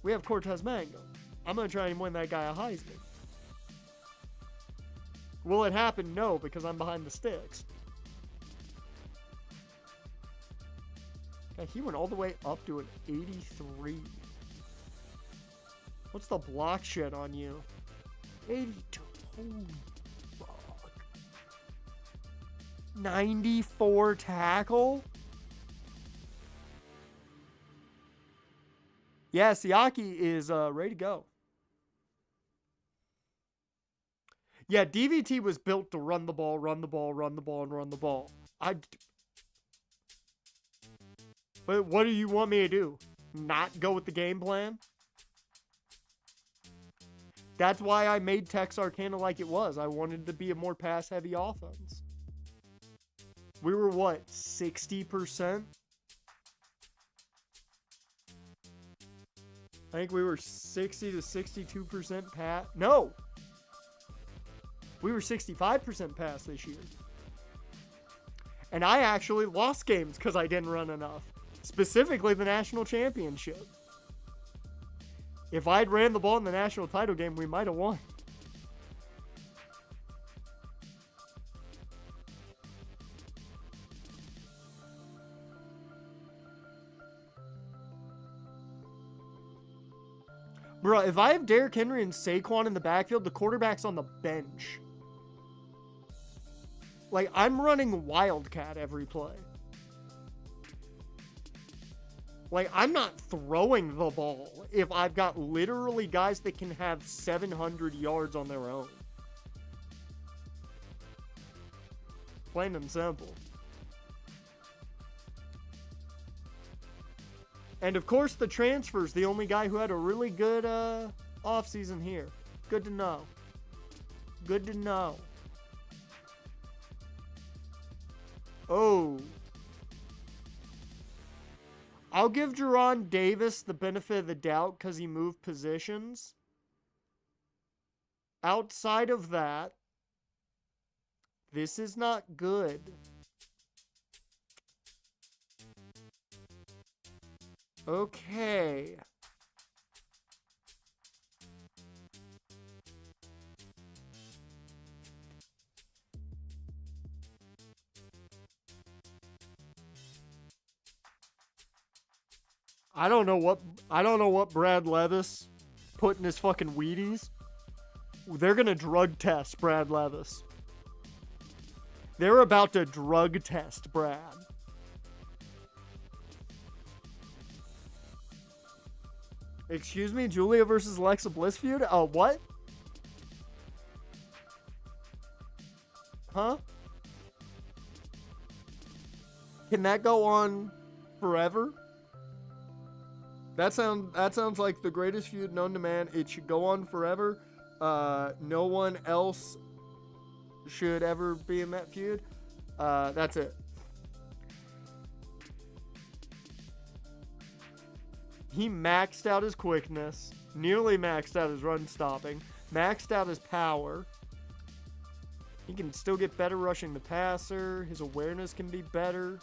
we have Cortez Mango. I'm going to try and win that guy a Heisman. Will it happen? No, because I'm behind the sticks. Okay, he went all the way up to an 83. What's the block shed on you? 82. Holy fuck. 94 tackle? Yeah, Siaki is ready to go. Yeah, DVT was built to run the ball, run the ball, run the ball, and run the ball. But what do you want me to do? Not go with the game plan? That's why I made Texarkana like it was. I wanted to be a more pass-heavy offense. We were, what, 60%? I think we were 60 to 62% pass. No! We were 65% pass this year. And I actually lost games because I didn't run enough. Specifically the national championship. If I'd ran the ball in the national title game, we might have won. Bro, if I have Derrick Henry and Saquon in the backfield, the quarterback's on the bench. Like, I'm running Wildcat every play. Like, I'm not throwing the ball if I've got literally guys that can have 700 yards on their own. Plain and simple. And of course, the transfer's the only guy who had a really good offseason here. Good to know. Good to know. Oh. I'll give Jerron Davis the benefit of the doubt because he moved positions. Outside of that, this is not good. Okay. I don't know what Brad Levis put in his fucking Wheaties. They're gonna drug test Brad Levis. They're about to drug test Brad. Excuse me, Julia versus Alexa Bliss feud? What? Huh? Can that go on forever? That sounds like the greatest feud known to man. It should go on forever. No one else should ever be in that feud. That's it. He maxed out his quickness, nearly maxed out his run stopping, maxed out his power. He can still get better rushing the passer. His awareness can be better.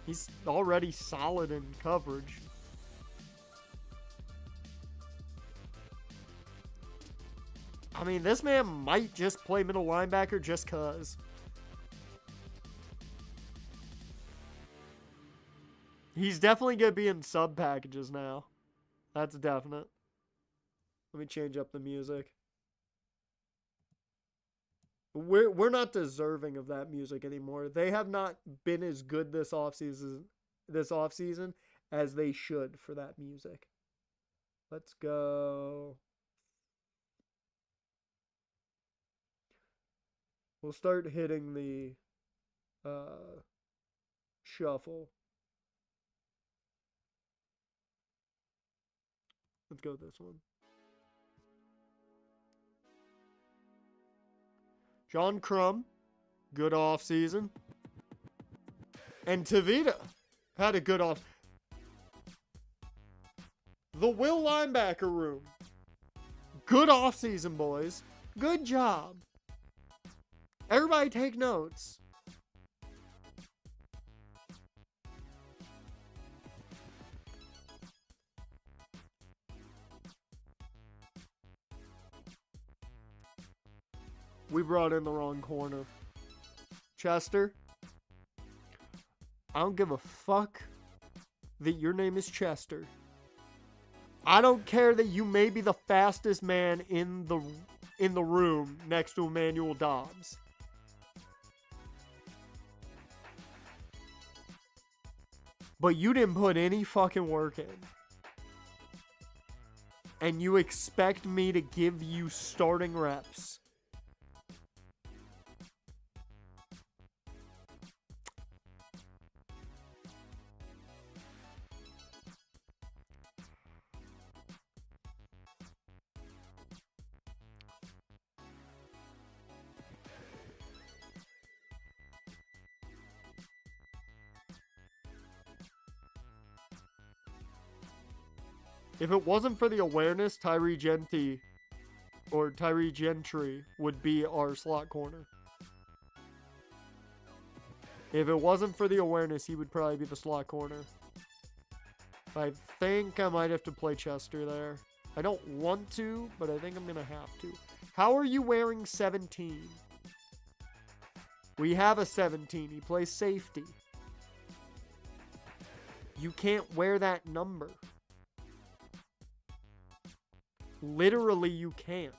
He's already solid in coverage. I mean, this man might just play middle linebacker just cuz. He's definitely going to be in sub packages now. That's definite. Let me change up the music. We're not deserving of that music anymore. They have not been as good this offseason as they should for that music. Let's go. We'll start hitting the shuffle. Let's go with this one. John Crum, good offseason. And Tavita had a good off. The Will linebacker room. Good offseason, boys. Good job. Everybody take notes. We brought in the wrong corner. Chester, I don't give a fuck that your name is Chester. I don't care that you may be the fastest man in the room next to Emmanuel Dobbs. But you didn't put any fucking work in. And you expect me to give you starting reps. If it wasn't for the awareness, Tyree Gentry would be our slot corner. If it wasn't for the awareness, he would probably be the slot corner. I think I might have to play Chester there. I don't want to, but I think I'm going to have to. How are you wearing 17? We have a 17. He plays safety. You can't wear that number. Literally, you can't.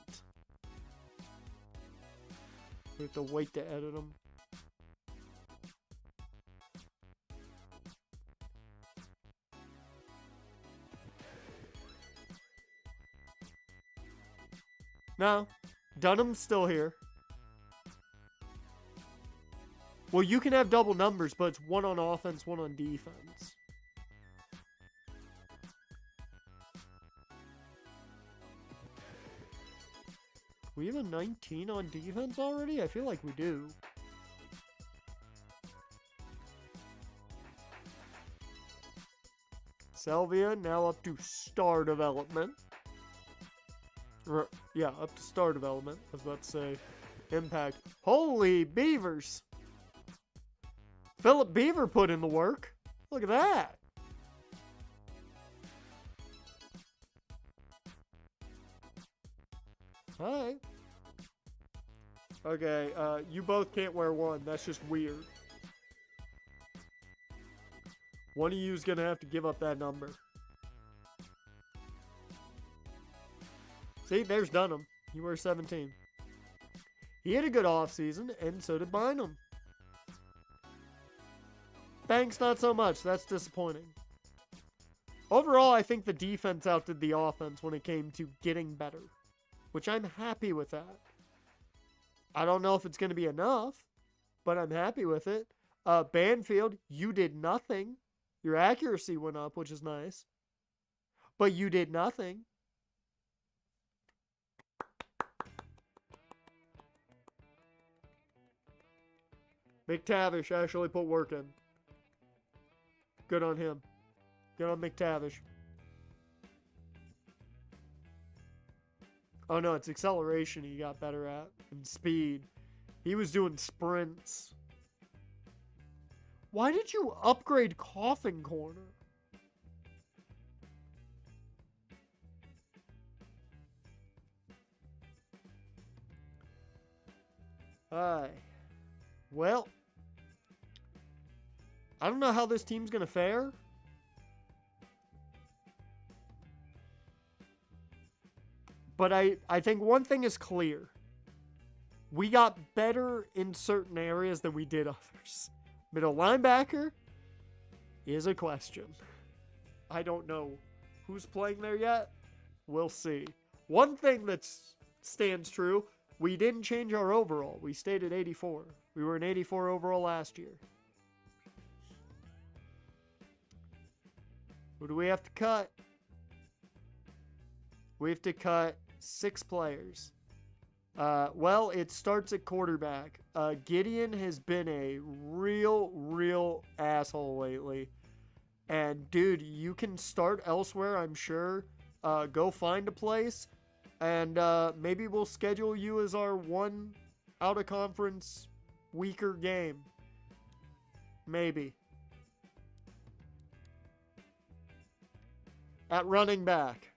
We have to wait to edit them. No, Dunham's still here. Well, you can have double numbers, but it's one on offense, one on defense. We have a 19 on defense already? I feel like we do. Salvia now up to star development. Yeah, up to star development. I was about to say impact. Holy beavers! Philip Beaver put in the work. Look at that. Hi. Okay, you both can't wear one. That's just weird. One of you's gonna have to give up that number. See, there's Dunham. He wears 17. He had a good offseason, and so did Bynum. Banks, not so much. That's disappointing. Overall, I think the defense outdid the offense when it came to getting better, which I'm happy with that. I don't know if it's going to be enough, but I'm happy with it. Banfield, you did nothing. Your accuracy went up, which is nice, but you did nothing. McTavish actually put work in. Good on him. Good on McTavish. Oh no, it's acceleration he got better at. And speed. He was doing sprints. Why did you upgrade Coffin Corner? Well, I don't know how this team's going to fare. But I think one thing is clear. We got better in certain areas than we did others. Middle linebacker is a question. I don't know who's playing there yet. We'll see. One thing that stands true, we didn't change our overall. We stayed at 84. We were an 84 overall last year. Who do we have to cut? We have to cut 6 players. Well, it starts at quarterback. Gideon has been a real asshole lately. And, dude, you can start elsewhere, I'm sure. Go find a place. And maybe we'll schedule you as our one out-of-conference weaker game. Maybe. At running back.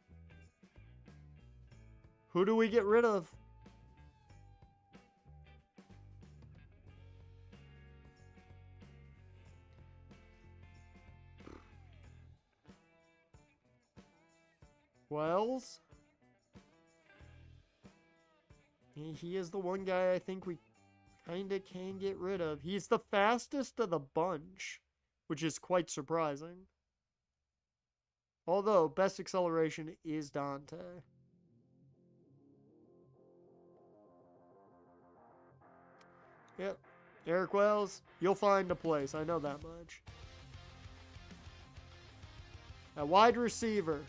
Who do we get rid of? Wells? He is the one guy I think we kinda can get rid of. He's the fastest of the bunch, which is quite surprising. Although, best acceleration is Dante. Yep. Eric Wells, you'll find a place. I know that much. A wide receiver.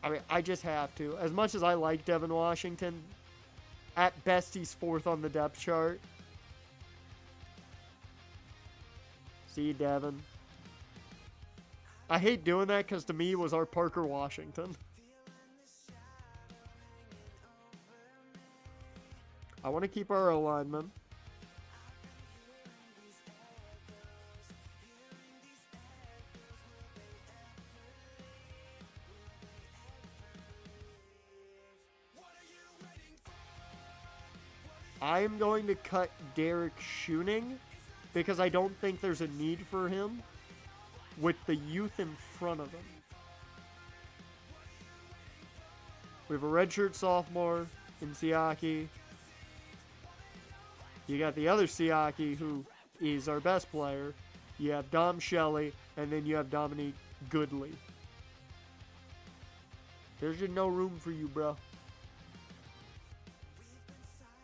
I mean, I just have to. As much as I like Devin Washington, at best he's 4th on the depth chart. See, Devin. I hate doing that because to me it was our Parker Washington. I want to keep our O-lineman. I am going to cut Derek Schuning because I don't think there's a need for him with the youth in front of him. We have a redshirt sophomore in Siaki. You got the other Siaki, who is our best player. You have Dom Shelley, and then you have Dominique Goodley. There's just no room for you, bro. Are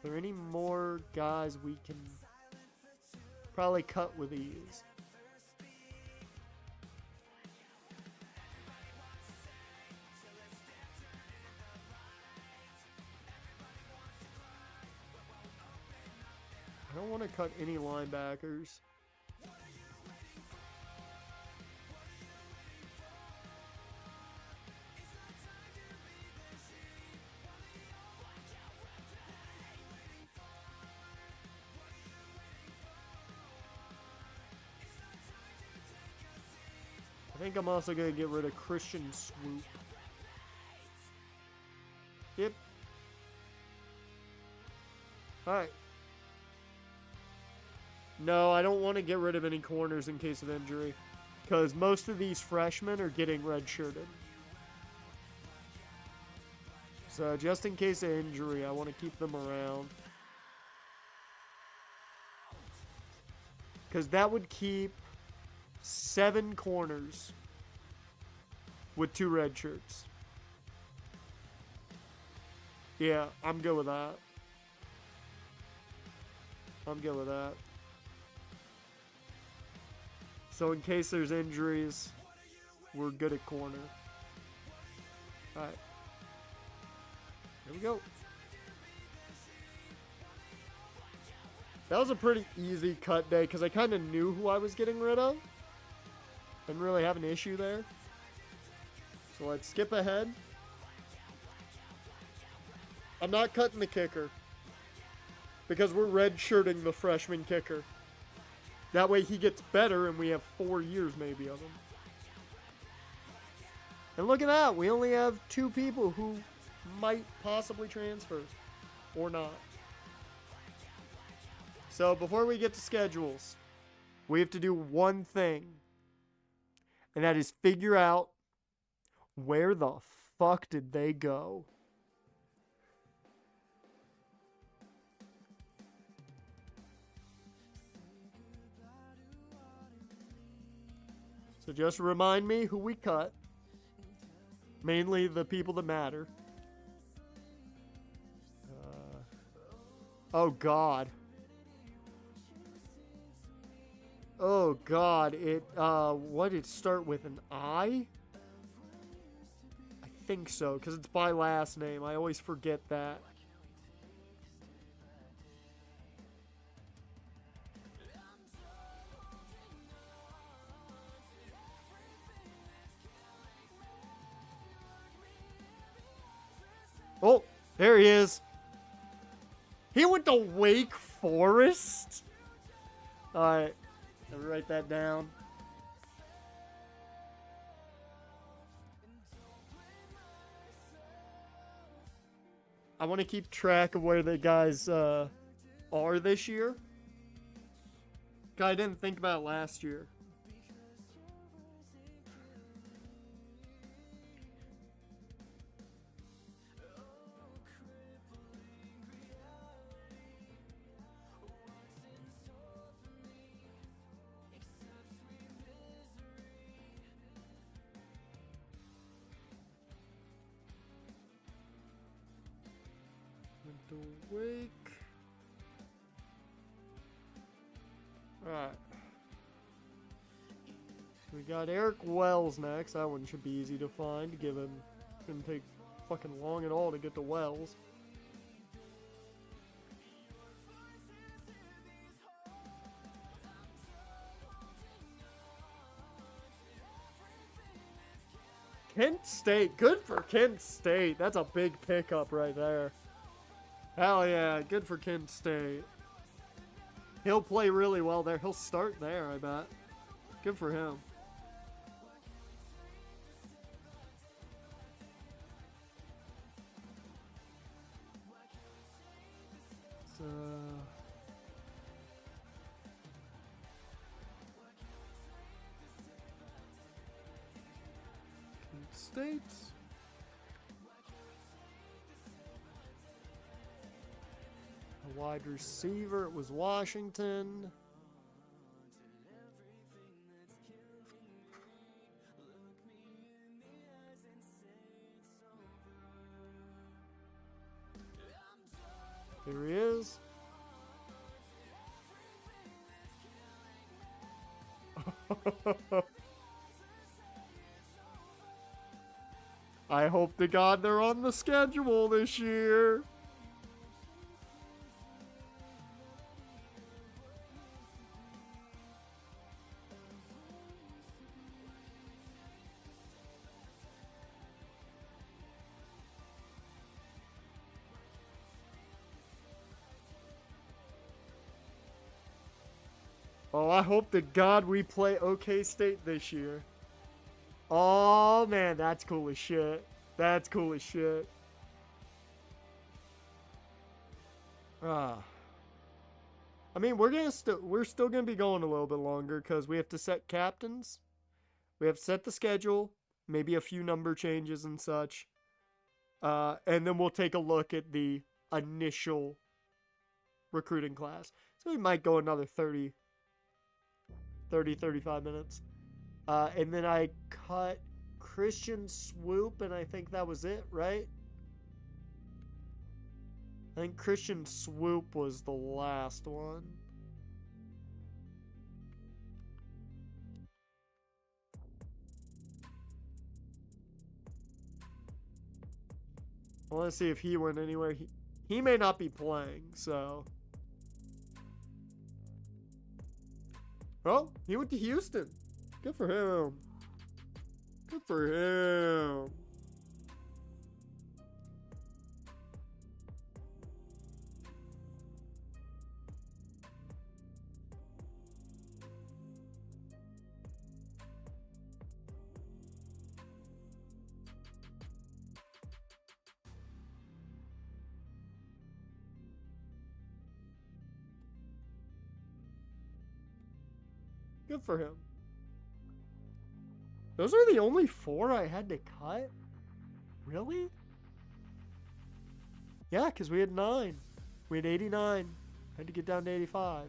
there any more guys we can probably cut with ease? I don't want to cut any linebackers. I think I'm also going to get rid of Christian Swoop. Yep. Alright. No, I don't want to get rid of any corners in case of injury. Because most of these freshmen are getting redshirted. So just in case of injury, I want to keep them around. Because that would keep 7 corners with 2 red shirts. Yeah, I'm good with that. I'm good with that. So in case there's injuries, we're good at corner. Alright. Here we go. That was a pretty easy cut day because I kind of knew who I was getting rid of. Didn't really have an issue there. So let's skip ahead. I'm not cutting the kicker because we're redshirting the freshman kicker. That way he gets better and we have 4 years maybe of him. And look at that. We only have 2 people who might possibly transfer or not. So before we get to schedules, we have to do one thing. And that is figure out where the fuck did they go? So just remind me who we cut. Mainly the people that matter. Oh, God. Oh, God. What did it start with? An I? I think so, because it's by last name. I always forget that. Oh, there he is. He went to Wake Forest? Alright, let me write that down. I want to keep track of where the guys are this year. I didn't think about it last year. Wake. Alright. We got Eric Wells next. That one should be easy to find, given it didn't take fucking long at all to get to Wells. Kent State. Good for Kent State. That's a big pickup right there. Hell yeah, good for Kent State. He'll play really well there. He'll start there, I bet. Good for him. So, Kent State. wide receiver. It was Washington. There he is. I hope to God they're on the schedule this year. Oh, I hope to God we play OK State this year. Oh, man, that's cool as shit. That's cool as shit. I mean, we're still gonna be going a little bit longer because we have to set captains. We have to set the schedule, maybe a few number changes and such. And then we'll take a look at the initial recruiting class. So we might go another 35 minutes. And then I cut Christian Swoop, and I think that was it, right? I think Christian Swoop was the last one. I want to see if he went anywhere. He may not be playing, so... Oh, he went to Houston. Good for him. Good for him. Good for him. Those are the only 4 I had to cut? Really? Yeah, because we had 9. We had 89. Had to get down to 85.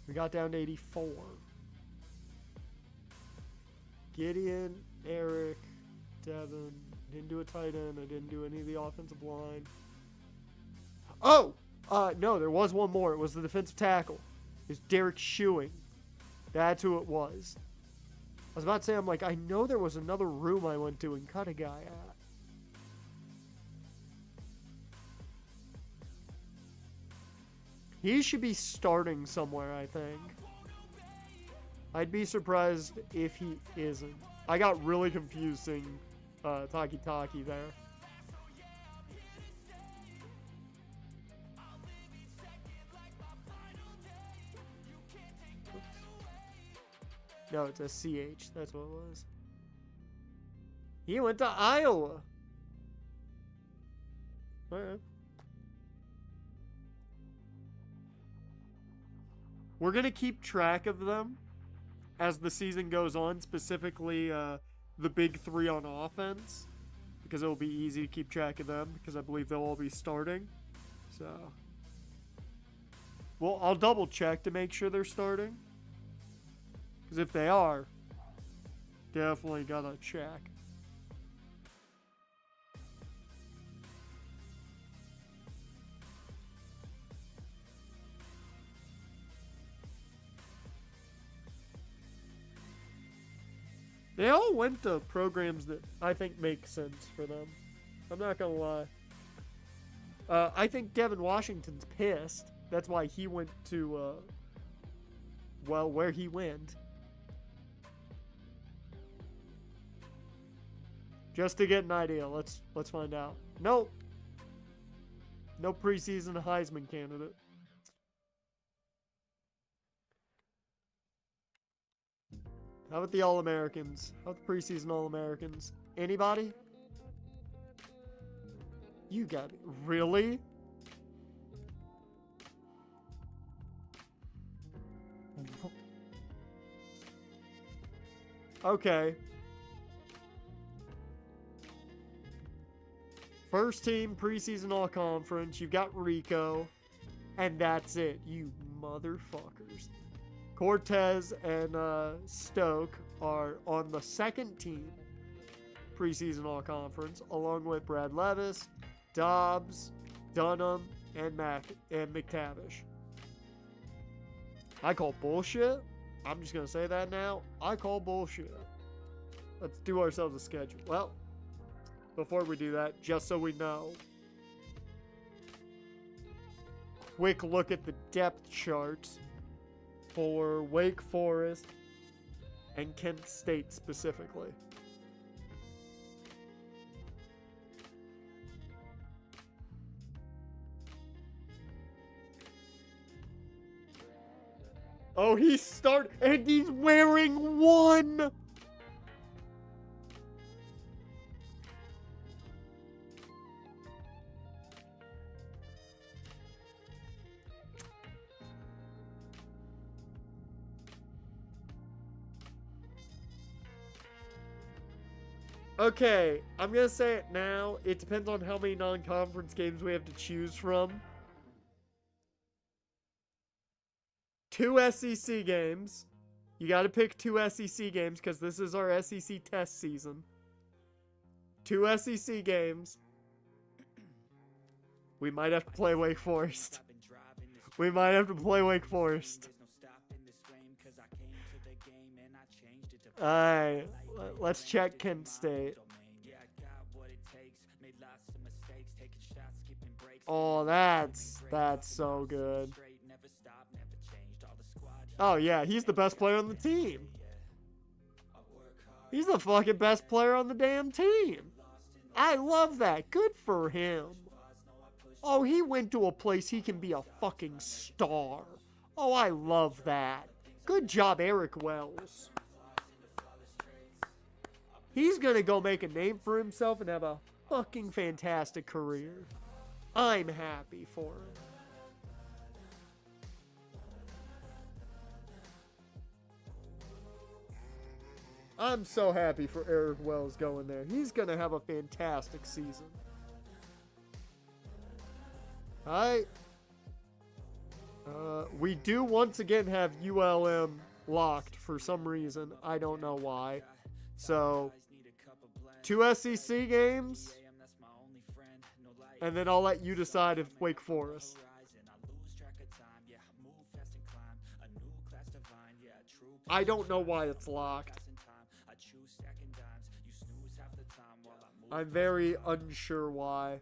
We got down to 84. Gideon, Eric, Devin. Didn't do a tight end. I didn't do any of the offensive line. Oh! No, there was one more. It was the defensive tackle. It was Derek Shuing. That's who it was. I was about to say, I'm like, I know there was another room I went to and cut a guy at. He should be starting somewhere, I think. I'd be surprised if he isn't. I got really confused seeing Taki there. No, it's a CH. That's what it was. He went to Iowa. Alright. We're going to keep track of them as the season goes on, specifically the big 3 on offense, because it'll be easy to keep track of them, because I believe they'll all be starting. So, well, I'll double check to make sure they're starting. Because if they are, definitely gotta check. They all went to programs that I think make sense for them. I'm not gonna lie. I think Devin Washington's pissed. That's why he went to, well, where he went. Just to get an idea, let's find out. Nope. No preseason Heisman candidate. How about the All-Americans? How about the preseason All-Americans? Anybody? You got it. Really? Okay. First team, preseason all conference. You've got Rico. And that's it, you motherfuckers. Cortez and Stoke are on the second team, preseason all conference, along with Brad Levis, Dobbs, Dunham, and McTavish. I call bullshit. I'm just going to say that now. I call bullshit. Let's do ourselves a schedule. Well, before we do that, just so we know, quick look at the depth charts for Wake Forest and Kent State specifically. Oh, he started, and he's wearing 1! Okay, I'm gonna say it now. It depends on how many non-conference games we have to choose from. 2 SEC games. You gotta pick 2 SEC games because this is our SEC test season. 2 SEC games. We might have to play Wake Forest. We might have to play Wake Forest. Alright, let's check Kent State. Oh, that's so good. Oh yeah, he's the best player on the team. He's the fucking best player on the damn team. I love that. Good for him. Oh, he went to a place he can be a fucking star. Oh, I love that. Good job, Eric Wells. He's gonna go make a name for himself and have a fucking fantastic career. I'm happy for him. I'm so happy for Eric Wells going there. He's gonna have a fantastic season. Alright. We do once again have ULM locked for some reason. I don't know why. So, 2 SEC games, and then I'll let you decide if Wake Forest. I don't know why it's locked. I'm very unsure why.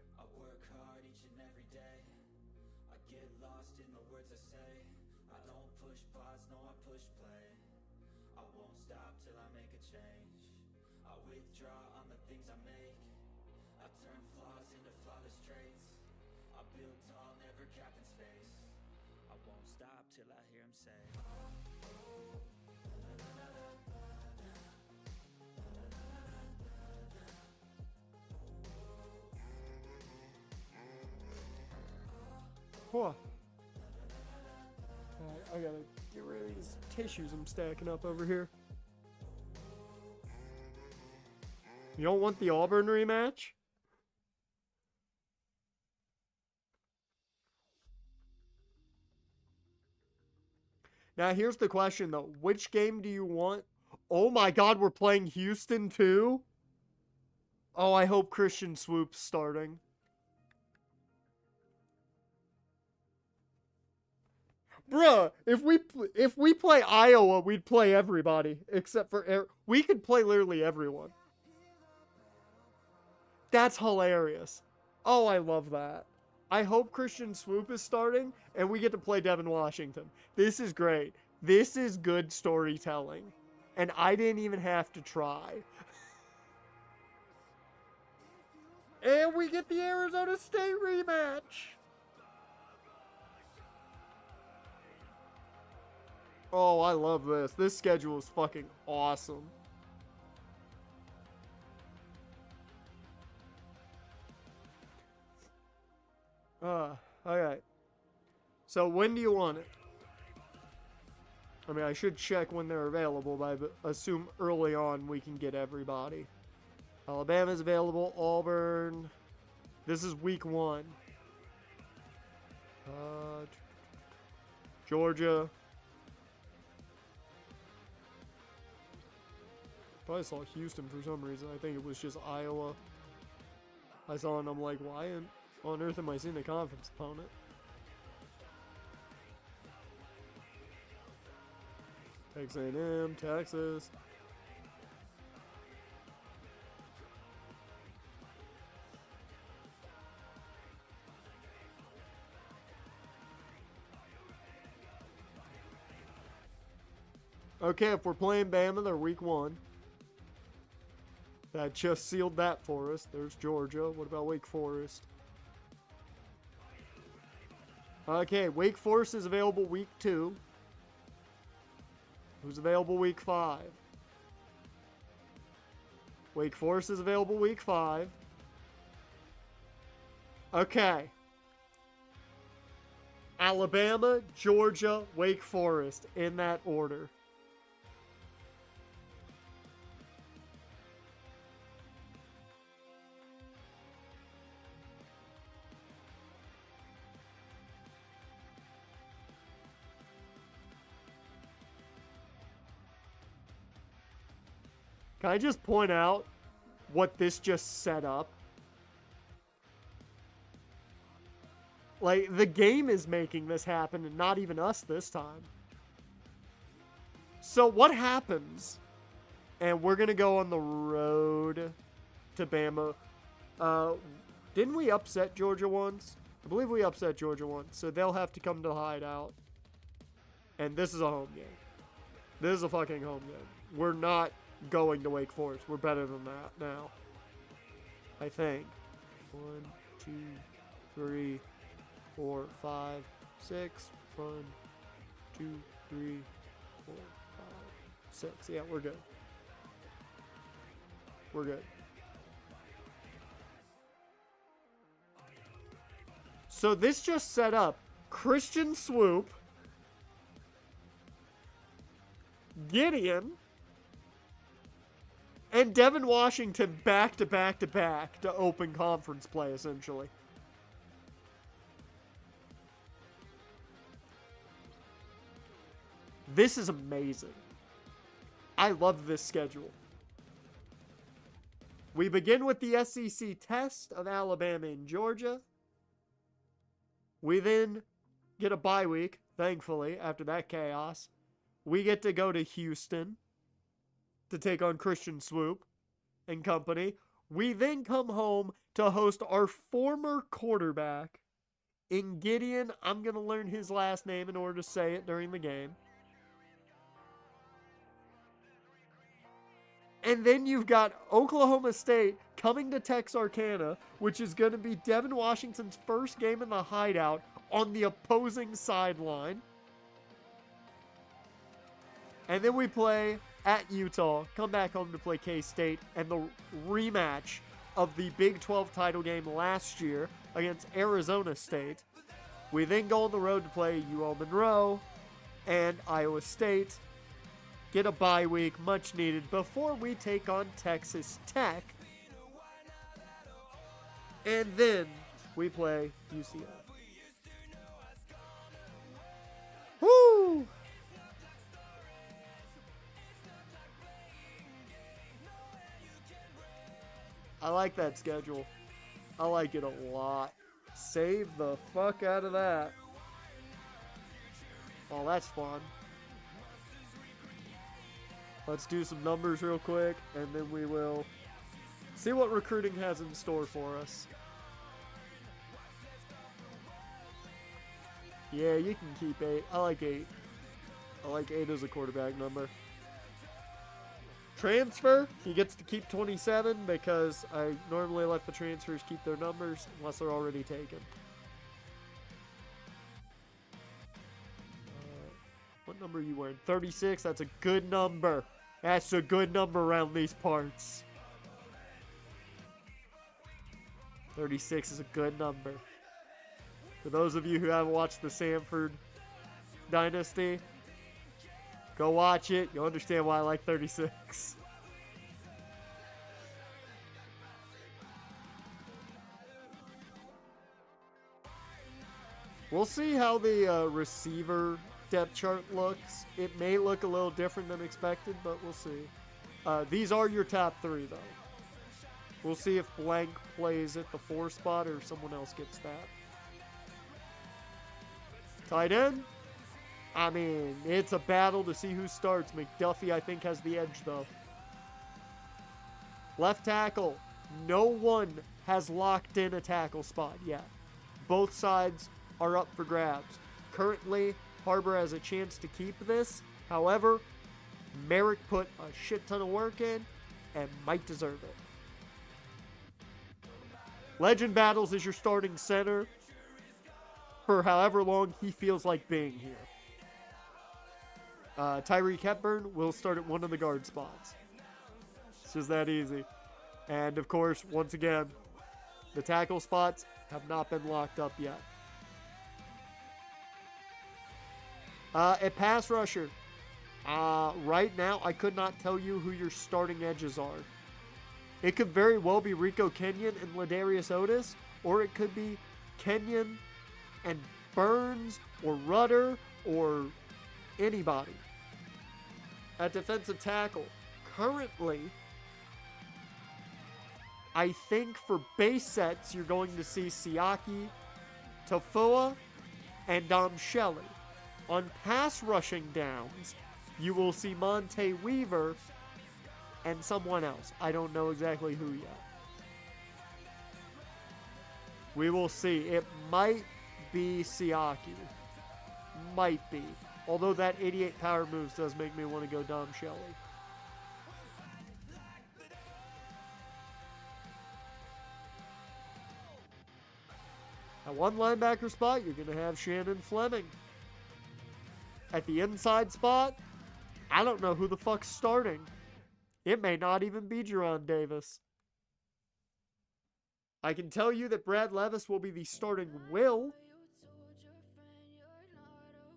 Alright, I gotta get rid of these tissues I'm stacking up over here. You don't want the Auburn rematch? Now here's the question though. Which game do you want? Oh my god, we're playing Houston too? Oh, I hope Christian Swoop's starting. Bruh, if we play Iowa, we'd play everybody except for we could play literally everyone. That's hilarious. Oh, I love that. I hope Christian Swoop is starting and we get to play Devin Washington. This is great. This is good storytelling. And I didn't even have to try. And we get the Arizona State rematch. Oh, I love this. This schedule is fucking awesome. Alright. So, when do you want it? I mean, I should check when they're available, but I assume early on we can get everybody. Alabama's available. Auburn. This is week 1. Georgia. Probably saw Houston for some reason. I think it was just Iowa. I saw it and I'm like, why on earth am I seeing a conference opponent? Texas A&M, Texas. Okay, if we're playing Bama, they're week 1. That just sealed that for us. There's Georgia. What about Wake Forest? Okay, Wake Forest is available week 2. Who's available week 5? Wake Forest is available week 5. Okay. Alabama, Georgia, Wake Forest, in that order. Can I just point out what this just set up? Like, the game is making this happen and not even us this time. So what happens? And we're going to go on the road to Bama. Didn't we upset Georgia once? I believe we upset Georgia once. So they'll have to come to the hideout. And this is a home game. This is a fucking home game. We're not going to Wake Forest. We're better than that now. I think. 1, 2, 3, 4, 5, 6. 1, 2, 3, 4, 5, 6. Yeah, we're good. We're good. So this just set up Christian Swoop, Gideon, and Devin Washington back to back to back to open conference play, essentially. This is amazing. I love this schedule. We begin with the SEC test of Alabama and Georgia. We then get a bye week, thankfully, after that chaos. We get to go to Houston to take on Christian Swoop and company. We then come home to host our former quarterback in Gideon. I'm going to learn his last name in order to say it during the game. And then you've got Oklahoma State coming to Texarkana, which is going to be Devin Washington's first game in the hideout on the opposing sideline. And then we play at Utah, come back home to play K-State, and the rematch of the Big 12 title game last year against Arizona State. We then go on the road to play UL Monroe and Iowa State. Get a bye week, much needed, before we take on Texas Tech. And then we play UCF. Woo! I like that schedule. I like it a lot. Save the fuck out of that. Oh, that's fun. Let's do some numbers real quick, and then we will see what recruiting has in store for us. Yeah, you can keep 8. I like 8. I like 8 as a quarterback number. Transfer, he gets to keep 27 because I normally let the transfers keep their numbers unless they're already taken. What number are you wearing? 36, that's a good number. That's a good number around these parts. 36 is a good number. For those of you who haven't watched the Sanford Dynasty, go watch it. You'll understand why I like 36. We'll see how the receiver depth chart looks. It may look a little different than expected, but we'll see. These are your top 3, though. We'll see if Blank plays at the 4 spot or someone else gets that. Tight end? I mean, it's a battle to see who starts. McDuffie, I think, has the edge, though. Left tackle. No one has locked in a tackle spot yet. Both sides are up for grabs. Currently, Harbor has a chance to keep this. However, Merrick put a shit ton of work in and might deserve it. Legend Battles is your starting center for however long he feels like being here. Tyreek Hepburn will start at one of the guard spots. It's just that easy. And of course, once again, the tackle spots have not been locked up yet. At pass rusher, right now, I could not tell you who your starting edges are. It could very well be Rico Kenyon and Ladarius Otis, or it could be Kenyon and Burns, or Rudder, or anybody. At defensive tackle, currently, I think for base sets, you're going to see Siaki, Tafua, and Dom Shelley. On pass rushing downs, you will see Monte Weaver and someone else. I don't know exactly who yet. We will see. It might be Siaki. Might be. Although that 88 power moves does make me want to go Dom Shelley. At one linebacker spot, you're going to have Shannon Fleming. At the inside spot, I don't know who the fuck's starting. It may not even be Jerron Davis. I can tell you that Brad Levis will be the starting will,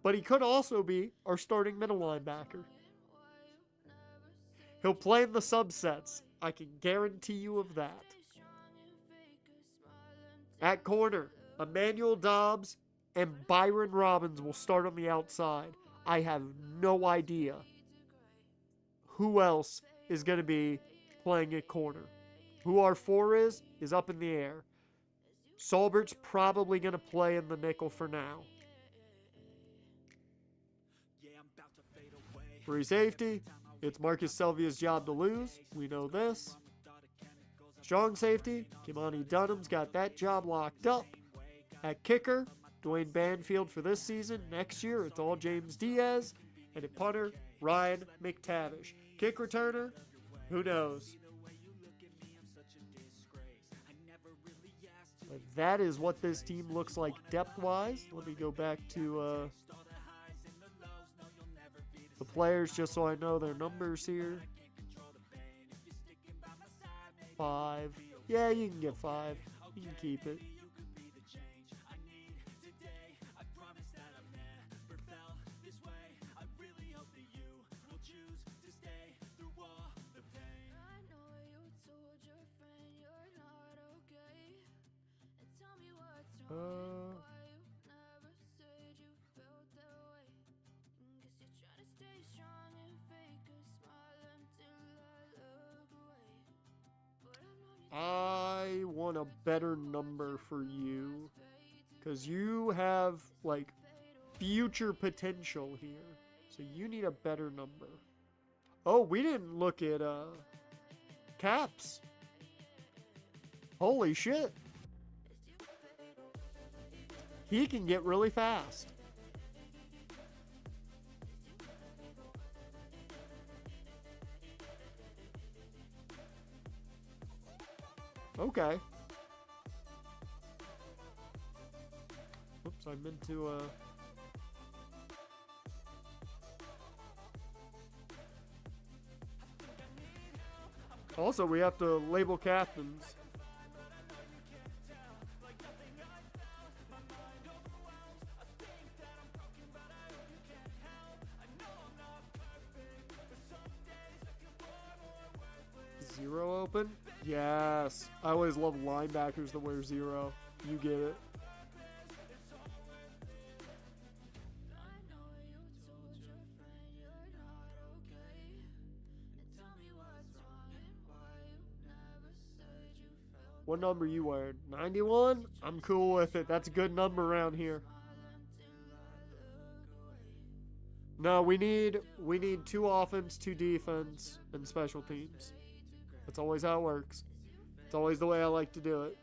but he could also be our starting middle linebacker. He'll play in the subsets. I can guarantee you of that. At corner, Emmanuel Dobbs and Byron Robbins will start on the outside. I have no idea who else is going to be playing at corner. Who our 4 is up in the air. Solbert's probably going to play in the nickel for now. Free safety, it's Marcus Selvia's job to lose. We know this. Strong safety, Kimani Dunham's got that job locked up. At kicker, Dwayne Banfield for this season. Next year, it's all James Diaz. And at punter, Ryan McTavish. Kick returner, who knows? But that is what this team looks like depth-wise. Let me go back to the players just so I know their numbers here. 5. Yeah, you can get 5. You can keep it. I want a better number for you, because you have like future potential here, so you need a better number. Oh, we didn't look at caps. Holy shit, he can get really fast. Okay. Oops, I meant to, Also, we have to label captains. Zero open? Yes. I always love linebackers that wear 0. You get it. What number you wearing? 91? I'm cool with it. That's a good number around here. No, we need 2 offense, 2 defense, and special teams. That's always how it works. It's always the way I like to do it.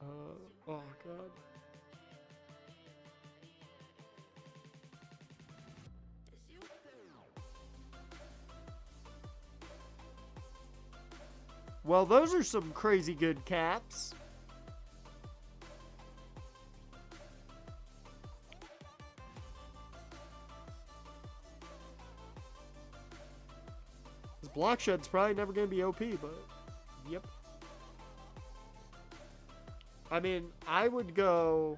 Oh, God. Well, those are some crazy good caps. This block shed's probably never going to be OP, but yep. I mean, I would go...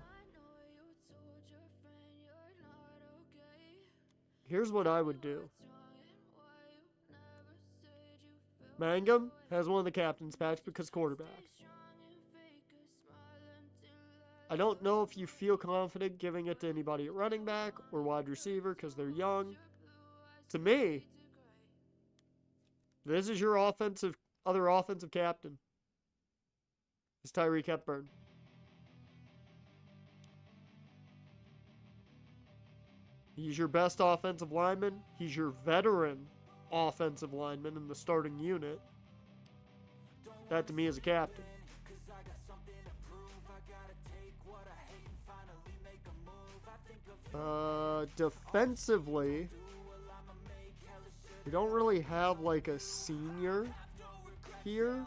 Here's what I would do. Mangum has one of the captain's patch because quarterback. I don't know if you feel confident giving it to anybody at running back or wide receiver because they're young. To me, this is your other offensive captain. It's Tyreek Hepburn. He's your best offensive lineman. He's your veteran offensive lineman in the starting unit. That to me is a captain. Defensively, we don't really have like a senior here.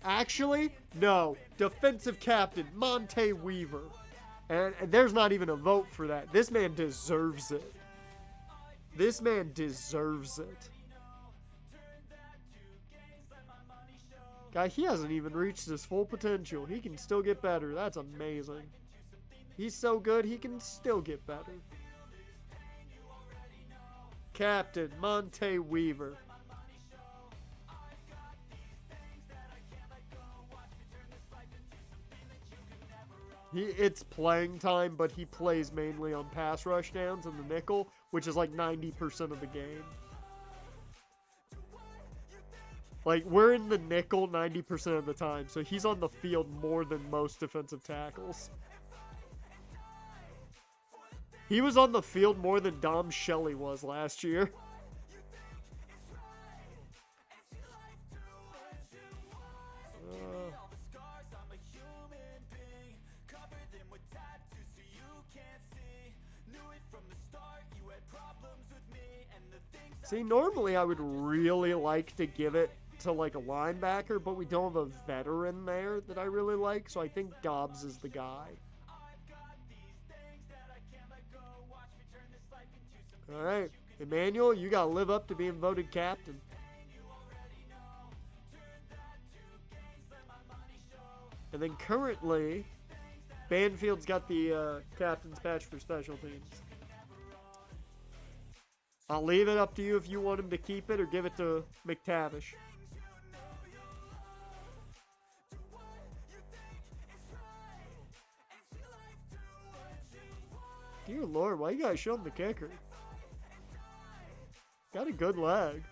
Actually, no. Defensive captain, Monte Weaver. And there's not even a vote for that. This man deserves it. This man deserves it. Guy, he hasn't even reached his full potential. He can still get better. That's amazing. He's so good, he can still get better. Captain Monte Weaver. It's playing time, but he plays mainly on pass rush downs and the nickel, which is like 90% of the game. Like, we're in the nickel 90% of the time, so he's on the field more than most defensive tackles. He was on the field more than Dom Shelley was last year. See, normally I would really like to give it to like a linebacker, but we don't have a veteran there that I really like, so I think Dobbs is the guy. Alright, Emmanuel, you gotta live up to being voted captain. And then currently, Banfield's got the captain's patch for special teams. I'll leave it up to you if you want him to keep it or give it to McTavish. Dear Lord, why you gotta show him the kicker? Got a good leg.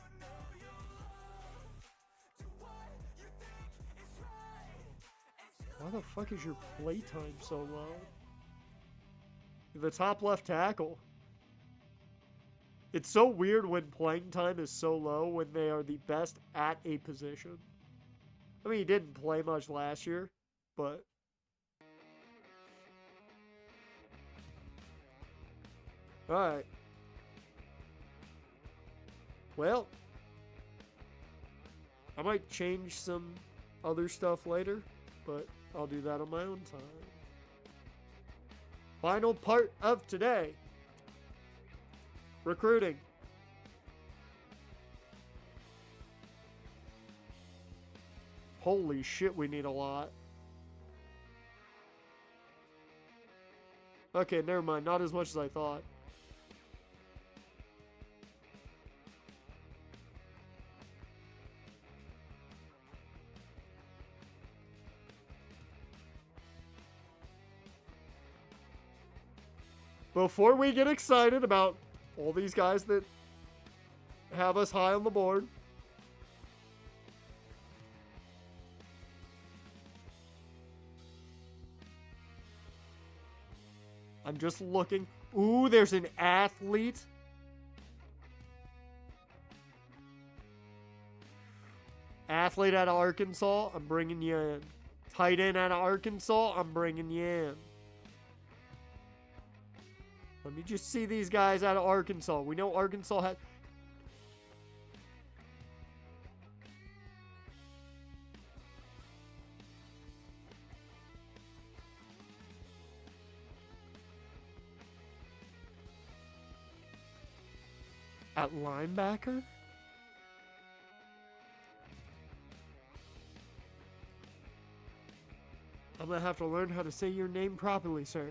Why the fuck is your playtime so low? The top left tackle. It's so weird when playing time is so low when they are the best at a position. I mean, he didn't play much last year, but... Alright. Well, I might change some other stuff later, but I'll do that on my own time. Final part of today. Recruiting. Holy shit, we need a lot. Okay, never mind. Not as much as I thought. Before we get excited about all these guys that have us high on the board. I'm just looking. Ooh, there's an athlete. Athlete out of Arkansas, I'm bringing you in. Tight end out of Arkansas, I'm bringing you in. Let me just see these guys out of Arkansas. We know Arkansas had... At linebacker? I'm gonna have to learn how to say your name properly, sir.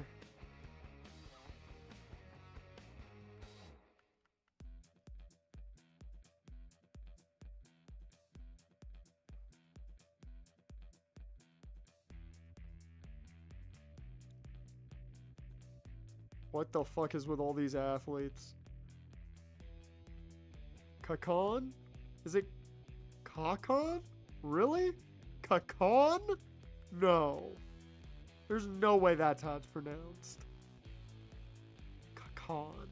What the fuck is with all these athletes? Kakan? Is it Kakan? Really? Kakan? No. There's no way that's how it's pronounced. Kakan.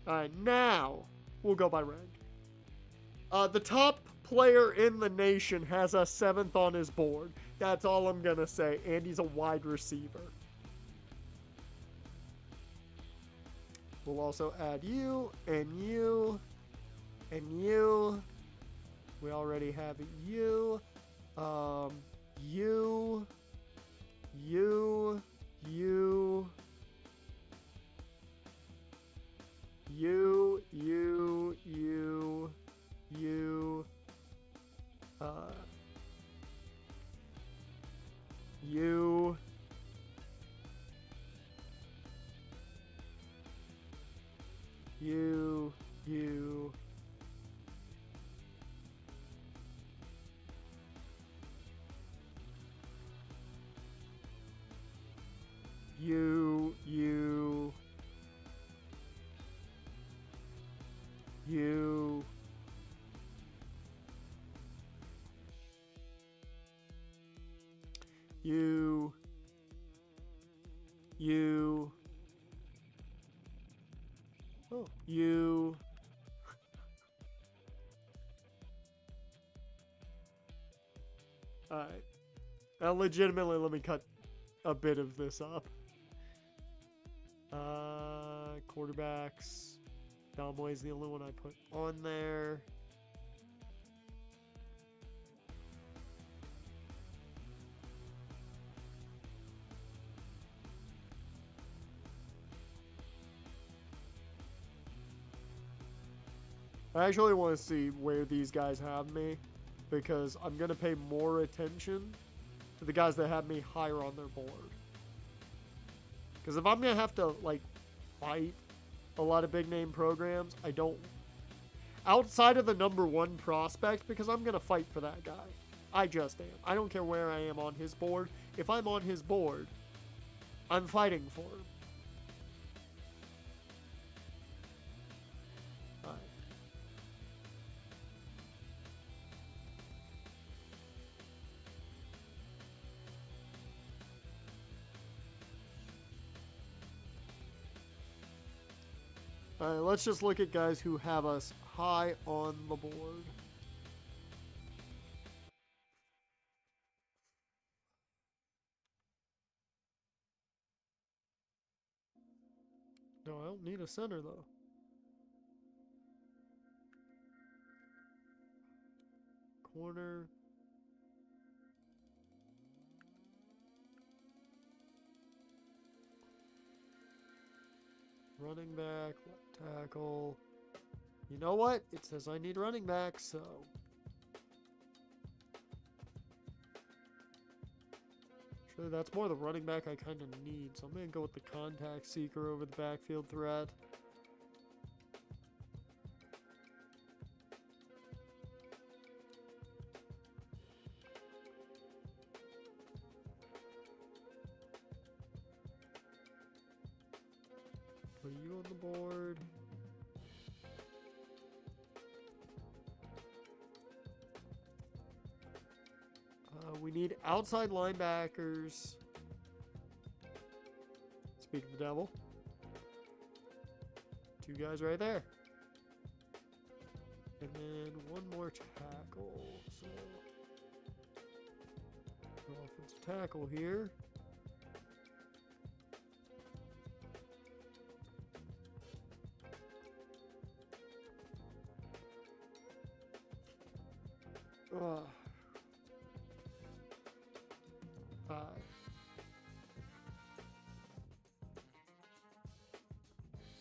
Alright, now we'll go by rank. The top player in the nation has a 7th on his board. That's all I'm gonna say. And he's a wide receiver. We'll also add you, and you, and you. We already have you. You. You. You. You. You. You. You. You. You, you. You, you. You. You. You. Oh, you. Alright. Now, legitimately, let me cut a bit of this up. Quarterbacks. Domway's the only one I put on there. I actually want to see where these guys have me, because I'm going to pay more attention to the guys that have me higher on their board. Because if I'm going to have to, like, fight a lot of big name programs, I don't... Outside of the #1 prospect, because I'm going to fight for that guy. I just am. I don't care where I am on his board. If I'm on his board, I'm fighting for him. Alright, let's just look at guys who have us high on the board. No, I don't need a center, though. Corner. Running back, left tackle. You know what? It says I need running back, so... Actually, that's more the running back I kind of need, so I'm going to go with the contact seeker over the backfield threat. Put you on the board. We need outside linebackers. Speak of the devil. 2 guys right there. And then 1 more tackle. So, offensive tackle here.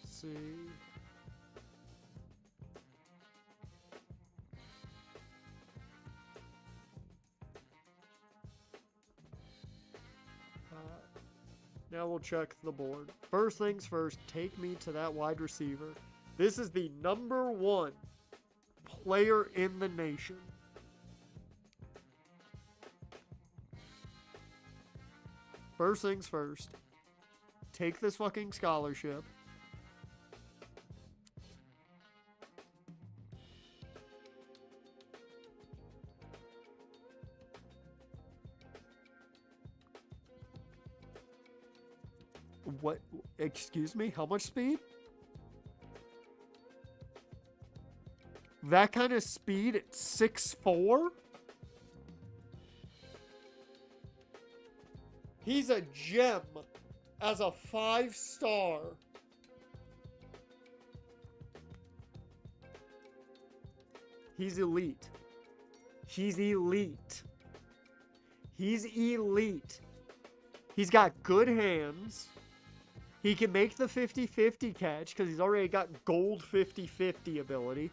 See. Now we'll check the board. First things first, take me to that wide receiver. This is the #1 player in the nation. First things first, take this fucking scholarship. What? Excuse me? How much speed? That kind of speed at 6'4"? He's a gem as a 5-star. He's elite. He's elite. He's elite. He's got good hands. He can make the 50-50 catch because he's already got gold 50-50 ability.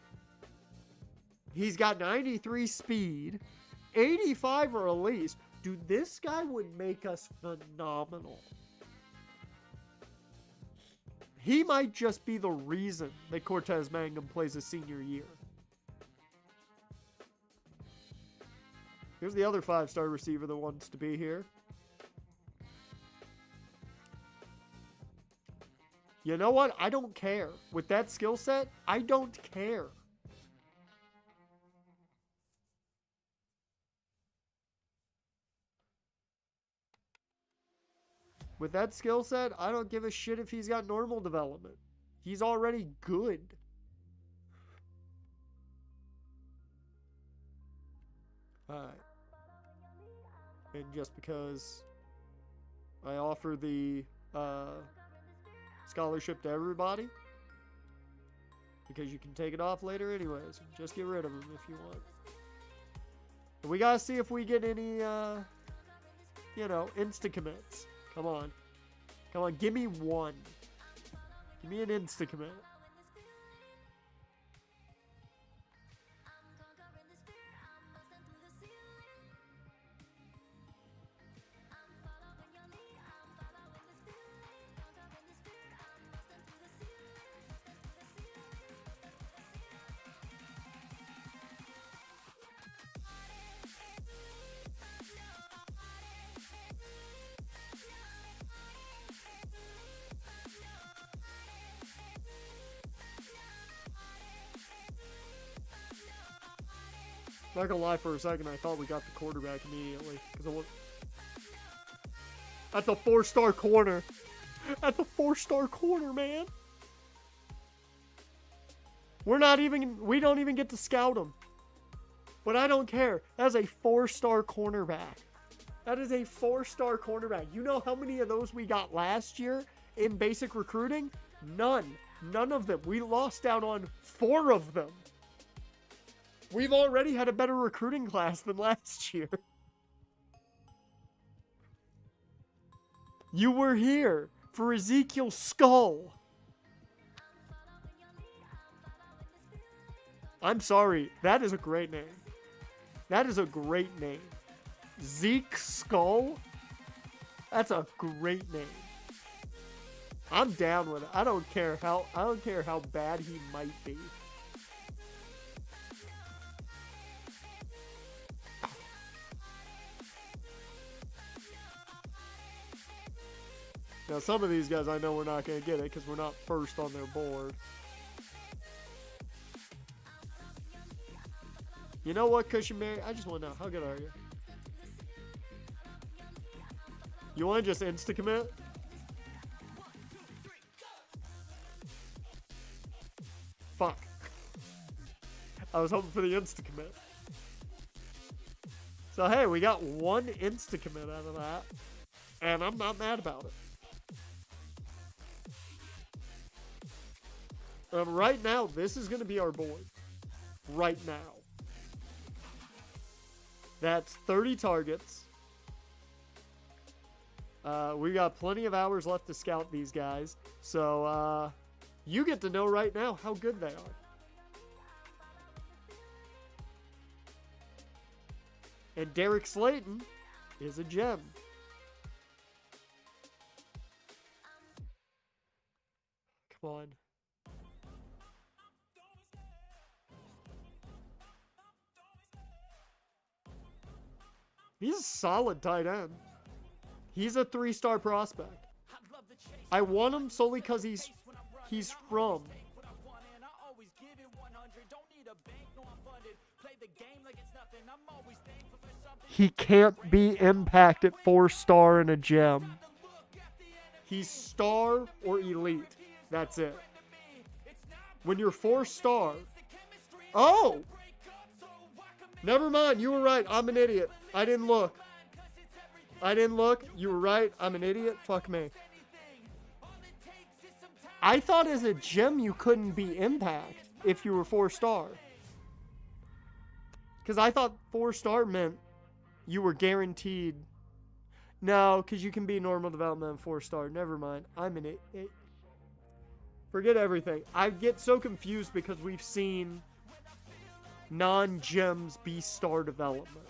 He's got 93 speed, 85 release. Dude, this guy would make us phenomenal. He might just be the reason that Cortez Mangum plays his senior year. Here's the other 5-star receiver that wants to be here. You know what? I don't care. With that skill set, I don't care. With that skill set, I don't give a shit if he's got normal development. He's already good. Alright. And just because I offer the scholarship to everybody, because you can take it off later anyways. Just get rid of them if you want. But we gotta see if we get any, insta-commits. Come on. Come on, give me one. Give me an insta-commit. Not gonna lie, for a second I thought we got the quarterback immediately. At the 4-star corner. At the 4-star corner, man. We don't even get to scout him. But I don't care. That's a 4-star cornerback. That is a 4-star cornerback. You know how many of those we got last year in basic recruiting? None. None of them. We lost out on 4 of them. We've already had a better recruiting class than last year. You were here for Ezekiel Skull. I'm sorry. That is a great name. That is a great name. Zeke Skull? That's a great name. I'm down with it. I don't care how bad he might be. Now, some of these guys I know we're not going to get it because we're not first on their board. You know what, Cushion Mary? I just want to know, how good are you? You want to just insta-commit? Fuck. I was hoping for the insta-commit. So, hey, we got one insta-commit out of that. And I'm not mad about it. Right now, this is going to be our board. Right now. That's 30 targets. We got plenty of hours left to scout these guys. So, you get to know right now how good they are. And Derek Slayton is a gem. Come on. He's a solid tight end. He's a 3-star prospect. I want him solely because he's from. He can't be impact at 4-star and a gem. He's star or elite. That's it. When you're 4-star. Oh! Never mind. You were right. I'm an idiot. I didn't look. You were right. I'm an idiot. Fuck me. I thought as a gem you couldn't be impact if you were 4-star. Because I thought 4-star meant you were guaranteed. No, because you can be normal development and 4-star. Never mind. I'm an idiot. Forget everything. I get so confused because we've seen non-gems be star development.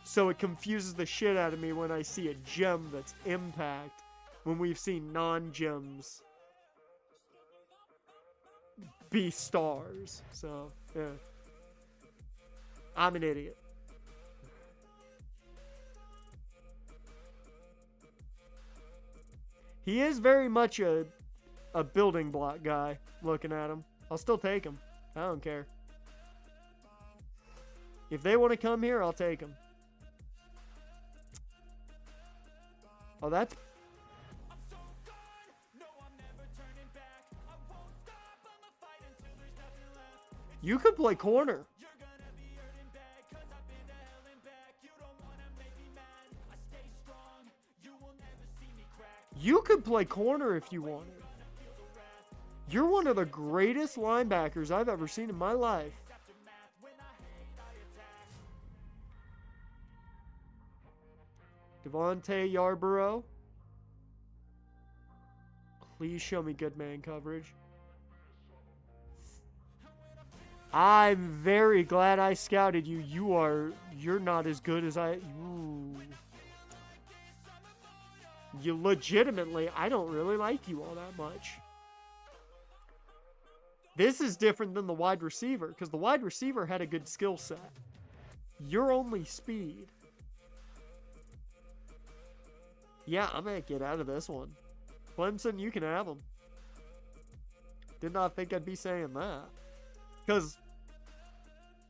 So it confuses the shit out of me when I see a gem that's impact when we've seen non-gems be stars. So, yeah. I'm an idiot. He is very much a building block guy, looking at him. I'll still take him. I don't care. If they want to come here, I'll take them. Oh, that's... You could play corner. You could play corner if you wanted. You're one of the greatest linebackers I've ever seen in my life. Devontae Yarborough. Please show me good man coverage. I'm very glad I scouted you. You're not as good as I... Ooh. You legitimately, I don't really like you all that much. This is different than the wide receiver, because the wide receiver had a good skill set. You're only speed. Yeah, I'm going to get out of this one. Clemson, you can have him. Did not think I'd be saying that. Because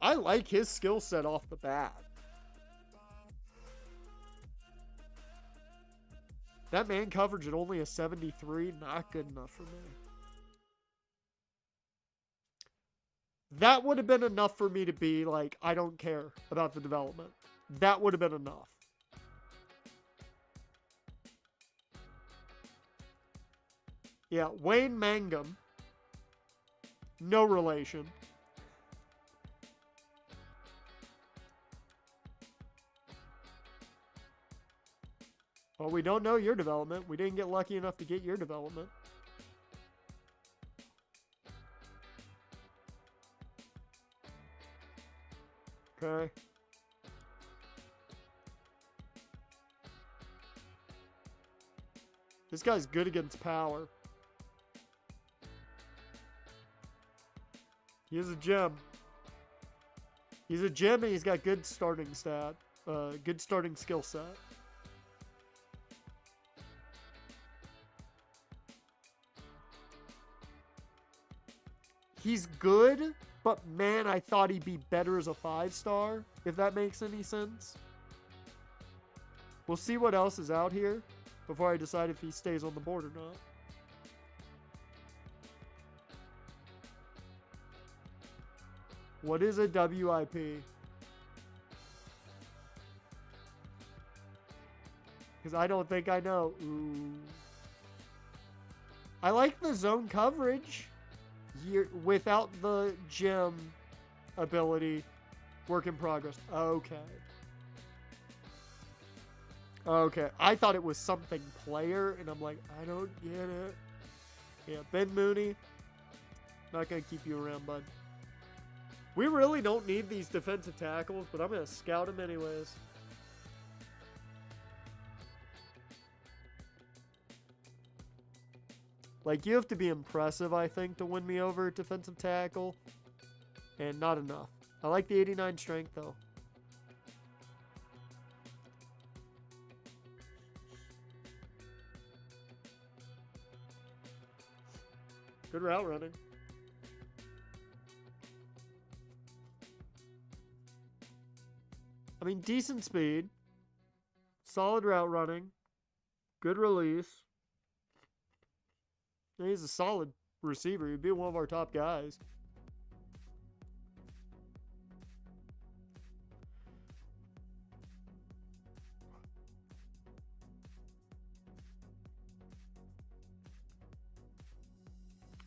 I like his skill set off the bat. That man coverage at only a 73, not good enough for me. That would have been enough for me to be like, I don't care about the development. That would have been enough. Yeah, Wayne Mangum. No relation. Well, we don't know your development. We didn't get lucky enough to get your development. Okay. This guy's good against power. He is a gem. He's a gem and he's got good starting stat. Good starting skill set. He's good, but man, I thought he'd be better as a 5-star, if that makes any sense. We'll see what else is out here before I decide if he stays on the board or not. What is a WIP? Because I don't think I know. Ooh. I like the zone coverage. Without the gem ability. Work in progress. Okay. Okay. I thought it was something player, and I'm like, I don't get it. Yeah, Ben Mooney. Not going to keep you around, bud. We really don't need these defensive tackles, but I'm going to scout them anyways. Like, you have to be impressive, I think, to win me over at defensive tackle. And not enough. I like the 89 strength, though. Good route running. I mean, decent speed. Solid route running. Good release. He's a solid receiver. He'd be one of our top guys.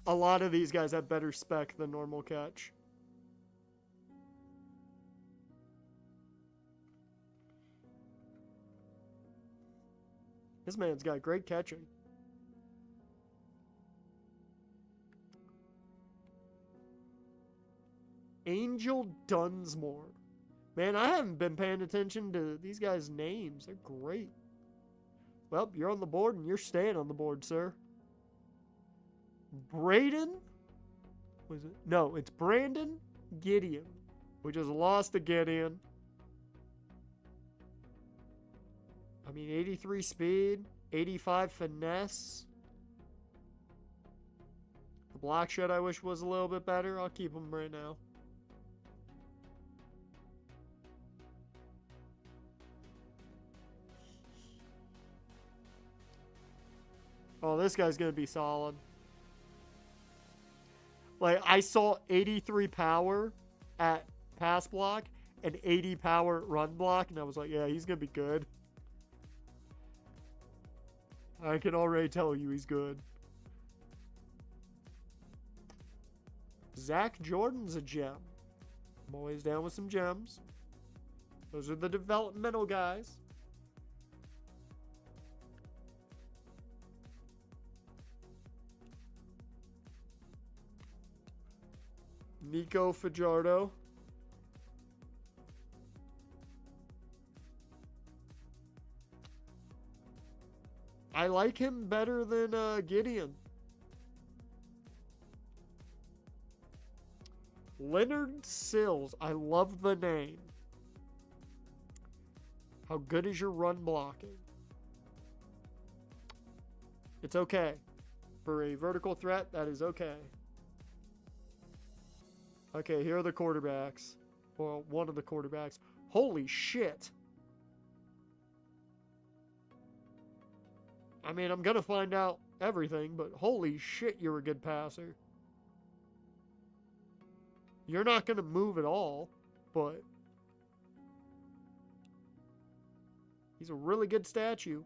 A lot of these guys have better spec than normal catch. This man's got great catching. Angel Dunsmore. Man, I haven't been paying attention to these guys' names. They're great. Well, you're on the board and you're staying on the board, sir. Braden? Was it? No, it's Brandon Gideon. We just lost to Gideon. I mean, 83 speed, 85 finesse. The block shed I wish was a little bit better. I'll keep him right now. Oh, this guy's going to be solid. Like, I saw 83 power at pass block and 80 power run block, and I was like, yeah, he's going to be good. I can already tell you he's good. Zach Jordan's a gem. I'm always down with some gems. Those are the developmental guys. Nico Fajardo. I like him better than Gideon. Leonard Sills. I love the name. How good is your run blocking? It's okay. For a vertical threat, that is okay. Okay, here are the quarterbacks. Well, one of the quarterbacks. Holy shit. I mean, I'm going to find out everything, but holy shit, you're a good passer. You're not going to move at all, but he's a really good statue.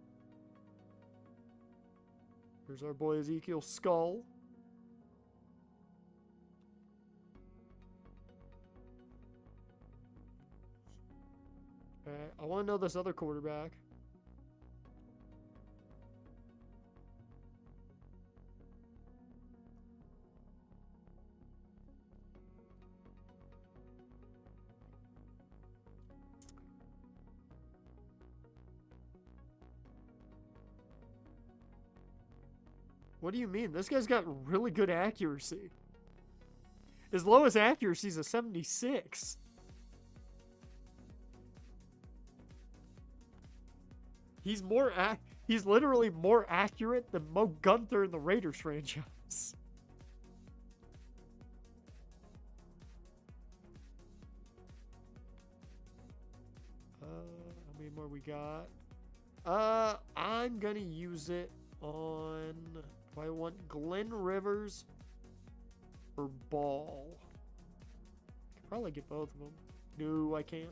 Here's our boy Ezekiel Skull. I want to know this other quarterback. What do you mean? This guy's got really good accuracy. His lowest accuracy is a 76. He's literally more accurate than Mo Gunther in the Raiders franchise. more we got? I'm gonna use it on... Do I want Glen Rivers or Ball? I could probably get both of them. No, I can't.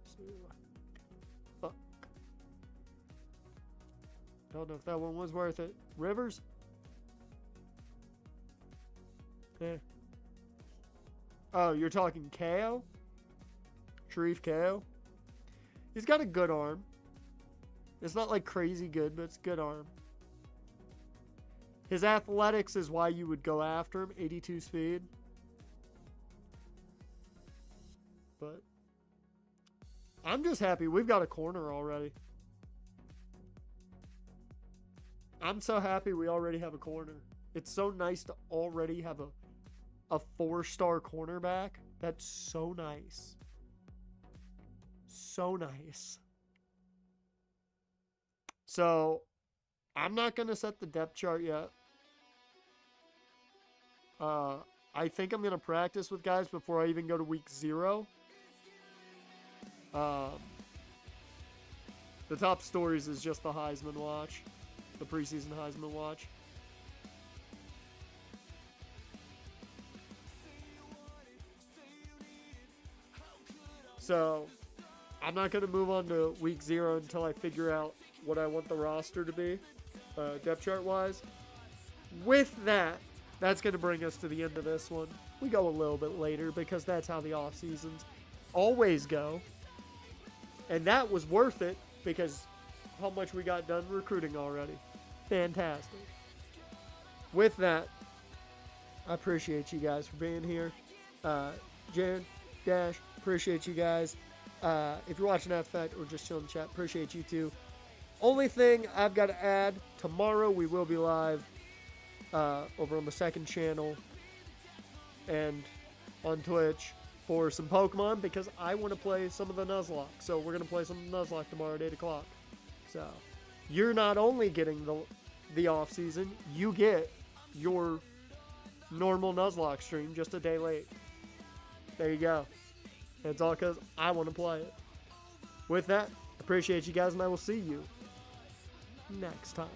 So, fuck. Don't know if that one was worth it. Rivers? Eh. Oh, you're talking KO? Sharif KO? He's got a good arm. It's not like crazy good, but it's good arm. His athletics is why you would go after him. 82 speed. But I'm just happy we've got a corner already. I'm so happy we already have a corner. It's so nice to already have a 4-star cornerback. That's so nice. So nice. So, I'm not going to set the depth chart yet. I think I'm going to practice with guys before I even go to week 0. The top stories is just the Heisman watch. The preseason Heisman watch. So, I'm not going to move on to week 0 until I figure out what I want the roster to be, depth chart wise. With that, that's going to bring us to the end of this one. We go a little bit later because that's how the off seasons always go. And that was worth it because how much we got done recruiting already. Fantastic. With that, I appreciate you guys for being here. Jen, Dash, appreciate you guys. If you're watching after the fact or just chilling in chat, appreciate you too. Only thing I've got to add, tomorrow we will be live over on the second channel and on Twitch for some Pokemon because I want to play some of the Nuzlocke. So we're going to play some of the Nuzlocke tomorrow at 8 o'clock. So you're not only getting the off season, you get your normal Nuzlocke stream just a day late. There you go. It's all because I want to play it. With that, appreciate you guys, and I will see you next time.